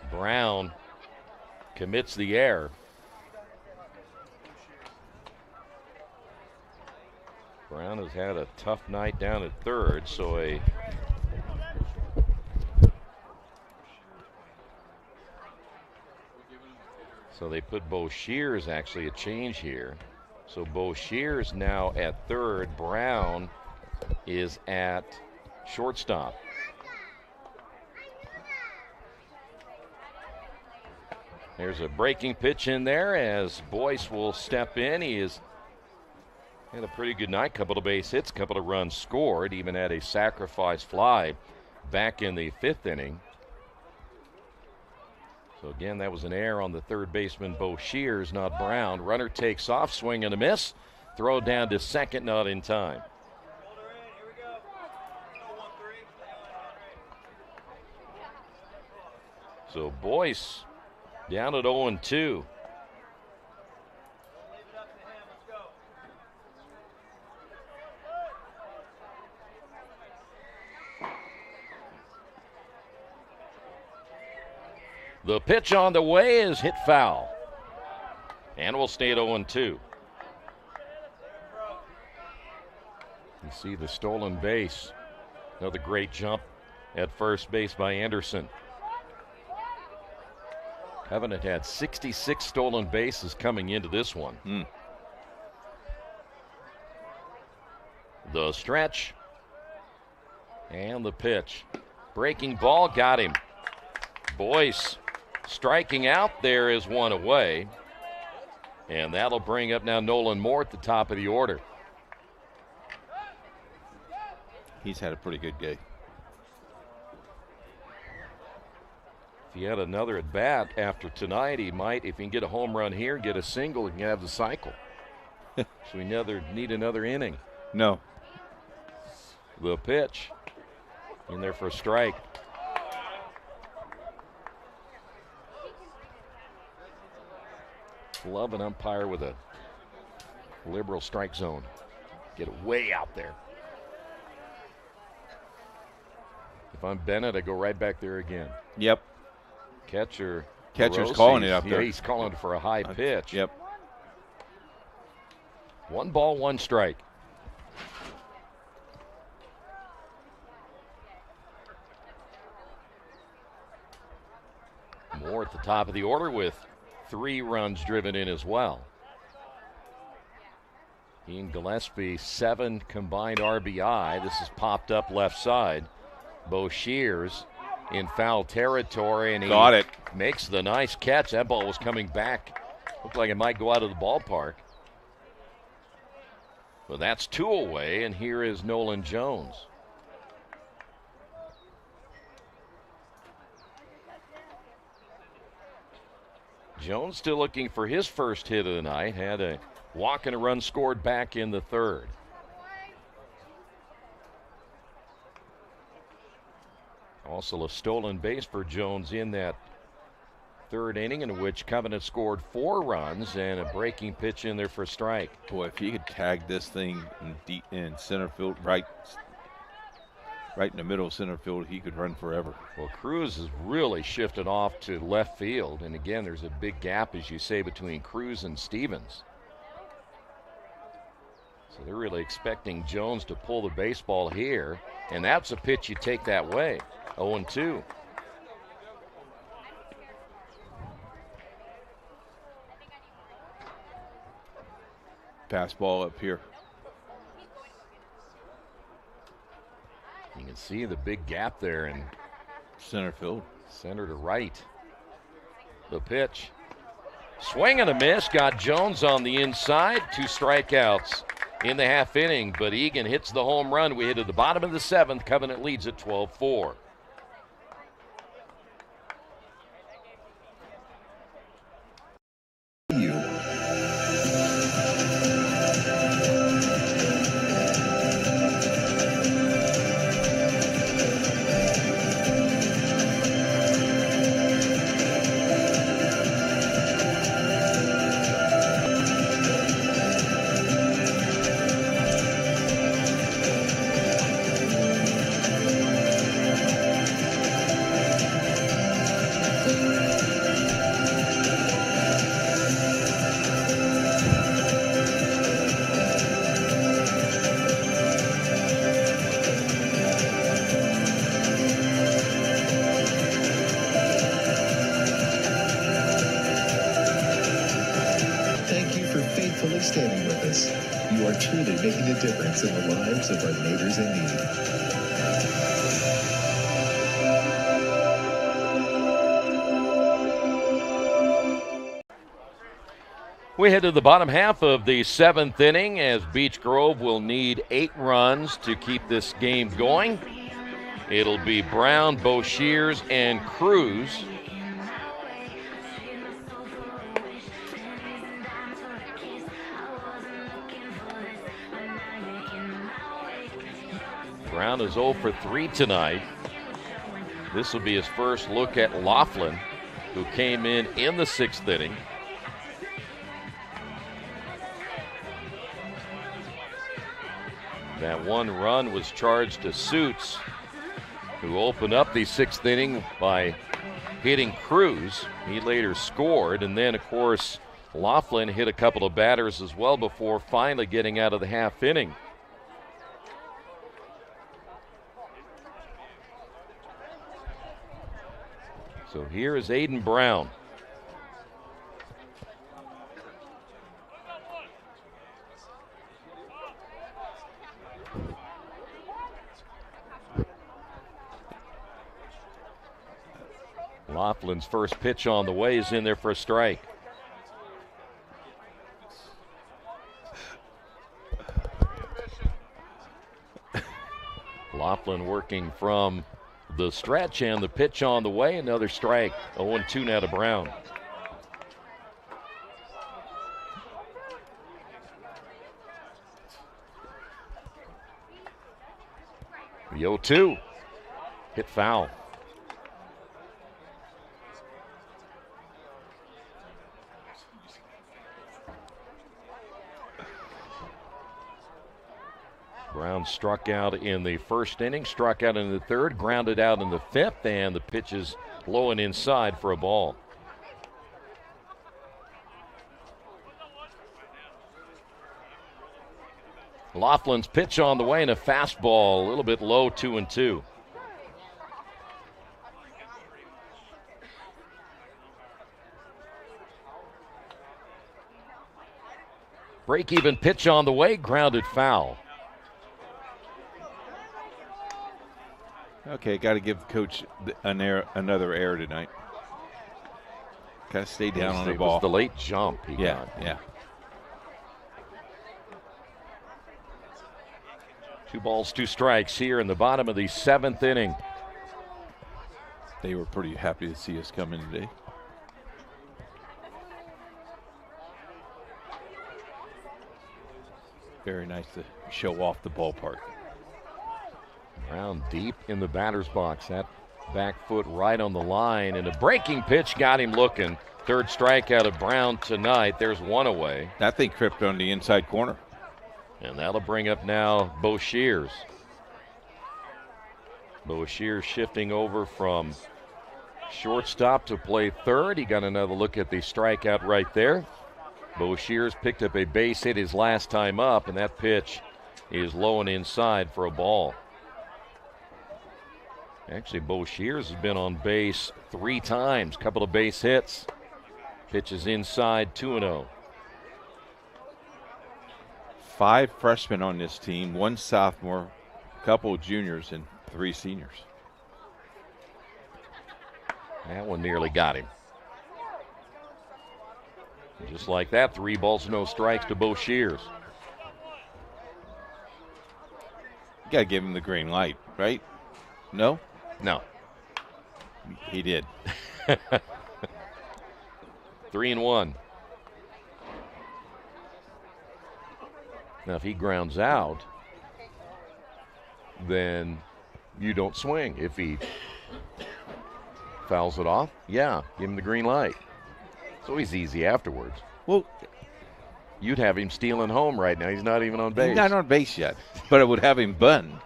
Brown commits the error. Brown has had a tough night down at third, so they put Bo Shears actually a change here. So Bo Shears now at third. Brown is at shortstop. There's a breaking pitch in there as Boyce will step in. He has had a pretty good night. Couple of base hits, couple of runs scored, even had a sacrifice fly back in the 5th inning. So again, that was an error on the third baseman, Bo Shears, not Brown. Runner takes off, swing and a miss. Throw down to second, not in time. So Boyce down at 0-2. The pitch on the way is hit foul. And we'll stay at 0-2. You see the stolen base. Another great jump at first base by Anderson. Covenant had 66 stolen bases coming into this one. The stretch. And the pitch. Breaking ball got him. Boyce striking out. There is one away. And that'll bring up now Nolan Moore at the top of the order. He's had a pretty good game. If he had another at bat after tonight, he might, if he can get a home run here, get a single, he can have the cycle. So we never need another inning. No. The pitch. In there for a strike. Love an umpire with a liberal strike zone. Get it way out there. If I'm Bennett, I go right back there again. Yep. Catcher's calling it up there. Yeah, he's calling for a high pitch. Yep. 1 ball, 1 strike. Moore at the top of the order with 3 runs driven in as well. He and Gillespie, 7 combined RBI. This is popped up left side. Bo Shears in foul territory, and he got it. Makes the nice catch. That ball was coming back. Looked like it might go out of the ballpark. But that's 2 away, and here is Nolan Jones. Jones still looking for his first hit of the night. Had a walk and a run scored back in the 3rd. Also a stolen base for Jones in that 3rd inning, in which Covenant scored 4 runs and a breaking pitch in there for a strike. Boy, if he could tag this thing in center field, right in the middle of center field, he could run forever. Well, Cruz has really shifted off to left field, and again, there's a big gap, as you say, between Cruz and Stevens. So they're really expecting Jones to pull the baseball here, and that's a pitch you take that way. 0-2. Pass ball up here. You can see the big gap there in center field. Center to right. The pitch. Swing and a miss. Got Jones on the inside. 2 strikeouts in the half inning, but Egan hits the home run. We hit at the bottom of the 7th. Covenant leads at 12-4. Standing with us. You are truly making a difference in the lives of our neighbors in need. We head to the bottom half of the 7th inning as Beech Grove will need 8 runs to keep this game going. It'll be Brown, Bo Shears, and Cruz. Brown is 0 for 3 tonight. This will be his first look at Laughlin, who came in the 6th inning. That 1 run was charged to Suits, who opened up the 6th inning by hitting Cruz. He later scored, and then, of course, Laughlin hit a couple of batters as well before finally getting out of the half inning. So here is Aiden Brown. Laughlin's first pitch on the way is in there for a strike. Laughlin working from the stretch, and the pitch on the way, another strike. 0-2 now to Brown. The 0-2 hit foul. Brown struck out in the first inning, struck out in the third, grounded out in the fifth, and the pitch is low and inside for a ball. Laughlin's pitch on the way and a fastball, a little bit low, 2-2. Break-even pitch on the way, grounded foul. Okay, got to give Coach another error tonight. Got to stay down on the ball. It was the late jump he got. Yeah. 2 balls, 2 strikes here in the bottom of the 7th inning. They were pretty happy to see us come in today. Very nice to show off the ballpark. Brown deep in the batter's box. That back foot right on the line, and a breaking pitch got him looking. Third strikeout of Brown tonight. There's one away. That thing crept on the inside corner. And that'll bring up now Bo Shears. Bo Shears shifting over from shortstop to play third. He got another look at the strikeout right there. Bo Shears picked up a base hit his last time up, and that pitch is low and inside for a ball. Actually, Bo Shears has been on base 3 times, couple of base hits. Pitch is inside, 2-0. 5 freshmen on this team, 1 sophomore, a couple of juniors, and 3 seniors. That one nearly got him. Just like that, 3 balls, no strikes to Bo Shears. You got to give him the green light, right? No? No. He did. 3-1. Now, if he grounds out, then you don't swing. If he fouls it off, yeah, give him the green light. It's always easy afterwards. Well, you'd have him stealing home right now. He's not even on base. He's not on base yet, but I would have him bunned.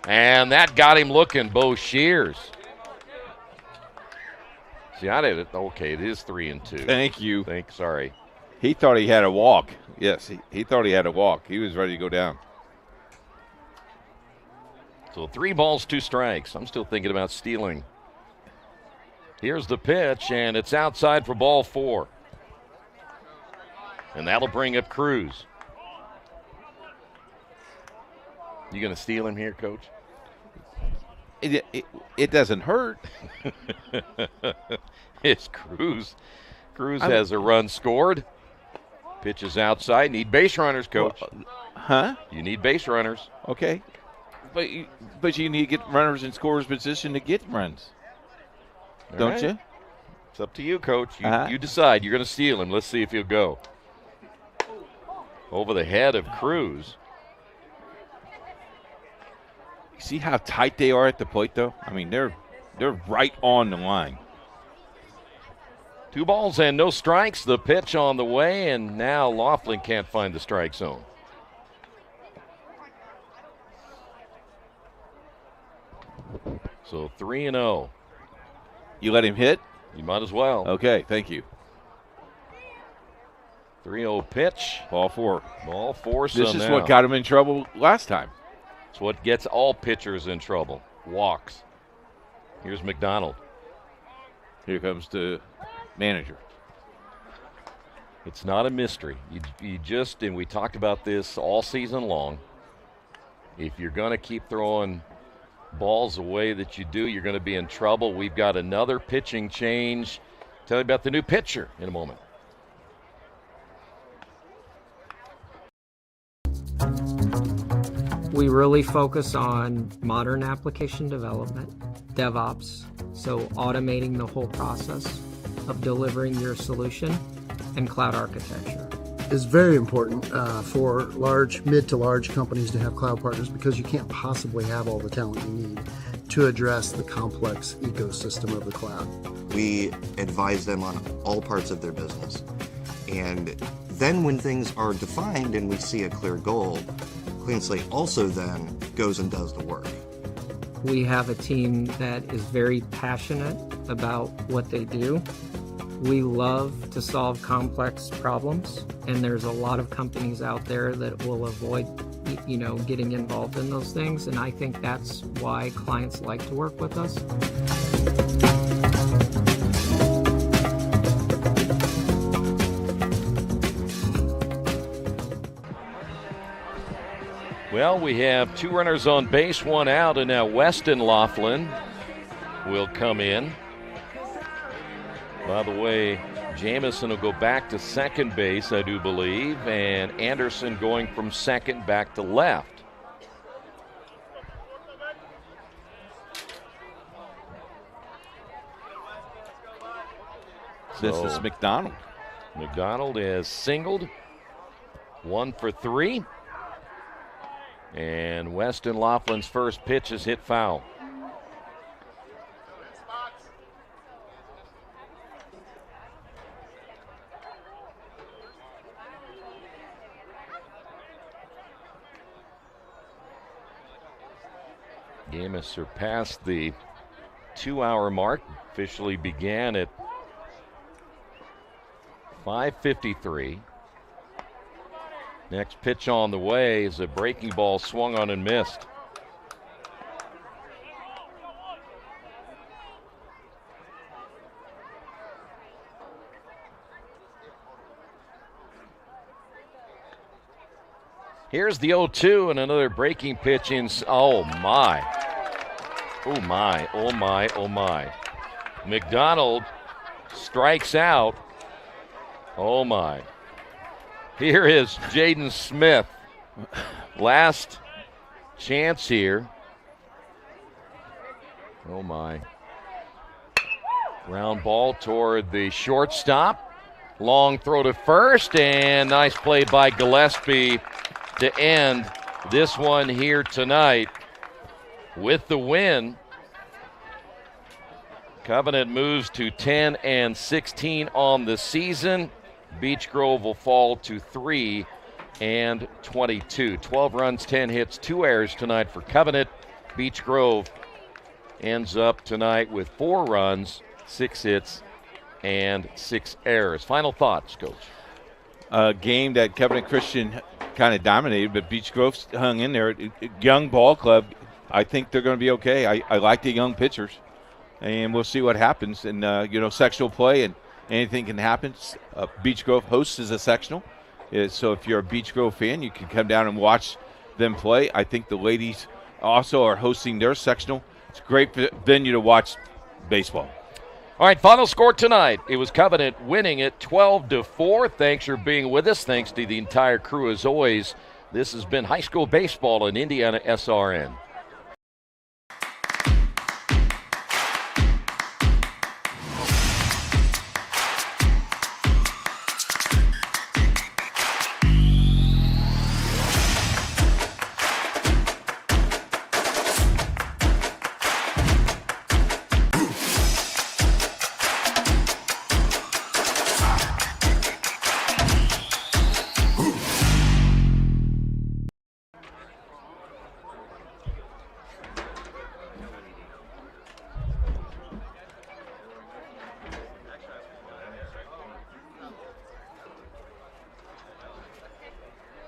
And that got him looking, Bo Shears. See, I did it. Okay, it is 3-2. Thank you. Sorry. He thought he had a walk. Yes, he thought he had a walk. He was ready to go down. So 3 balls, 2 strikes. I'm still thinking about stealing. Here's the pitch, and it's outside for ball 4. And that'll bring up Cruz. You going to steal him here, Coach? It doesn't hurt. It's Cruz. Cruz has a run scored. Pitch is outside. Need base runners, Coach. Huh? You need base runners. Okay. But you need to get runners in scorer's position to get runs. All Don't right. you? It's up to you, Coach. You decide. You're going to steal him. Let's see if he'll go. Over the head of Cruz. See how tight they are at the plate, though? I mean, they're right on the line. 2 balls and no strikes. The pitch on the way, and now Laughlin can't find the strike zone. So 3-0. You let him hit? You might as well. Okay, thank you. 3-0 pitch. Ball four. Ball four. This is what got him in trouble last time. It's what gets all pitchers in trouble. Walks. Here's McDonald. Here comes the manager. It's not a mystery. You just, and we talked about this all season long, if you're going to keep throwing balls the way that you do, you're going to be in trouble. We've got another pitching change. Tell you about the new pitcher in a moment. We really focus on modern application development, DevOps, so automating the whole process of delivering your solution, and cloud architecture. It's very important for mid to large companies to have cloud partners because you can't possibly have all the talent you need to address the complex ecosystem of the cloud. We advise them on all parts of their business. And then when things are defined and we see a clear goal, Clean Slate also then goes and does the work. We have a team that is very passionate about what they do. We love to solve complex problems, and there's a lot of companies out there that will avoid, getting involved in those things, and I think that's why clients like to work with us. Well, we have 2 runners on base, 1 out, and now Weston Laughlin will come in. By the way, Jamison will go back to second base, I do believe, and Anderson going from second back to left. This is McDonald. McDonald has singled, 1 for 3. And Weston Laughlin's first pitch is hit foul. Game has surpassed the 2-hour mark. Officially began at 5:53. Next pitch on the way is a breaking ball swung on and missed. Here's the 0-2 and another breaking pitch in. Oh my. Oh my, oh my, oh my. McDonald strikes out. Oh my. Here is Jaden Smith. Last chance here. Oh my. Ground ball toward the shortstop. Long throw to first, and nice play by Gillespie to end this one here tonight. With the win, Covenant moves to 10-16 on the season. Beech Grove will fall to 3-22. 12 runs, 10 hits, 2 errors tonight for Covenant. Beech Grove ends up tonight with 4 runs, 6 hits, and 6 errors. Final thoughts, Coach? A game that Covenant Christian kind of dominated, but Beech Grove hung in there. Young ball club. I think they're going to be okay. I like the young pitchers, and we'll see what happens. And, sectional play and anything can happen. Beech Grove hosts as a sectional. So if you're a Beech Grove fan, you can come down and watch them play. I think the ladies also are hosting their sectional. It's a great venue to watch baseball. All right, final score tonight. It was Covenant winning it 12-4. Thanks for being with us. Thanks to the entire crew as always. This has been high school baseball on IndianaSRN.